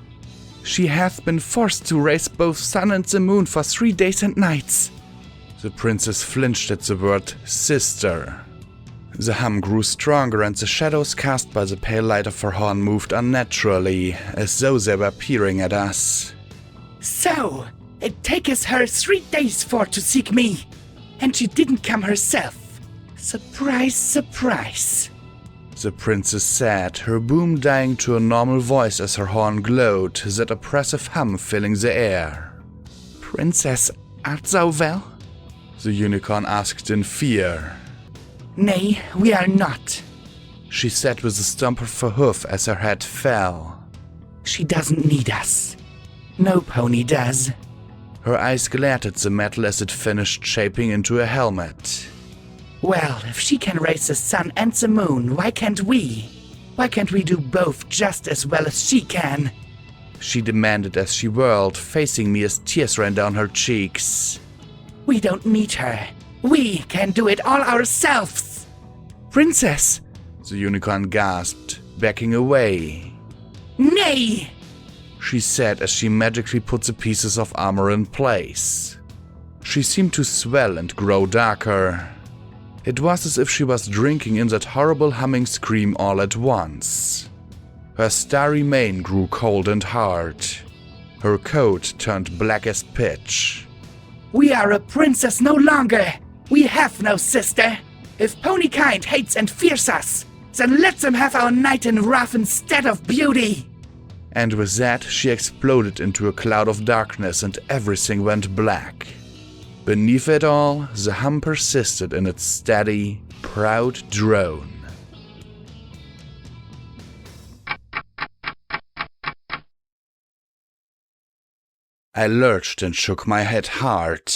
She hath been forced to raise both sun and the moon for 3 days and nights." The princess flinched at the word sister. The hum grew stronger and the shadows cast by the pale light of her horn moved unnaturally, as though they were peering at us. "So, it taketh her 3 days for to seek me, and she didn't come herself. Surprise, surprise," the princess said, her boom dying to a normal voice as her horn glowed, that oppressive hum filling the air. "Princess, art thou well?" the unicorn asked in fear. "Nay, we are not," she said with a stomp of her hoof as her head fell. "She doesn't need us. No pony does." Her eyes glared at the metal as it finished shaping into a helmet. Well, if she can raise the sun and the moon, why can't we? Why can't we do both just as well as she can? She demanded as she whirled, facing me as tears ran down her cheeks. We don't need her. We can do it all ourselves. Princess, the unicorn gasped, backing away. Nay, she said as she magically put the pieces of armor in place. She seemed to swell and grow darker. It was as if she was drinking in that horrible humming scream all at once. Her starry mane grew cold and hard. Her coat turned black as pitch. We are a princess no longer. We have no sister. If ponykind hates and fears us, then let them have our night in wrath instead of beauty. And with that, she exploded into a cloud of darkness and everything went black. Beneath it all, the hum persisted in its steady, proud drone. I lurched and shook my head hard.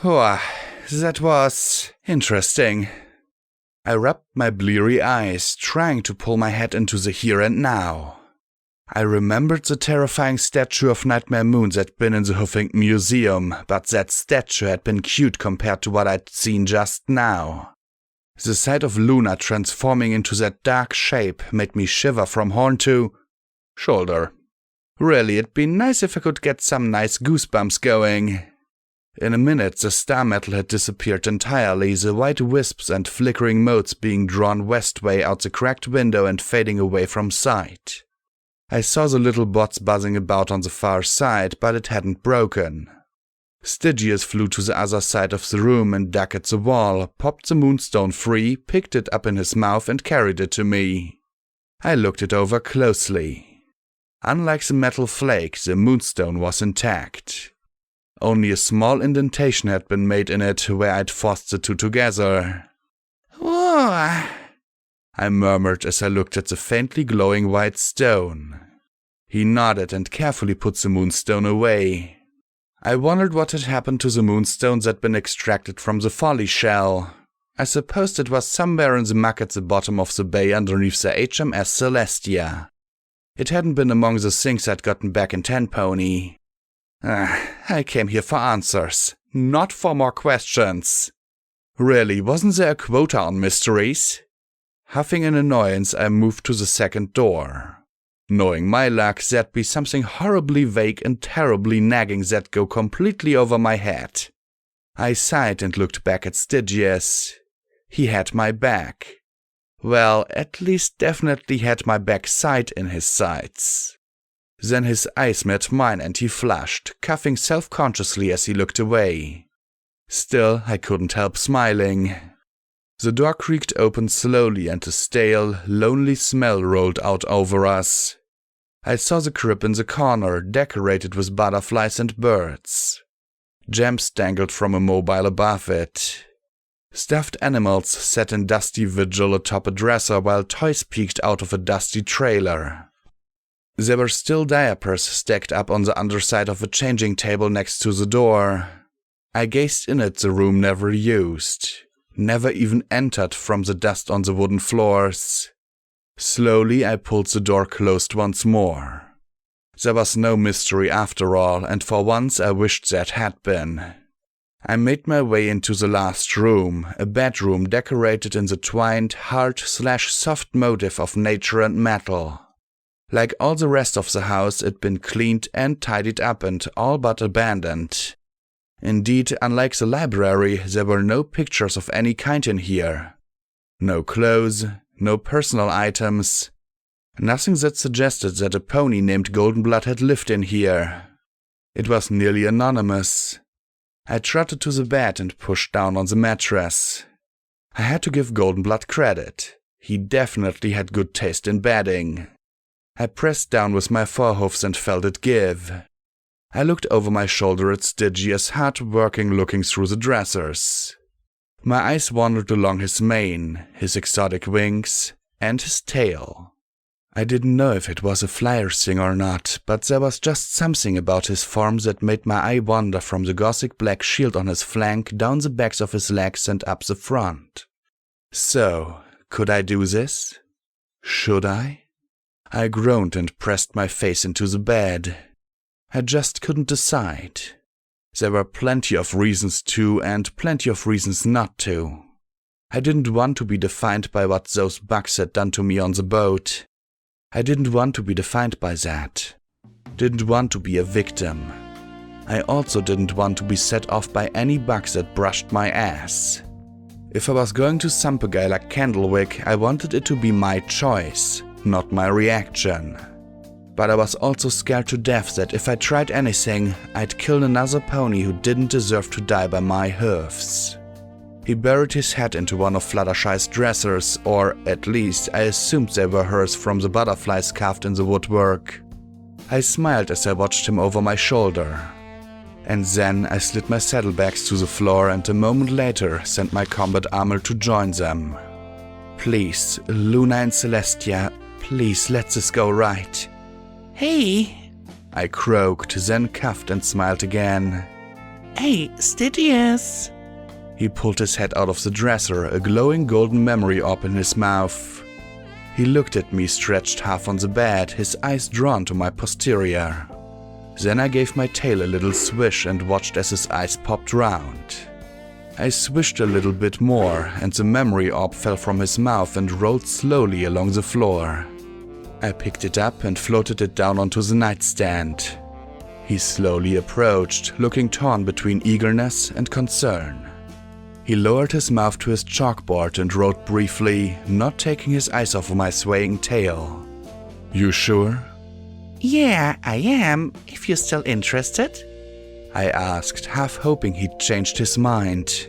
That was interesting. I rubbed my bleary eyes, trying to pull my head into the here and now. I remembered the terrifying statue of Nightmare Moon that'd been in the Huffington Museum, but that statue had been cute compared to what I'd seen just now. The sight of Luna transforming into that dark shape made me shiver from horn to shoulder. Really, it'd be nice if I could get some nice goosebumps going. In a minute, the star metal had disappeared entirely, the white wisps and flickering motes being drawn westway out the cracked window and fading away from sight. I saw the little bots buzzing about on the far side, but it hadn't broken. Stygius flew to the other side of the room and dug at the wall, popped the moonstone free, picked it up in his mouth and carried it to me. I looked it over closely. Unlike the metal flake, the moonstone was intact. Only a small indentation had been made in it where I'd forced the two together. Oh, I murmured as I looked at the faintly glowing white stone. He nodded and carefully put the moonstone away. I wondered what had happened to the moonstone that'd been extracted from the folly shell. I supposed it was somewhere in the muck at the bottom of the bay underneath the HMS Celestia. It hadn't been among the things I'd gotten back in Tenpony. I came here for answers, not for more questions. Really, wasn't there a quota on mysteries? Huffing in annoyance, I moved to the second door. Knowing my luck, there'd be something horribly vague and terribly nagging that'd go completely over my head. I sighed and looked back at Stygius. He had my back. Well, at least definitely had my backside in his sights. Then his eyes met mine and he flushed, coughing self-consciously as he looked away. Still, I couldn't help smiling. The door creaked open slowly and a stale, lonely smell rolled out over us. I saw the crib in the corner, decorated with butterflies and birds. Gems dangled from a mobile above it. Stuffed animals sat in dusty vigil atop a dresser while toys peeked out of a dusty trailer. There were still diapers stacked up on the underside of a changing table next to the door. I gazed in at the room never used, never even entered from the dust on the wooden floors. Slowly I pulled the door closed once more. There was no mystery after all, and for once I wished there had been. I made my way into the last room, a bedroom decorated in the twined, hard/soft motif of nature and metal. Like all the rest of the house, it'd been cleaned and tidied up and all but abandoned. Indeed, unlike the library, there were no pictures of any kind in here. No clothes, no personal items. Nothing that suggested that a pony named Goldenblood had lived in here. It was nearly anonymous. I trotted to the bed and pushed down on the mattress. I had to give Goldenblood credit. He definitely had good taste in bedding. I pressed down with my forehoofs and felt it give. I looked over my shoulder at Stygius, hard-working looking through the dressers. My eyes wandered along his mane, his exotic wings, and his tail. I didn't know if it was a flyer thing or not, but there was just something about his form that made my eye wander from the gothic black shield on his flank, down the backs of his legs and up the front. So, could I do this? Should I? I groaned and pressed my face into the bed. I just couldn't decide. There were plenty of reasons to and plenty of reasons not to. I didn't want to be defined by what those bugs had done to me on the boat. I didn't want to be defined by that. Didn't want to be a victim. I also didn't want to be set off by any bugs that brushed my ass. If I was going to thump a guy like Candlewick, I wanted it to be my choice, not my reaction. But I was also scared to death that if I tried anything, I'd kill another pony who didn't deserve to die by my hoofs. He buried his head into one of Fluttershy's dressers, or at least I assumed they were hers from the butterflies carved in the woodwork. I smiled as I watched him over my shoulder. And then I slid my saddlebags to the floor and a moment later sent my combat armor to join them. Please, Luna and Celestia, please let this go right. Hey! I croaked, then coughed and smiled again. Hey, Stygius! He pulled his head out of the dresser, a glowing golden memory orb in his mouth. He looked at me stretched half on the bed, his eyes drawn to my posterior. Then I gave my tail a little swish and watched as his eyes popped round. I swished a little bit more, and the memory orb fell from his mouth and rolled slowly along the floor. I picked it up and floated it down onto the nightstand. He slowly approached, looking torn between eagerness and concern. He lowered his mouth to his chalkboard and wrote briefly, not taking his eyes off my swaying tail. You sure? Yeah, I am, if you're still interested. I asked, half hoping he'd changed his mind.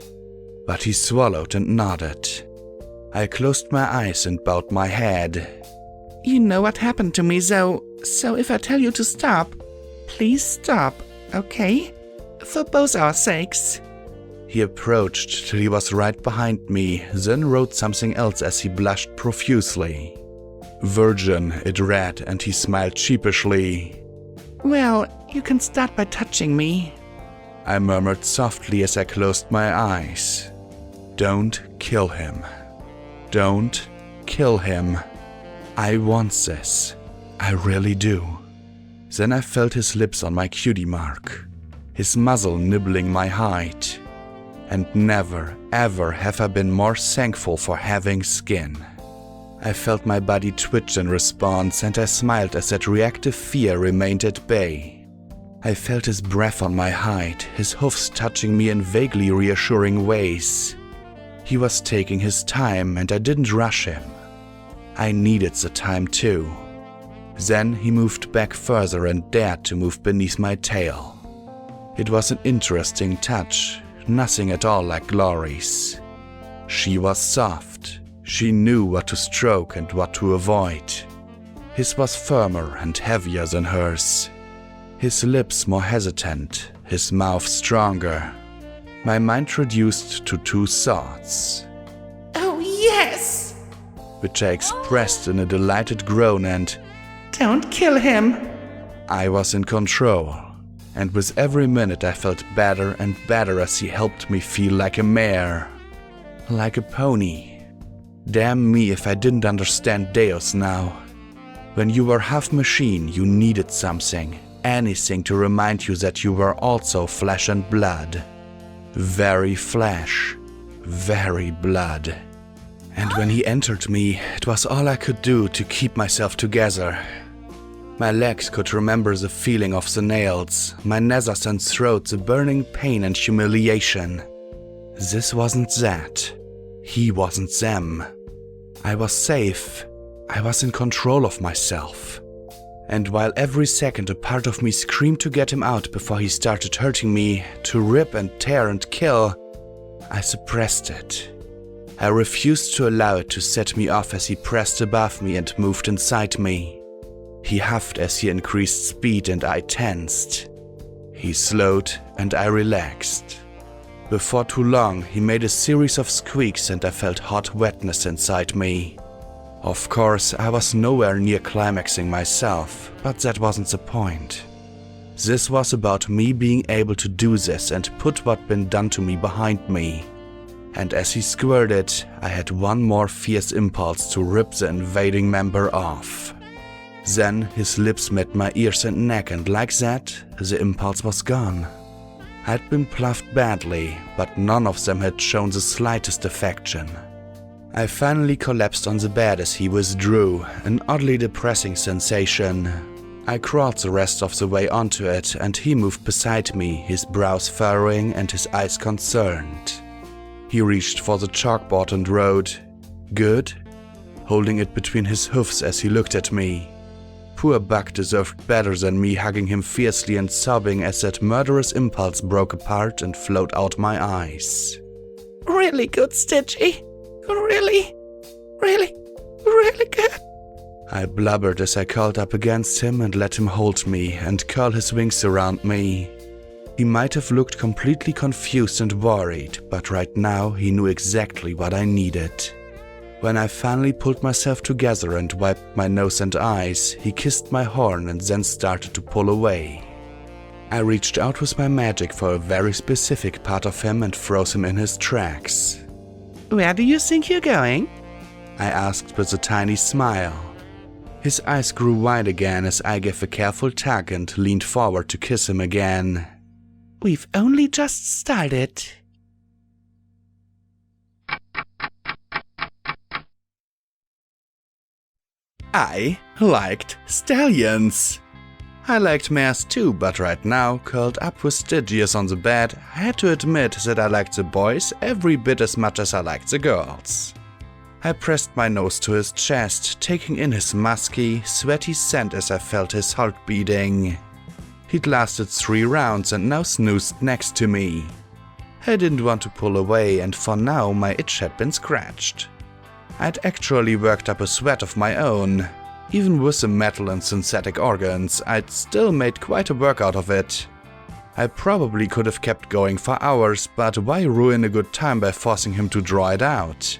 But he swallowed and nodded. I closed my eyes and bowed my head. You know what happened to me, though, so if I tell you to stop, please stop, okay? For both our sakes. He approached till he was right behind me, then wrote something else as he blushed profusely. Virgin, it read, and he smiled sheepishly. Well, you can start by touching me. I murmured softly as I closed my eyes. Don't kill him. Don't kill him. I want this. I really do. Then I felt his lips on my cutie mark, his muzzle nibbling my hide. And never, ever have I been more thankful for having skin. I felt my body twitch in response, and I smiled as that reactive fear remained at bay. I felt his breath on my hide, his hoofs touching me in vaguely reassuring ways. He was taking his time, and I didn't rush him. I needed the time too. Then he moved back further and dared to move beneath my tail. It was an interesting touch. Nothing at all like Glory's. She was soft. She knew what to stroke and what to avoid. His was firmer and heavier than hers. His lips more hesitant, his mouth stronger. My mind reduced to two thoughts. Oh, yes! Which I expressed in a delighted groan and, Don't kill him! I was in control. And with every minute I felt better and better as he helped me feel like a mare. Like a pony. Damn me if I didn't understand Deus now. When you were half machine, you needed something, anything to remind you that you were also flesh and blood. Very flesh, very blood. And when he entered me, it was all I could do to keep myself together. My legs could remember the feeling of the nails, my nasos and throat, the burning pain and humiliation. This wasn't that. He wasn't them. I was safe. I was in control of myself. And while every second a part of me screamed to get him out before he started hurting me, to rip and tear and kill, I suppressed it. I refused to allow it to set me off as he pressed above me and moved inside me. He huffed as he increased speed and I tensed. He slowed and I relaxed. Before too long, he made a series of squeaks and I felt hot wetness inside me. Of course, I was nowhere near climaxing myself, but that wasn't the point. This was about me being able to do this and put what'd been done to me behind me. And as he squirted, I had one more fierce impulse to rip the invading member off. Then his lips met my ears and neck, and like that, the impulse was gone. I'd been pluffed badly, but none of them had shown the slightest affection. I finally collapsed on the bed as he withdrew, an oddly depressing sensation. I crawled the rest of the way onto it, and he moved beside me, his brows furrowing and his eyes concerned. He reached for the chalkboard and wrote, "Good?" holding it between his hoofs as he looked at me. Poor Buck deserved better than me hugging him fiercely and sobbing as that murderous impulse broke apart and flowed out my eyes. Really good, Stitchy. Really good. I blubbered as I curled up against him and let him hold me and curl his wings around me. He might have looked completely confused and worried, but right now he knew exactly what I needed. When I finally pulled myself together and wiped my nose and eyes, he kissed my horn and then started to pull away. I reached out with my magic for a very specific part of him and froze him in his tracks. Where do you think you're going? I asked with a tiny smile. His eyes grew wide again as I gave a careful tug and leaned forward to kiss him again. We've only just started. I liked stallions. I liked mares too, but right now, curled up with Stygius on the bed, I had to admit that I liked the boys every bit as much as I liked the girls. I pressed my nose to his chest, taking in his musky, sweaty scent as I felt his heart beating. He'd lasted 3 rounds and now snoozed next to me. I didn't want to pull away, and for now my itch had been scratched. I'd actually worked up a sweat of my own. Even with the metal and synthetic organs, I'd still made quite a workout of it. I probably could have kept going for hours, but why ruin a good time by forcing him to draw it out?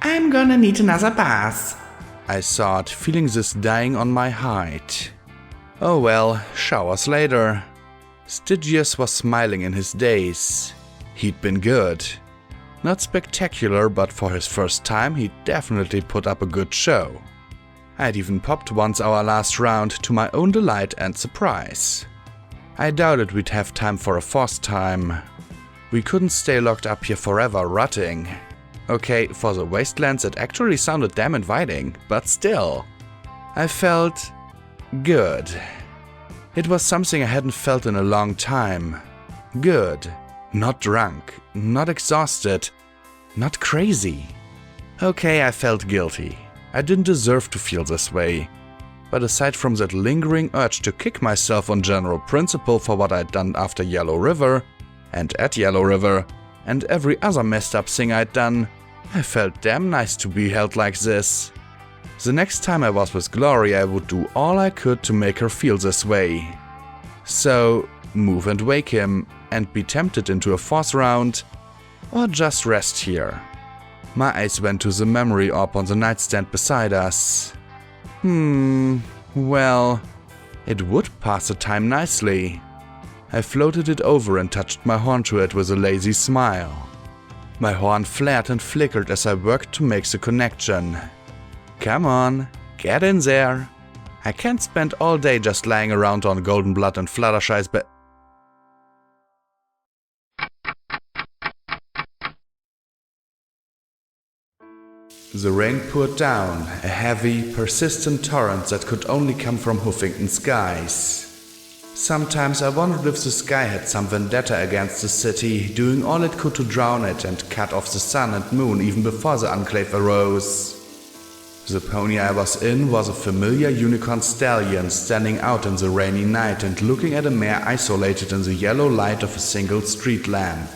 I'm gonna need another bath, I thought, feeling this dying on my hide. Oh well, showers later. Stygius was smiling in his daze. He'd been good. Not spectacular, but for his first time, he definitely put up a good show. I'd even popped once our last round to my own delight and surprise. I doubted we'd have time for a 4th time. We couldn't stay locked up here forever rotting. Okay, for the wastelands it actually sounded damn inviting, but still. I felt good. It was something I hadn't felt in a long time. Good. Not drunk, not exhausted, not crazy. Okay, I felt guilty. I didn't deserve to feel this way. But aside from that lingering urge to kick myself on general principle for what I'd done after Yellow River, and at Yellow River, and every other messed up thing I'd done, I felt damn nice to be held like this. The next time I was with Glory, I would do all I could to make her feel this way. So, move and wake him, and be tempted into a 4th round, or just rest here. My eyes went to the memory orb on the nightstand beside us. Well, it would pass the time nicely. I floated it over and touched my horn to it with a lazy smile. My horn flared and flickered as I worked to make the connection. Come on, get in there. I can't spend all day just lying around on Golden Blood and Fluttershy's bed. The rain poured down, a heavy, persistent torrent that could only come from Huffington skies. Sometimes I wondered if the sky had some vendetta against the city, doing all it could to drown it and cut off the sun and moon even before the enclave arose. The pony I was in was a familiar unicorn stallion standing out in the rainy night and looking at a mare isolated in the yellow light of a single street lamp.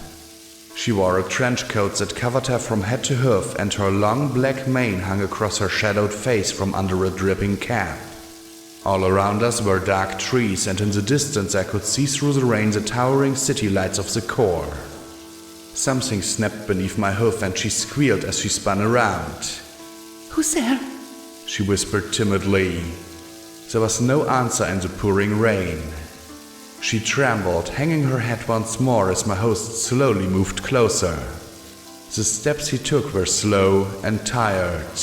She wore a trench coat that covered her from head to hoof, and her long black mane hung across her shadowed face from under a dripping cap. All around us were dark trees, and in the distance I could see through the rain the towering city lights of the core. Something snapped beneath my hoof and she squealed as she spun around. Who's there? she whispered timidly. There was no answer in the pouring rain. She trembled, hanging her head once more as my host slowly moved closer. The steps he took were slow and tired.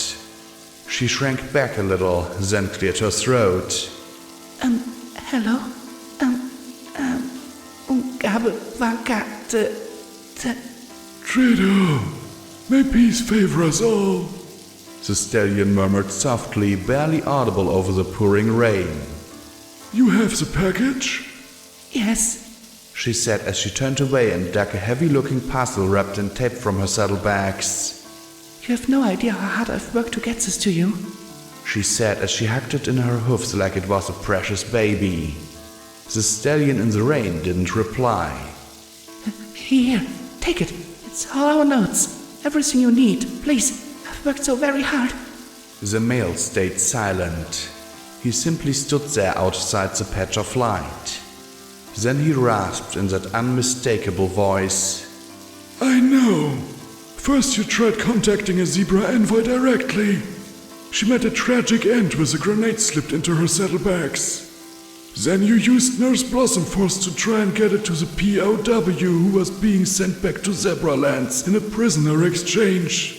She shrank back a little, then cleared her throat. Hello? Traitor, may peace favor us all. The stallion murmured softly, barely audible over the pouring rain. You have the package? Yes. She said as she turned away and dug a heavy-looking parcel wrapped in tape from her saddlebags. You have no idea how hard I've worked to get this to you, she said as she hugged it in her hoofs like it was a precious baby. The stallion in the rain didn't reply. Here, take it. It's all our notes. Everything you need. Please, I've worked so very hard. The male stayed silent. He simply stood there outside the patch of light. Then he rasped in that unmistakable voice. I know. First you tried contacting a zebra envoy directly. She met a tragic end with a grenade slipped into her saddlebags. Then you used Nurse Blossom Force to try and get it to the POW who was being sent back to Zebra Lands in a prisoner exchange.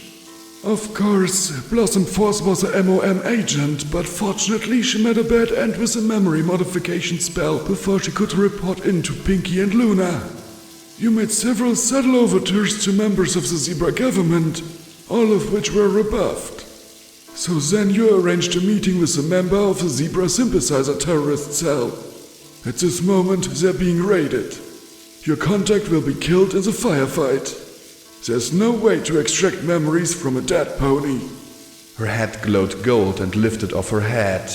Of course, Blossom Force was a MOM agent, but fortunately she met a bad end with a memory modification spell before she could report in to Pinky and Luna. You made several subtle overtures to members of the Zebra government, all of which were rebuffed. So then you arranged a meeting with a member of the Zebra Sympathizer terrorist cell. At this moment, they're being raided. Your contact will be killed in the firefight. There's no way to extract memories from a dead pony. Her head glowed gold and lifted off her head.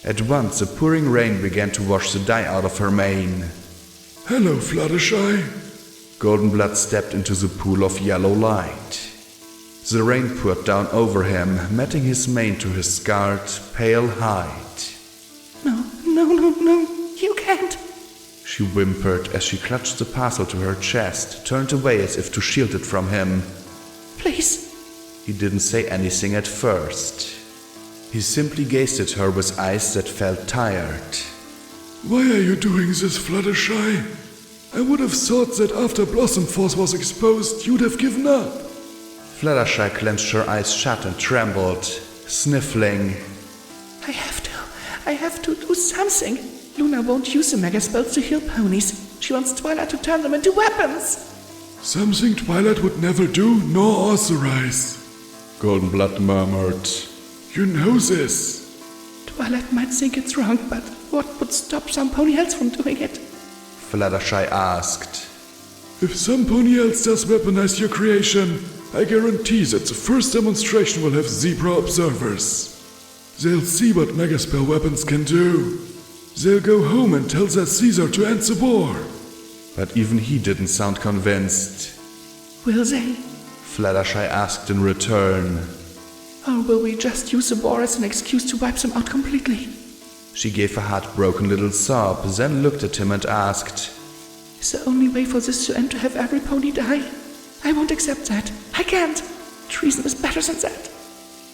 At once, the pouring rain began to wash the dye out of her mane. Hello, Fluttershy. Goldenblood stepped into the pool of yellow light. The rain poured down over him, matting his mane to his scarred, pale hide. No, you can't. She whimpered as she clutched the parcel to her chest, turned away as if to shield it from him. Please. He didn't say anything at first. He simply gazed at her with eyes that felt tired. Why are you doing this, Fluttershy? I would have thought that after Blossom Force was exposed, you'd have given up. Fluttershy clenched her eyes shut and trembled, sniffling. I have to do something. Luna won't use the mega spells to heal ponies. She wants Twilight to turn them into weapons. Something Twilight would never do nor authorize, Goldenblood murmured. You know this. Twilight might think it's wrong, but what would stop some pony else from doing it? Fluttershy asked. If some pony else does weaponize your creation, I guarantee that the first demonstration will have zebra observers. They'll see what megaspell weapons can do. They'll go home and tell their Caesar to end the war. But even he didn't sound convinced. Will they? Fluttershy asked in return. Or will we just use the war as an excuse to wipe them out completely? She gave a heartbroken little sob, then looked at him and asked, Is the only way for this to end to have every pony die? I won't accept that. I can't. Treason is better than that.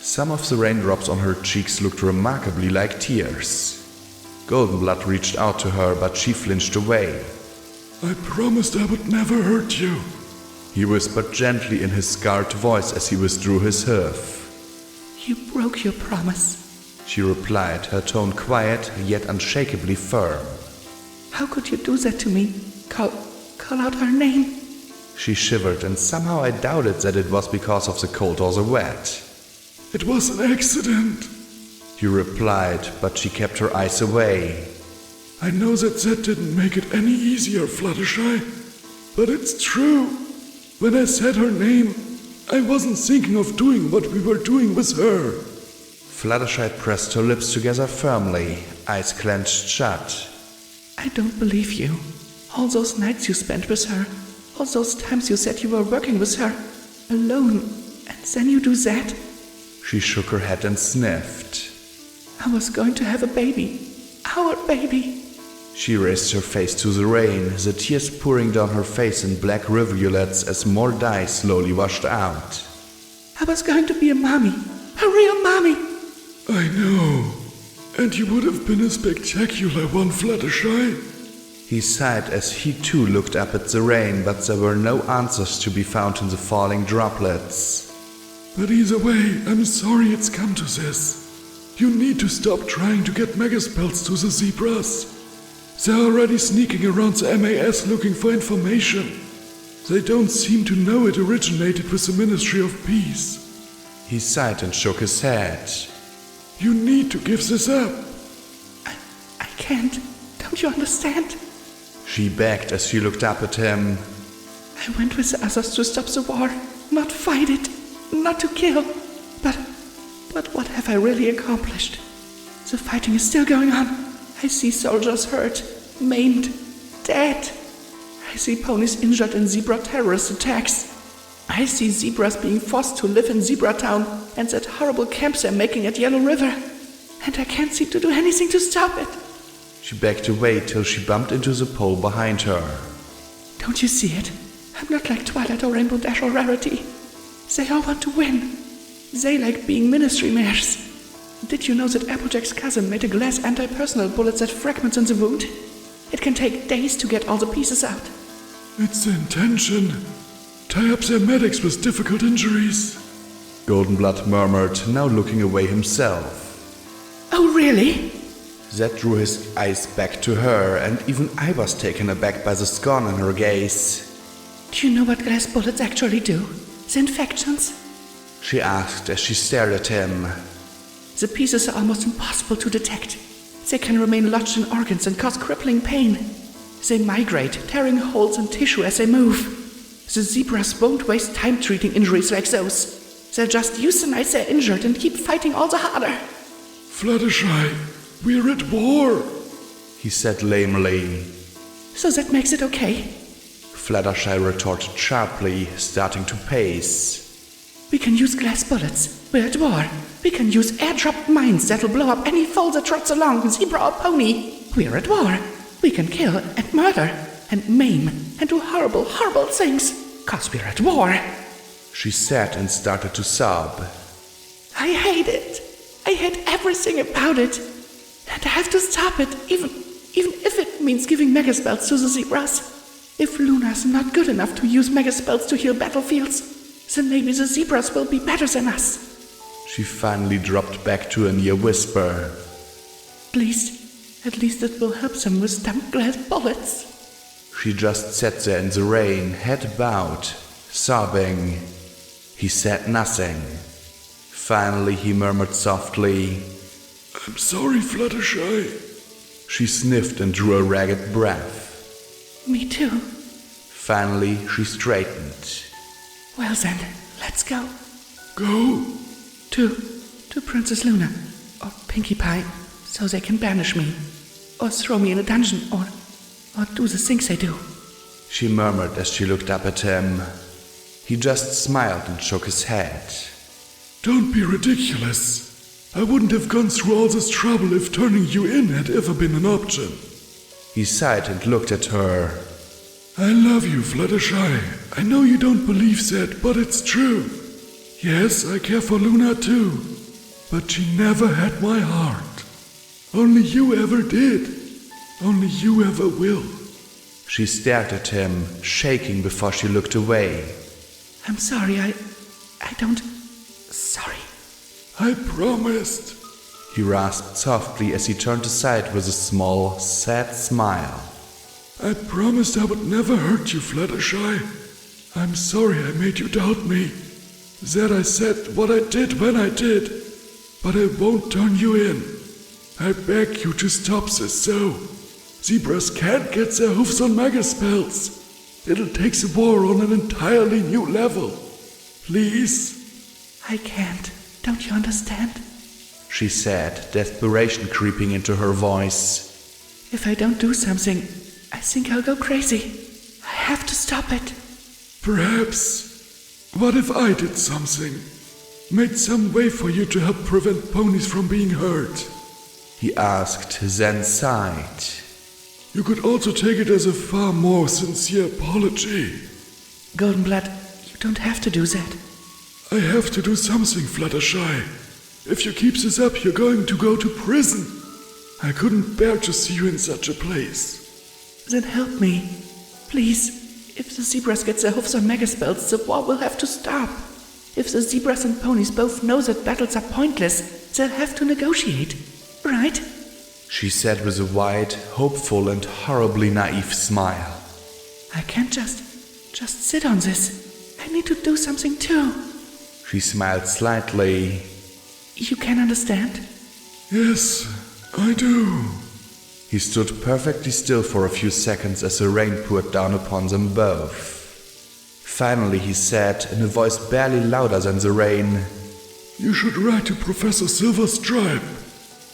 Some of the raindrops on her cheeks looked remarkably like tears. Goldenblood reached out to her, but she flinched away. I promised I would never hurt you, he whispered gently in his scarred voice as he withdrew his hoof. You broke your promise, she replied, her tone quiet yet unshakably firm. How could you do that to me? Call out her name? She shivered, and somehow I doubted that it was because of the cold or the wet. It was an accident, he replied, but she kept her eyes away. I know that didn't make it any easier, Fluttershy, but it's true. When I said her name, I wasn't thinking of doing what we were doing with her. Fluttershy pressed her lips together firmly, eyes clenched shut. I don't believe you. All those nights you spent with her, all those times you said you were working with her, alone, and then you do that? She shook her head and sniffed. I was going to have a baby. Our baby. She raised her face to the rain, the tears pouring down her face in black rivulets as more dye slowly washed out. I was going to be a mommy. A real mommy. I know. And you would have been a spectacular one, Fluttershy. He sighed as he too looked up at the rain, but there were no answers to be found in the falling droplets. But either way, I'm sorry it's come to this. You need to stop trying to get megaspells to the zebras. They're already sneaking around the MAS looking for information. They don't seem to know it originated with the Ministry of Peace. He sighed and shook his head. You need to give this up. I can't. Don't you understand? She begged as she looked up at him. I went with the others to stop the war, not fight it, not to kill. But what have I really accomplished? The fighting is still going on. I see soldiers hurt, maimed, dead. I see ponies injured in zebra terrorist attacks. I see zebras being forced to live in Zebra Town and that horrible camps they're making at Yellow River. And I can't seem to do anything to stop it. She backed away till she bumped into the pole behind her. Don't you see it? I'm not like Twilight or Rainbow Dash or Rarity. They all want to win. They like being ministry mayors. Did you know that Applejack's cousin made a glass anti-personnel bullet that fragments in the wound? It can take days to get all the pieces out. It's the intention. Tie up their medics with difficult injuries. Goldenblood murmured, now looking away himself. Oh, really? That drew his eyes back to her, and even I was taken aback by the scorn in her gaze. Do you know what glass bullets actually do? The infections? She asked as she stared at him. The pieces are almost impossible to detect. They can remain lodged in organs and cause crippling pain. They migrate, tearing holes in tissue as they move. The zebras won't waste time treating injuries like those. They'll just euthanize their injured and keep fighting all the harder. Fluttershy, we're at war, he said lamely. So that makes it okay? Fluttershy retorted sharply, starting to pace. We can use glass bullets. We're at war. We can use airdrop mines that'll blow up any foal that trots along, zebra or pony. We're at war. We can kill and murder and maim and do horrible, horrible things. 'Cause we're at war. She sat and started to sob. I hate it. I hate everything about it. And I have to stop it, even if it means giving megaspells to the zebras. If Luna's not good enough to use megaspells to heal battlefields, then maybe the zebras will be better than us. She finally dropped back to a near whisper. At least it will help them with damp glass bullets. She just sat there in the rain, head bowed, sobbing. He said nothing. Finally he murmured softly, I'm sorry, Fluttershy. She sniffed and drew a ragged breath. Me too. Finally she straightened. Well then, let's go. Go? To Princess Luna, or Pinkie Pie, so they can banish me, or throw me in a dungeon, or do the things they do. She murmured as she looked up at him. He just smiled and shook his head. Don't be ridiculous. I wouldn't have gone through all this trouble if turning you in had ever been an option. He sighed and looked at her. I love you, Fluttershy. I know you don't believe that, but it's true. Yes, I care for Luna too, but she never had my heart. Only you ever did. Only you ever will. She stared at him, shaking before she looked away. I'm sorry, I don't... Sorry. I promised. He rasped softly as he turned aside with a small, sad smile. I promised I would never hurt you, Fluttershy. I'm sorry I made you doubt me. That I said what I did when I did. But I won't turn you in. I beg you to stop this so. Zebras can't get their hoofs on megaspells. It'll take the war on an entirely new level. Please? I can't. Don't you understand? She said, desperation creeping into her voice. If I don't do something, I think I'll go crazy. I have to stop it. Perhaps. What if I did something? Made some way for you to help prevent ponies from being hurt? He asked, then sighed. You could also take it as a far more sincere apology. Goldenblood, you don't have to do that. I have to do something, Fluttershy. If you keep this up, you're going to go to prison. I couldn't bear to see you in such a place. Then help me. Please. If the zebras get their hoofs on megaspells, the war will have to stop. If the zebras and ponies both know that battles are pointless, they'll have to negotiate. Right? She said with a wide, hopeful and horribly naive smile. I can't just sit on this. I need to do something too. She smiled slightly. You can understand? Yes, I do. He stood perfectly still for a few seconds as the rain poured down upon them both. Finally he said, in a voice barely louder than the rain, You should write to Professor Silverstripe.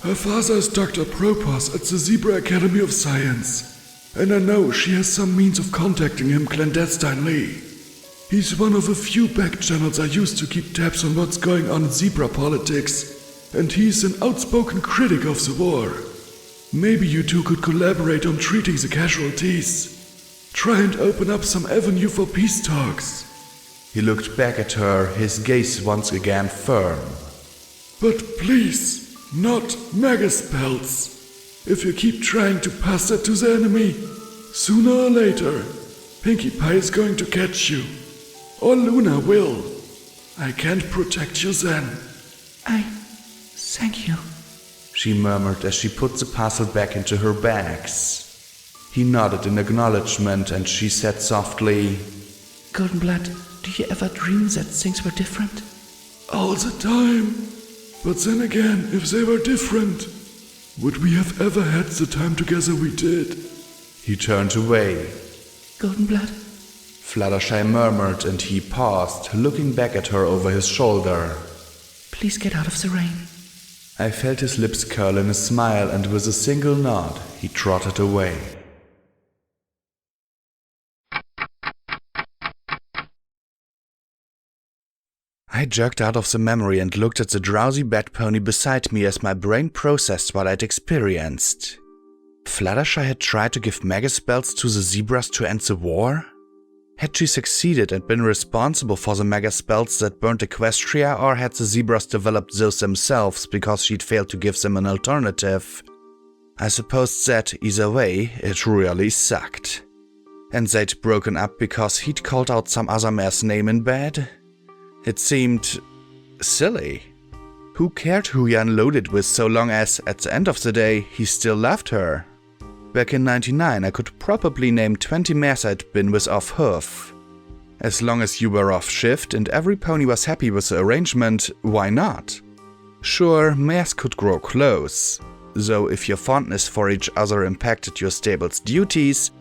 Her father is Dr. Propos at the Zebra Academy of Science, and I know she has some means of contacting him clandestinely. He's one of a few back channels I use to keep tabs on what's going on in zebra politics, and he's an outspoken critic of the war. Maybe you two could collaborate on treating the casualties. Try and open up some avenue for peace talks. He looked back at her, his gaze once again firm. But please, not megaspells. If you keep trying to pass that to the enemy, sooner or later, Pinkie Pie is going to catch you. Or Luna will. I can't protect you then. Thank you. She murmured as she put the parcel back into her bags. He nodded in acknowledgement and she said softly, Goldenblood, do you ever dream that things were different? All the time. But then again, if they were different, would we have ever had the time together we did? He turned away. Goldenblood? Fluttershy murmured and he paused, looking back at her over his shoulder. Please get out of the rain. I felt his lips curl in a smile and with a single nod, he trotted away. I jerked out of the memory and looked at the drowsy bat pony beside me as my brain processed what I'd experienced. Fluttershy had tried to give megaspells to the zebras to end the war? Had she succeeded and been responsible for the megaspells that burned Equestria, or had the zebras developed those themselves because she'd failed to give them an alternative? I suppose that, either way, it really sucked. And they'd broken up because he'd called out some other mare's name in bed? It seemed silly. Who cared who he unloaded with so long as, at the end of the day, he still loved her? Back in '99 I could probably name 20 mares I'd been with off hoof. As long as you were off shift and every pony was happy with the arrangement, why not? Sure, mares could grow close, though if your fondness for each other impacted your stable's duties,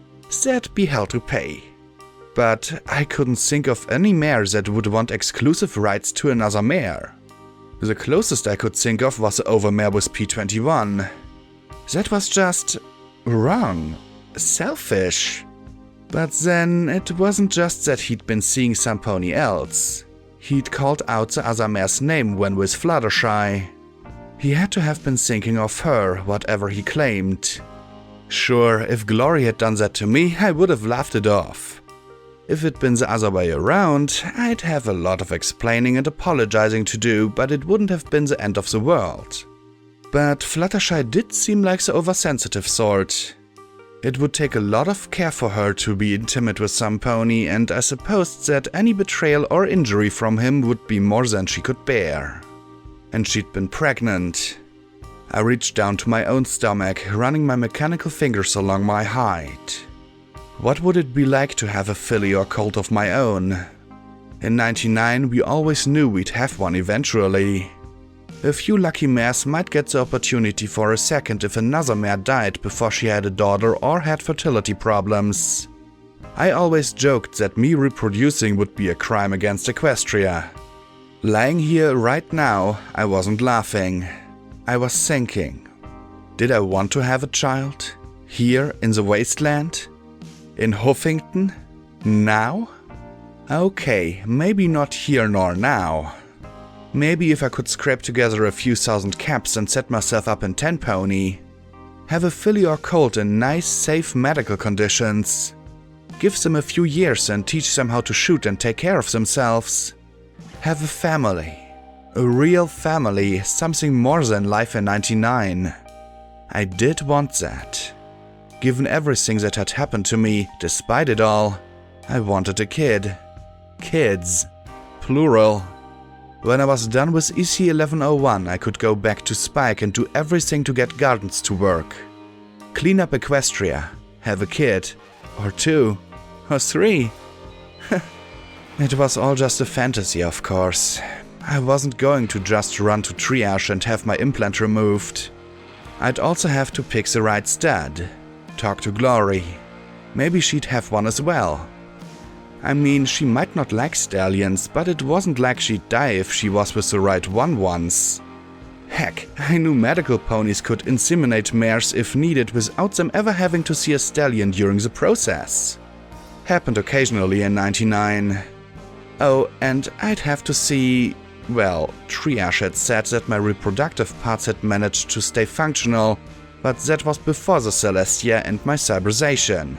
that'd be hell to pay. But I couldn't think of any mare that would want exclusive rights to another mare. The closest I could think of was the overmare with P21. That was just wrong. Selfish. But then it wasn't just that he'd been seeing some pony else. He'd called out the other mare's name when with Fluttershy. He had to have been thinking of her, whatever he claimed. Sure, if Glory had done that to me, I would have laughed it off. If it'd been the other way around, I'd have a lot of explaining and apologizing to do, but it wouldn't have been the end of the world. But Fluttershy did seem like the oversensitive sort. It would take a lot of care for her to be intimate with some pony, and I supposed that any betrayal or injury from him would be more than she could bear. And she'd been pregnant. I reached down to my own stomach, running my mechanical fingers along my hide. What would it be like to have a filly or colt of my own? In '99 we always knew we'd have one eventually. A few lucky mares might get the opportunity for a second if another mare died before she had a daughter or had fertility problems. I always joked that me reproducing would be a crime against Equestria. Lying here right now, I wasn't laughing. I was thinking. Did I want to have a child? Here in the wasteland? In Huffington? Now? Okay, maybe not here nor now. Maybe if I could scrape together a few thousand caps and set myself up in 10 pony. Have a filly or colt in nice, safe medical conditions. Give them a few years and teach them how to shoot and take care of themselves. Have a family. A real family, something more than life in 99. I did want that. Given everything that had happened to me, despite it all, I wanted a kid. Kids. Plural. When I was done with EC1101, I could go back to Spike and do everything to get gardens to work. Clean up Equestria, have a kid, or 2, or 3. It was all just a fantasy, of course. I wasn't going to just run to triage and have my implant removed. I'd also have to pick the right stud, talk to Glory. Maybe she'd have one as well. I mean, she might not like stallions, but it wasn't like she'd die if she was with the right one once. Heck, I knew medical ponies could inseminate mares if needed without them ever having to see a stallion during the process. Happened occasionally in 99. Oh, and I'd have to see... Well, triage had said that my reproductive parts had managed to stay functional, but that was before the Celestia and my cybrization.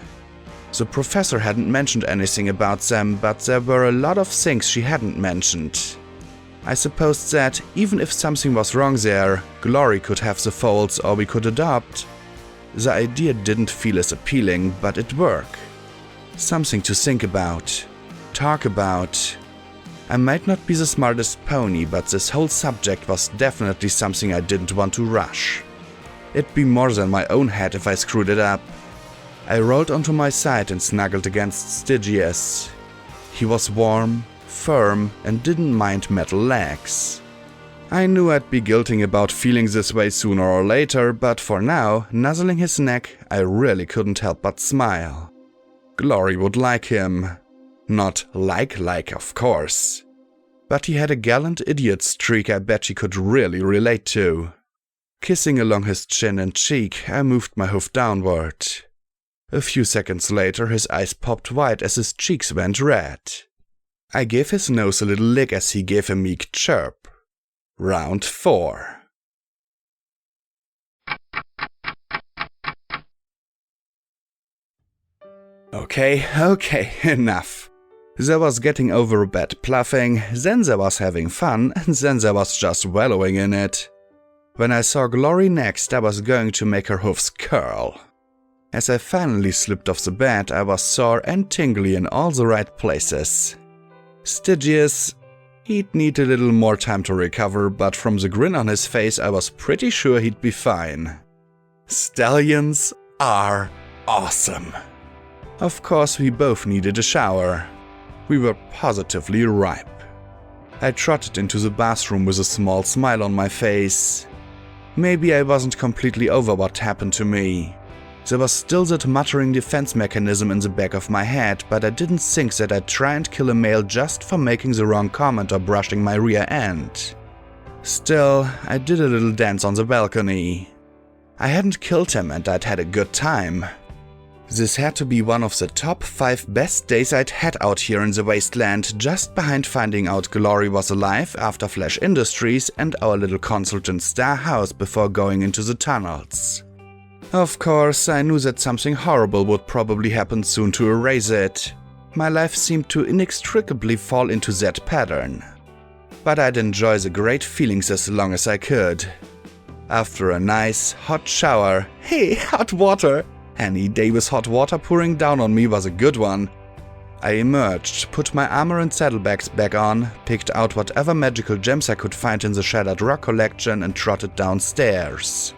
The professor hadn't mentioned anything about them, but there were a lot of things she hadn't mentioned. I supposed that, even if something was wrong there, Glory could have the foals or we could adopt. The idea didn't feel as appealing, but it'd work. Something to think about. Talk about. I might not be the smartest pony, but this whole subject was definitely something I didn't want to rush. It'd be more than my own head if I screwed it up. I rolled onto my side and snuggled against Stygius. He was warm, firm, and didn't mind metal legs. I knew I'd be guilting about feeling this way sooner or later, but for now, nuzzling his neck, I really couldn't help but smile. Glory would like him. Not like, of course. But he had a gallant idiot streak I bet she could really relate to. Kissing along his chin and cheek, I moved my hoof downward. A few seconds later, his eyes popped wide as his cheeks went red. I gave his nose a little lick as he gave a meek chirp. Round 4. Okay, enough. There was getting over a bad bluffing, then there was having fun, and then there was just wallowing in it. When I saw Glory next, I was going to make her hoofs curl. As I finally slipped off the bed, I was sore and tingly in all the right places. Stygius, he'd need a little more time to recover, but from the grin on his face, I was pretty sure he'd be fine. Stallions are awesome. Of course, we both needed a shower. We were positively ripe. I trotted into the bathroom with a small smile on my face. Maybe I wasn't completely over what happened to me. There was still that muttering defense mechanism in the back of my head, but I didn't think that I'd try and kill a male just for making the wrong comment or brushing my rear end. Still, I did a little dance on the balcony. I hadn't killed him and I'd had a good time. This had to be one of the top 5 best days I'd had out here in the wasteland, just behind finding out Glory was alive after Flash Industries and our little consultant Star House before going into the tunnels. Of course, I knew that something horrible would probably happen soon to erase it. My life seemed to inextricably fall into that pattern. But I'd enjoy the great feelings as long as I could. After a nice, hot shower, hey, hot water! Any day with hot water pouring down on me was a good one. I emerged, put my armor and saddlebags back on, picked out whatever magical gems I could find in the Shattered Rock collection and trotted downstairs.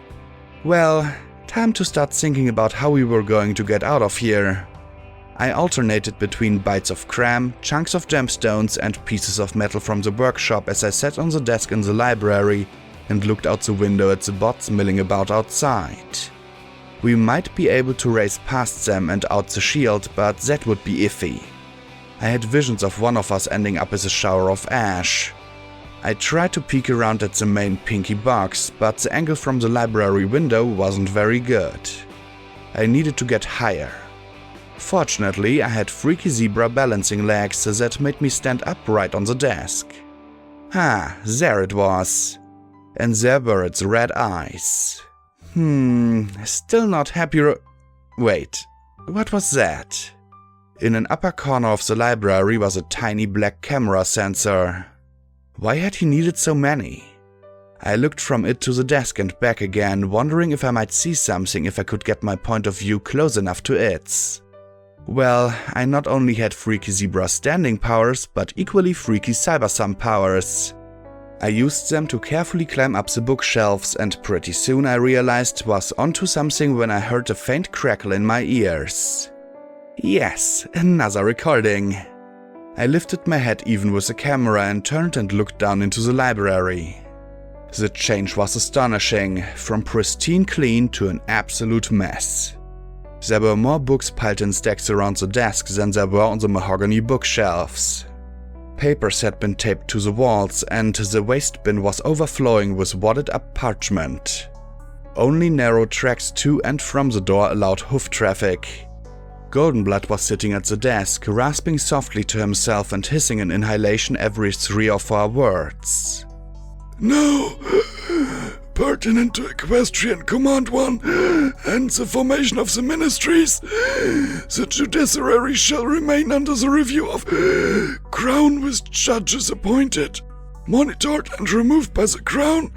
Well, time to start thinking about how we were going to get out of here. I alternated between bites of cram, chunks of gemstones, and pieces of metal from the workshop as I sat on the desk in the library and looked out the window at the bots milling about outside. We might be able to race past them and out the shield, but that would be iffy. I had visions of one of us ending up as a shower of ash. I tried to peek around at the main pinky box, but the angle from the library window wasn't very good. I needed to get higher. Fortunately, I had freaky zebra balancing legs that made me stand upright on the desk. Ah, there it was. And there were its red eyes. Still not happy. Wait, what was that? In an upper corner of the library was a tiny black camera sensor. Why had he needed so many? I looked from it to the desk and back again, wondering if I might see something if I could get my point of view close enough to its. Well, I not only had freaky zebra standing powers, but equally freaky cybersum powers. I used them to carefully climb up the bookshelves, and pretty soon I realized was onto something when I heard a faint crackle in my ears. Yes, another recording. I lifted my head even with the camera and turned and looked down into the library. The change was astonishing, from pristine clean to an absolute mess. There were more books piled in stacks around the desk than there were on the mahogany bookshelves. Papers had been taped to the walls, and the waste bin was overflowing with wadded up parchment. Only narrow tracks to and from the door allowed hoof traffic. Goldenblood was sitting at the desk, rasping softly to himself and hissing an inhalation every 3 or 4 words. Now, pertinent to Equestrian Command 1 and the formation of the ministries, the judiciary shall remain under the review of Crown with judges appointed, monitored and removed by the Crown.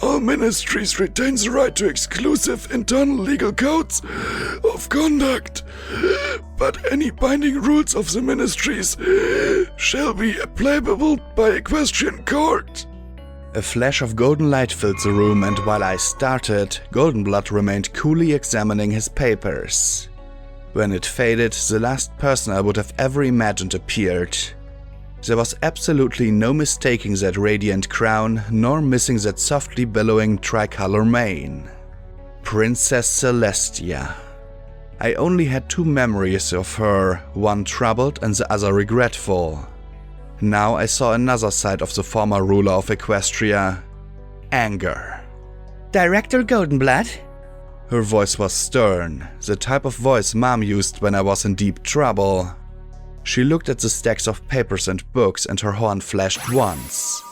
All ministries retain the right to exclusive internal legal codes of conduct, but any binding rules of the ministries shall be applicable by Equestrian Court. A flash of golden light filled the room, and while I started, Goldenblood remained coolly examining his papers. When it faded, the last person I would have ever imagined appeared. There was absolutely no mistaking that radiant crown, nor missing that softly billowing tricolor mane. Princess Celestia. I only had 2 memories of her, one troubled and the other regretful. Now I saw another side of the former ruler of Equestria. Anger. Director Goldenblood? Her voice was stern, the type of voice Mom used when I was in deep trouble. She looked at the stacks of papers and books, and her horn flashed once.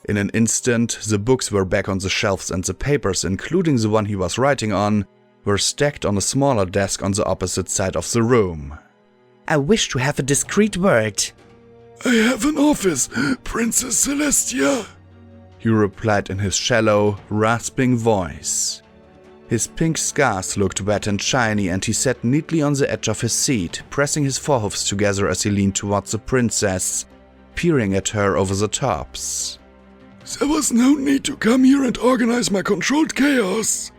In an instant, the books were back on the shelves, and the papers, including the one he was writing on, were stacked on a smaller desk on the opposite side of the room. I wish to have a discreet word. I have an office, Princess Celestia, he replied in his shallow, rasping voice. His pink scars looked wet and shiny, and he sat neatly on the edge of his seat, pressing his forehoofs together as he leaned towards the princess, peering at her over the tops. There was no need to come here and organize my controlled chaos.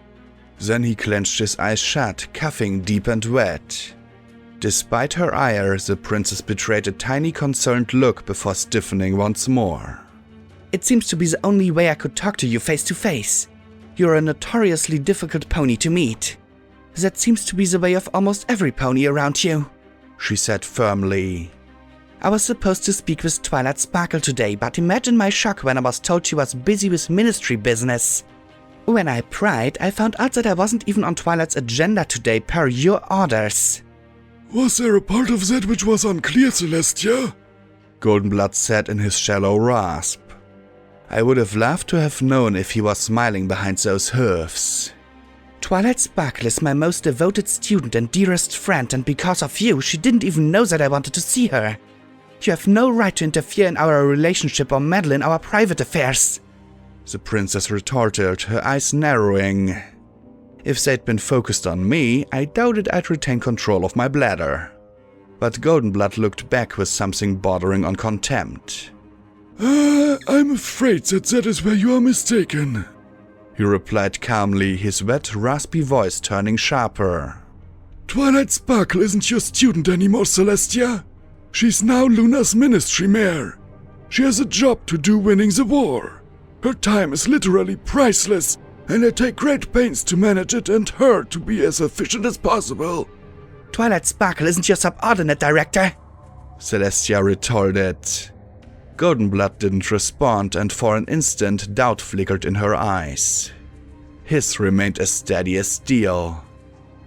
Then he clenched his eyes shut, coughing deep and wet. Despite her ire, the princess betrayed a tiny concerned look before stiffening once more. It seems to be the only way I could talk to you face to face. You're a notoriously difficult pony to meet. That seems to be the way of almost every pony around you, she said firmly. I was supposed to speak with Twilight Sparkle today, but imagine my shock when I was told she was busy with ministry business. When I pried, I found out that I wasn't even on Twilight's agenda today per your orders. Was there a part of that which was unclear, Celestia? Goldenblood said in his shallow rasp. I would have loved to have known if he was smiling behind those hoofs. Twilight Sparkle is my most devoted student and dearest friend, and because of you, she didn't even know that I wanted to see her. You have no right to interfere in our relationship or meddle in our private affairs, the princess retorted, her eyes narrowing. If they'd been focused on me, I doubted I'd retain control of my bladder. But Goldenblood looked back with something bordering on contempt. I'm afraid that is where you are mistaken, he replied calmly, his wet, raspy voice turning sharper. Twilight Sparkle isn't your student anymore, Celestia. She's now Luna's ministry mare. She has a job to do winning the war. Her time is literally priceless, and I take great pains to manage it and her to be as efficient as possible. Twilight Sparkle isn't your subordinate, Director, Celestia retorted. Goldenblood didn't respond, and for an instant doubt flickered in her eyes. His remained as steady as steel.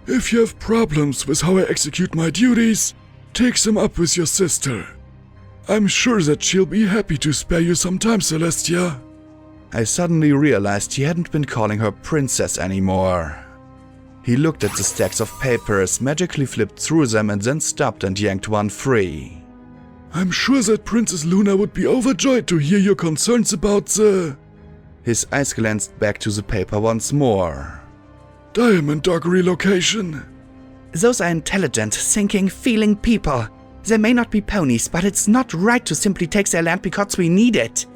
If you have problems with how I execute my duties, take them up with your sister. I'm sure that she'll be happy to spare you some time, Celestia. I suddenly realized he hadn't been calling her princess anymore. He looked at the stacks of papers, magically flipped through them, and then stopped and yanked one free. I'm sure that Princess Luna would be overjoyed to hear your concerns about the... His eyes glanced back to the paper once more. Diamond Dog relocation. Those are intelligent, thinking, feeling people. They may not be ponies, but it's not right to simply take their land because we need it.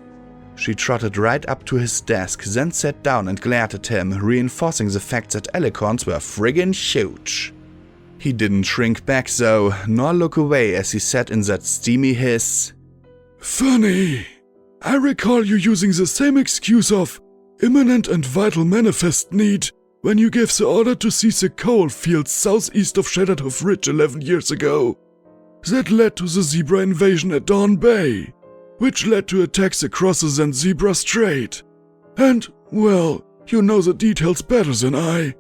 She trotted right up to his desk, then sat down and glared at him, reinforcing the fact that alicorns were friggin' huge. He didn't shrink back though, nor look away as he said in that steamy hiss. Funny. I recall you using the same excuse of imminent and vital manifest need when you gave the order to seize the coal fields southeast of Shattered Hoof Ridge 11 years ago. That led to the zebra invasion at Dawn Bay, which led to attacks across the then Zebra Strait. And, well, you know the details better than I.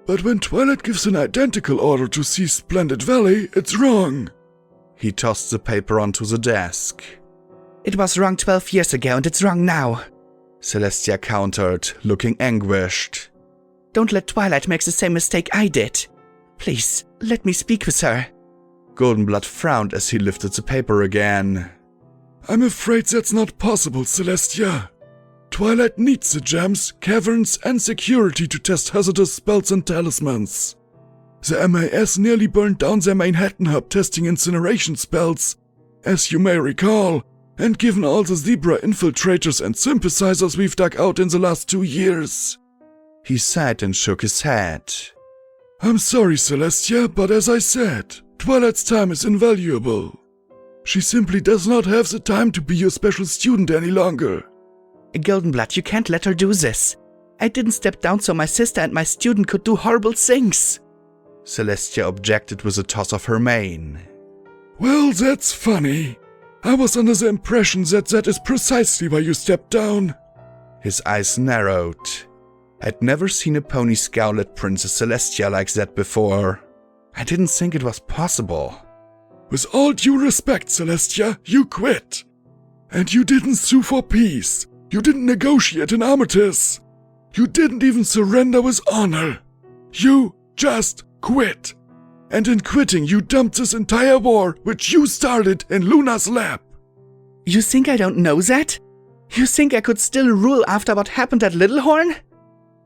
But when Twilight gives an identical order to seize Splendid Valley, it's wrong. He tossed the paper onto the desk. It was wrong 12 years ago and it's wrong now. Celestia countered, looking anguished. Don't let Twilight make the same mistake I did. Please, let me speak with her. Goldenblood frowned as he lifted the paper again. I'm afraid that's not possible, Celestia. Twilight needs the gems, caverns, and security to test hazardous spells and talismans. The MAS nearly burned down their Manhattan hub testing incineration spells, as you may recall, and given all the zebra infiltrators and sympathizers we've dug out in the last 2 years. He sighed and shook his head. I'm sorry, Celestia, but as I said, Twilight's time is invaluable. She simply does not have the time to be your special student any longer. Goldenblood, you can't let her do this. I didn't step down so my sister and my student could do horrible things. Celestia objected with a toss of her mane. Well, that's funny. I was under the impression that is precisely why you stepped down. His eyes narrowed. I'd never seen a pony scowl at Princess Celestia like that before. I didn't think it was possible. With all due respect, Celestia, you quit. And you didn't sue for peace. You didn't negotiate an armistice. You didn't even surrender with honor. You just quit. And in quitting, you dumped this entire war, which you started in Luna's lap. You think I don't know that? You think I could still rule after what happened at Littlehorn?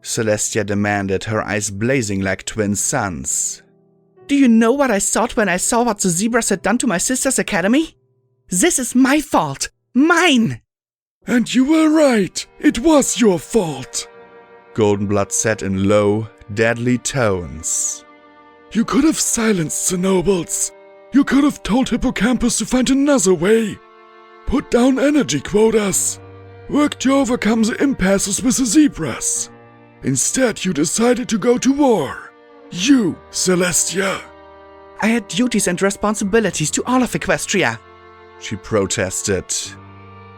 Celestia demanded, her eyes blazing like twin suns. Do you know what I thought when I saw what the zebras had done to my sister's academy? This is my fault. Mine! And you were right. It was your fault. Goldenblood said in low, deadly tones. You could have silenced the nobles. You could have told Hippocampus to find another way. Put down energy quotas. Work to overcome the impasses with the zebras. Instead, you decided to go to war. You, Celestia. I had duties and responsibilities to all of Equestria. She protested.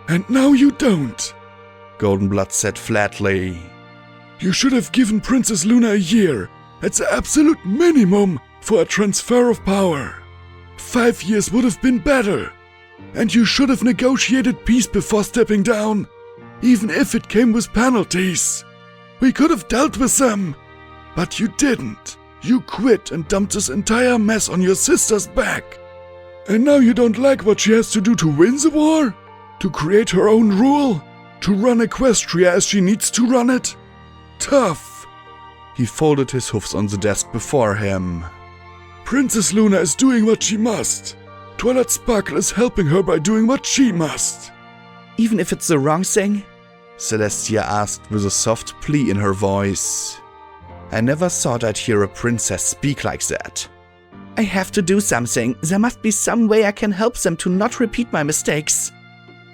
And now you don't. Goldenblood said flatly. You should have given Princess Luna a year, at the absolute minimum, for a transfer of power. 5 years would have been better. And you should have negotiated peace before stepping down, even if it came with penalties. We could have dealt with them. But you didn't. You quit and dumped this entire mess on your sister's back. And now you don't like what she has to do to win the war? To create her own rule? To run Equestria as she needs to run it? Tough. He folded his hoofs on the desk before him. Princess Luna is doing what she must. Twilight Sparkle is helping her by doing what she must. Even if it's the wrong thing? Celestia asked with a soft plea in her voice. I never thought I'd hear a princess speak like that. I have to do something. There must be some way I can help them to not repeat my mistakes.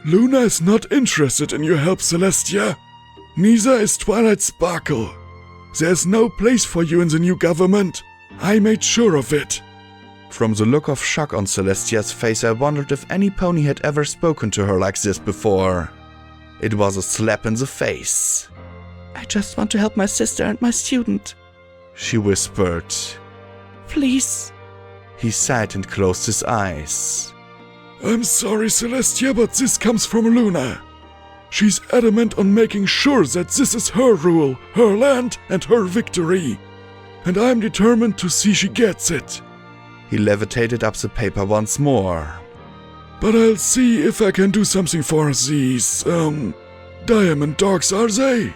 Luna is not interested in your help, Celestia. Neither is Twilight Sparkle. There's no place for you in the new government. I made sure of it. From the look of shock on Celestia's face, I wondered if any pony had ever spoken to her like this before. It was a slap in the face. I just want to help my sister and my student, she whispered. Please. He sighed and closed his eyes. I'm sorry, Celestia, but this comes from Luna. She's adamant on making sure that this is her rule, her land, and her victory. And I'm determined to see she gets it. He levitated up the paper once more. But I'll see if I can do something for these, diamond dogs, are they?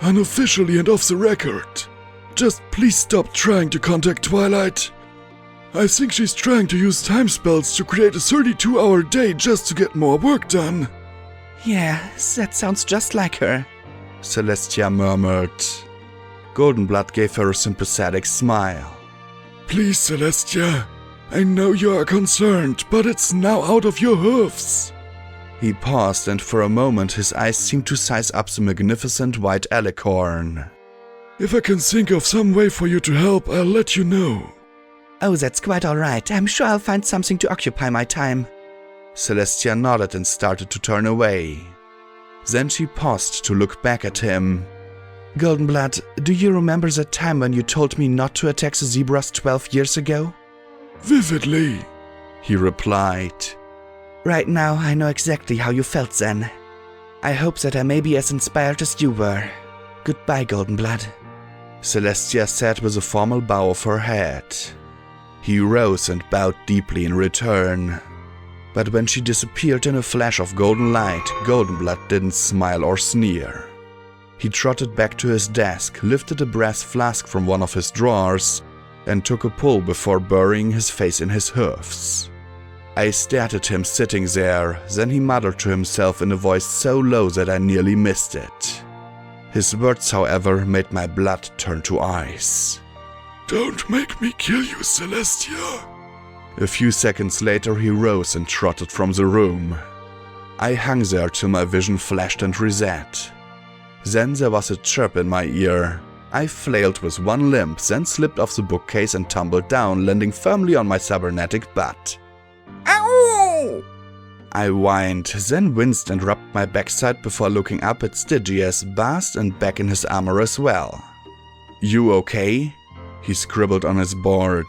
Unofficially and off the record. Just please stop trying to contact Twilight. I think she's trying to use time spells to create a 32-hour day just to get more work done. Yeah, that sounds just like her. Celestia murmured. Goldenblood gave her a sympathetic smile. Please, Celestia. I know you are concerned, but it's now out of your hoofs. He paused, and for a moment his eyes seemed to size up the magnificent white alicorn. If I can think of some way for you to help, I'll let you know. Oh, that's quite alright. I'm sure I'll find something to occupy my time. Celestia nodded and started to turn away. Then she paused to look back at him. Goldenblood, do you remember that time when you told me not to attack the zebras 12 years ago? Vividly, he replied. Right now, I know exactly how you felt then. I hope that I may be as inspired as you were. Goodbye, Goldenblood. Celestia said with a formal bow of her head. He rose and bowed deeply in return. But when she disappeared in a flash of golden light, Goldenblood didn't smile or sneer. He trotted back to his desk, lifted a brass flask from one of his drawers, and took a pull before burying his face in his hoofs. I stared at him sitting there, then he muttered to himself in a voice so low that I nearly missed it. His words, however, made my blood turn to ice. Don't make me kill you, Celestia. A few seconds later he rose and trotted from the room. I hung there till my vision flashed and reset. Then there was a chirp in my ear. I flailed with one limb, then slipped off the bookcase and tumbled down, landing firmly on my cybernetic butt. Ow! I whined, then winced and rubbed my backside before looking up at Stygius, basked and back in his armor as well. You okay? He scribbled on his board.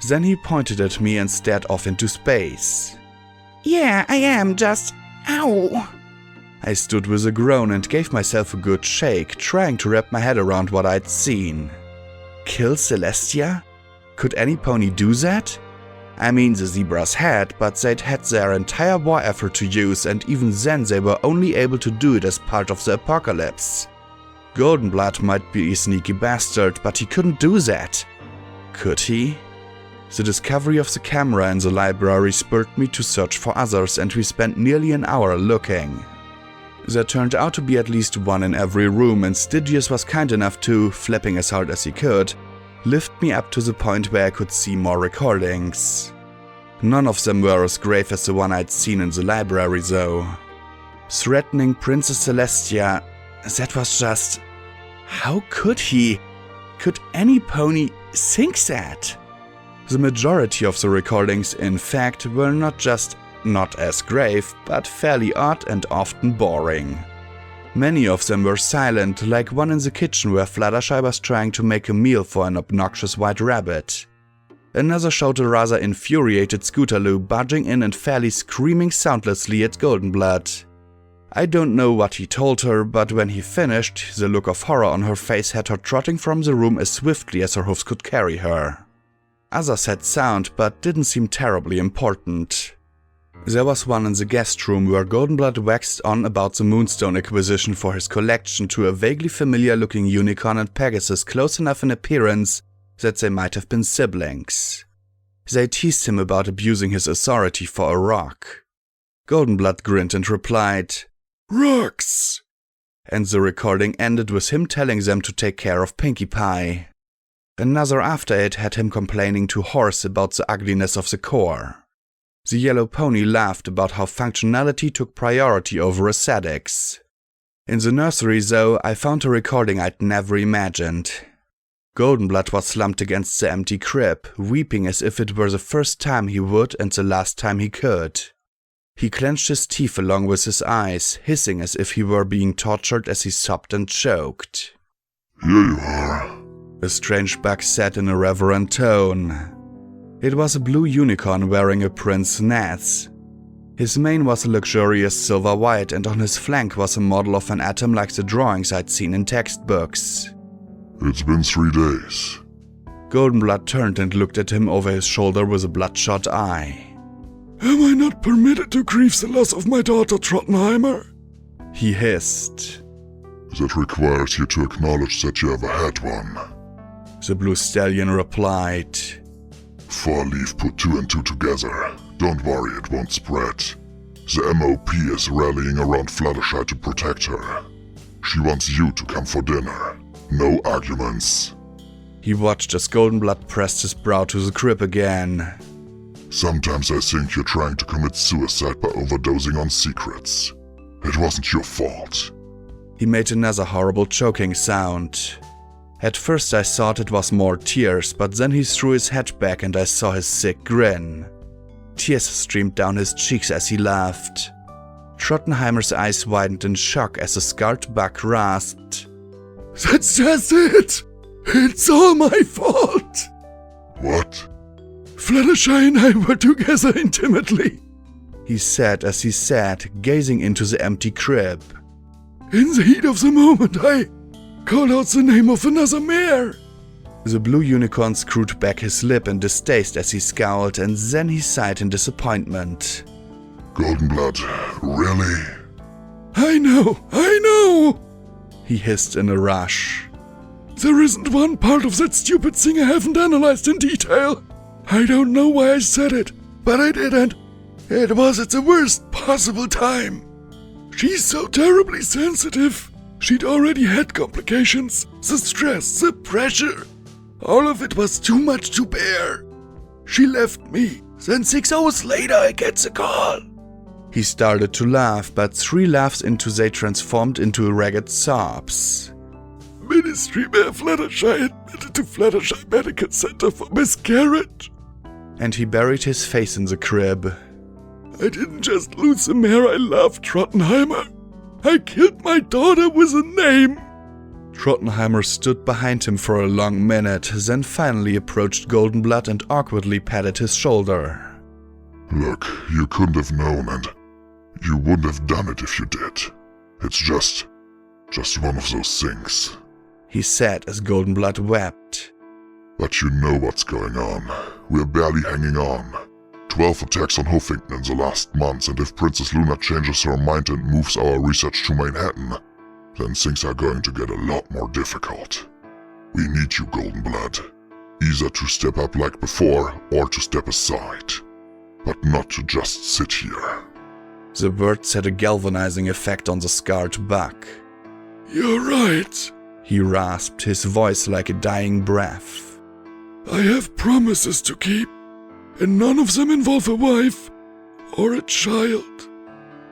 Then he pointed at me and stared off into space. Yeah, I am, just... Ow! I stood with a groan and gave myself a good shake, trying to wrap my head around what I'd seen. Kill Celestia? Could any pony do that? I mean, the zebras had, but they'd had their entire war effort to use, and even then they were only able to do it as part of the apocalypse. Goldenblood might be a sneaky bastard, but he couldn't do that. Could he? The discovery of the camera in the library spurred me to search for others, and we spent nearly an hour looking. There turned out to be at least one in every room, and Stygius was kind enough to, flapping as hard as he could, lift me up to the point where I could see more recordings. None of them were as grave as the one I'd seen in the library though. Threatening Princess Celestia, that was just... How could he? Could any pony think that? The majority of the recordings, in fact, were not just not as grave, but fairly odd and often boring. Many of them were silent, like one in the kitchen where Fluttershy was trying to make a meal for an obnoxious white rabbit. Another showed a rather infuriated Scootaloo barging in and fairly screaming soundlessly at Goldenblood. I don't know what he told her, but when he finished, the look of horror on her face had her trotting from the room as swiftly as her hoofs could carry her. Others had sound, but didn't seem terribly important. There was one in the guest room where Goldenblood waxed on about the Moonstone acquisition for his collection to a vaguely familiar-looking unicorn and Pegasus close enough in appearance that they might have been siblings. They teased him about abusing his authority for a rock. Goldenblood grinned and replied, Rocks! And the recording ended with him telling them to take care of Pinkie Pie. Another after it had him complaining to Horse about the ugliness of the core. The yellow pony laughed about how functionality took priority over aesthetics. In the nursery, though, I found a recording I'd never imagined. Goldenblood was slumped against the empty crib, weeping as if it were the first time he would and the last time he could. He clenched his teeth along with his eyes, hissing as if he were being tortured as he sobbed and choked. Here you are, a strange bug said in a reverent tone. It was a blue unicorn wearing a pince nez. His mane was a luxurious silver white, and on his flank was a model of an atom like the drawings I'd seen in textbooks. It's been 3 days. Goldenblood turned and looked at him over his shoulder with a bloodshot eye. Am I not permitted to grieve the loss of my daughter Trottenheimer? He hissed. That requires you to acknowledge that you ever had one. The blue stallion replied. 4 Leaf put 2 and 2 together. Don't worry, it won't spread. The MOP is rallying around Fluttershy to protect her. She wants you to come for dinner. No arguments. He watched as Goldenblood pressed his brow to the crib again. Sometimes I think you're trying to commit suicide by overdosing on secrets. It wasn't your fault. He made another horrible choking sound. At first I thought it was more tears, but then he threw his head back and I saw his sick grin. Tears streamed down his cheeks as he laughed. Trottenheimer's eyes widened in shock as the scarred buck rasped. That's just it! It's all my fault! What? Fluttershy and I were together intimately, he said as he sat, gazing into the empty crib. In the heat of the moment, I called out the name of another mare. The blue unicorn screwed back his lip in distaste as he scowled, and then he sighed in disappointment. Goldenblood, really? I know! He hissed in a rush. There isn't one part of that stupid thing I haven't analyzed in detail. I don't know why I said it, but I did, and it was at the worst possible time. She's so terribly sensitive. She'd already had complications, the stress, the pressure. All of it was too much to bear. She left me. Then 6 hours later I get the call. He started to laugh, but 3 laughs into they transformed into ragged sobs. Ministry Mare Fluttershy admitted to Fluttershy Medical Center for miscarriage. And he buried his face in the crib. I didn't just lose the mare I loved, Trottenheimer. I killed my daughter with a name. Trottenheimer stood behind him for a long minute, then finally approached Goldenblood and awkwardly patted his shoulder. Look, you couldn't have known, and you wouldn't have done it if you did. It's just one of those things. He said as Goldenblood wept. But you know what's going on. We're barely hanging on. 12 attacks on Huffington in the last months, and if Princess Luna changes her mind and moves our research to Manhattan, then things are going to get a lot more difficult. We need you, Goldenblood. Either to step up like before, or to step aside. But not to just sit here. The words had a galvanizing effect on the scarred buck. You're right, he rasped, his voice like a dying breath. I have promises to keep, and none of them involve a wife or a child.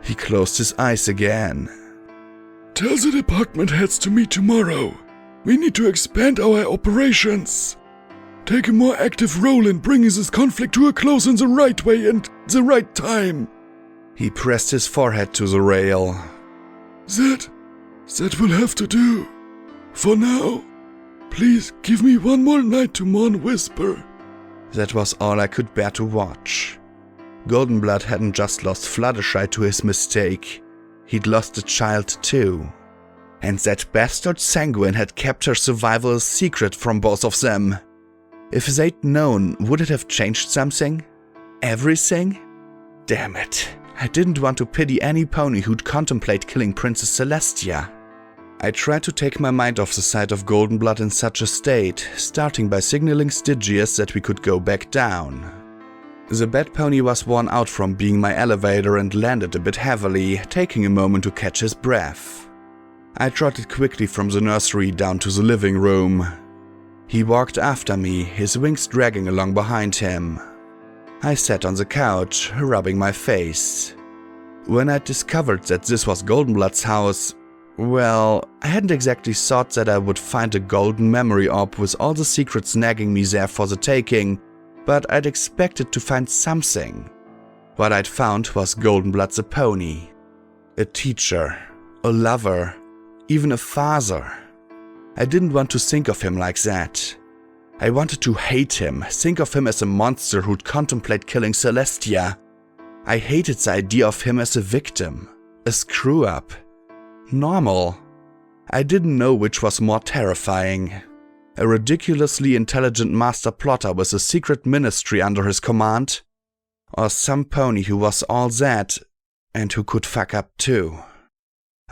He closed his eyes again. Tell the department heads to meet tomorrow. We need to expand our operations. Take a more active role in bringing this conflict to a close in the right way and the right time. He pressed his forehead to the rail. That will have to do. For now, please give me one more night to mourn Whisper. That was all I could bear to watch. Goldenblood hadn't just lost Fluttershy to his mistake. He'd lost a child too. And that bastard Sanguine had kept her survival a secret from both of them. If they'd known, would it have changed something? Everything? Damn it. I didn't want to pity any pony who'd contemplate killing Princess Celestia. I tried to take my mind off the sight of Goldenblood in such a state, starting by signaling Stygius that we could go back down. The bad pony was worn out from being my elevator and landed a bit heavily, taking a moment to catch his breath. I trotted quickly from the nursery down to the living room. He walked after me, his wings dragging along behind him. I sat on the couch, rubbing my face. When I discovered that this was Goldenblood's house, well, I hadn't exactly thought that I would find a golden memory orb with all the secrets nagging me there for the taking, but I'd expected to find something. What I'd found was Goldenblood the pony. A teacher, a lover, even a father. I didn't want to think of him like that. I wanted to hate him, think of him as a monster who'd contemplate killing Celestia. I hated the idea of him as a victim, a screw-up. Normal. I didn't know which was more terrifying. A ridiculously intelligent master plotter with a secret ministry under his command, or some pony who was all that and who could fuck up too.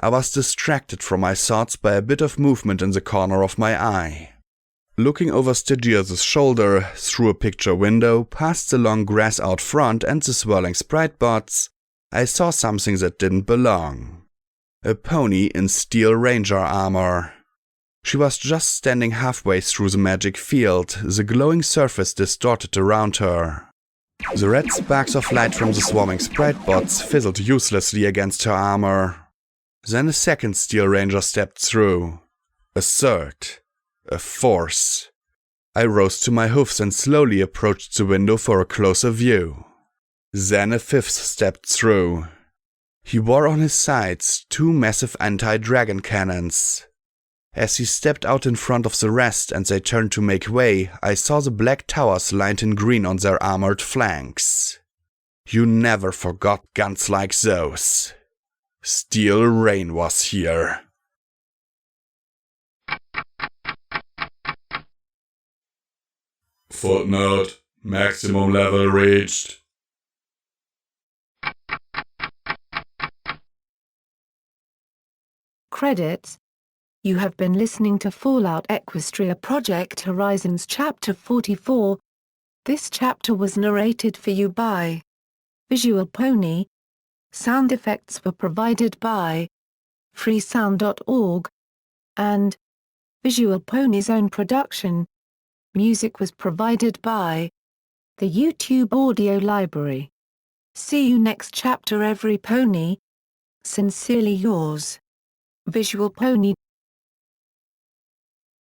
I was distracted from my thoughts by a bit of movement in the corner of my eye. Looking over Stygius' shoulder, through a picture window, past the long grass out front and the swirling sprite bots, I saw something that didn't belong. A pony in steel ranger armor. She was just standing halfway through the magic field, the glowing surface distorted around her. The red sparks of light from the swarming sprite bots fizzled uselessly against her armor. Then a second steel ranger stepped through. A third. A fourth. I rose to my hoofs and slowly approached the window for a closer view. Then a fifth stepped through. He wore on his sides 2 massive anti-dragon cannons. As he stepped out in front of the rest and they turned to make way, I saw the black towers lined in green on their armored flanks. You never forgot guns like those. Steel Rain was here. Footnote: maximum level reached. Credits. You have been listening to Fallout Equestria Project Horizons Chapter 44. This chapter was narrated for you by Visual Pony. Sound effects were provided by freesound.org and Visual Pony's own production. Music was provided by the YouTube Audio Library. See you next chapter, every pony. Sincerely yours, Visual Pony.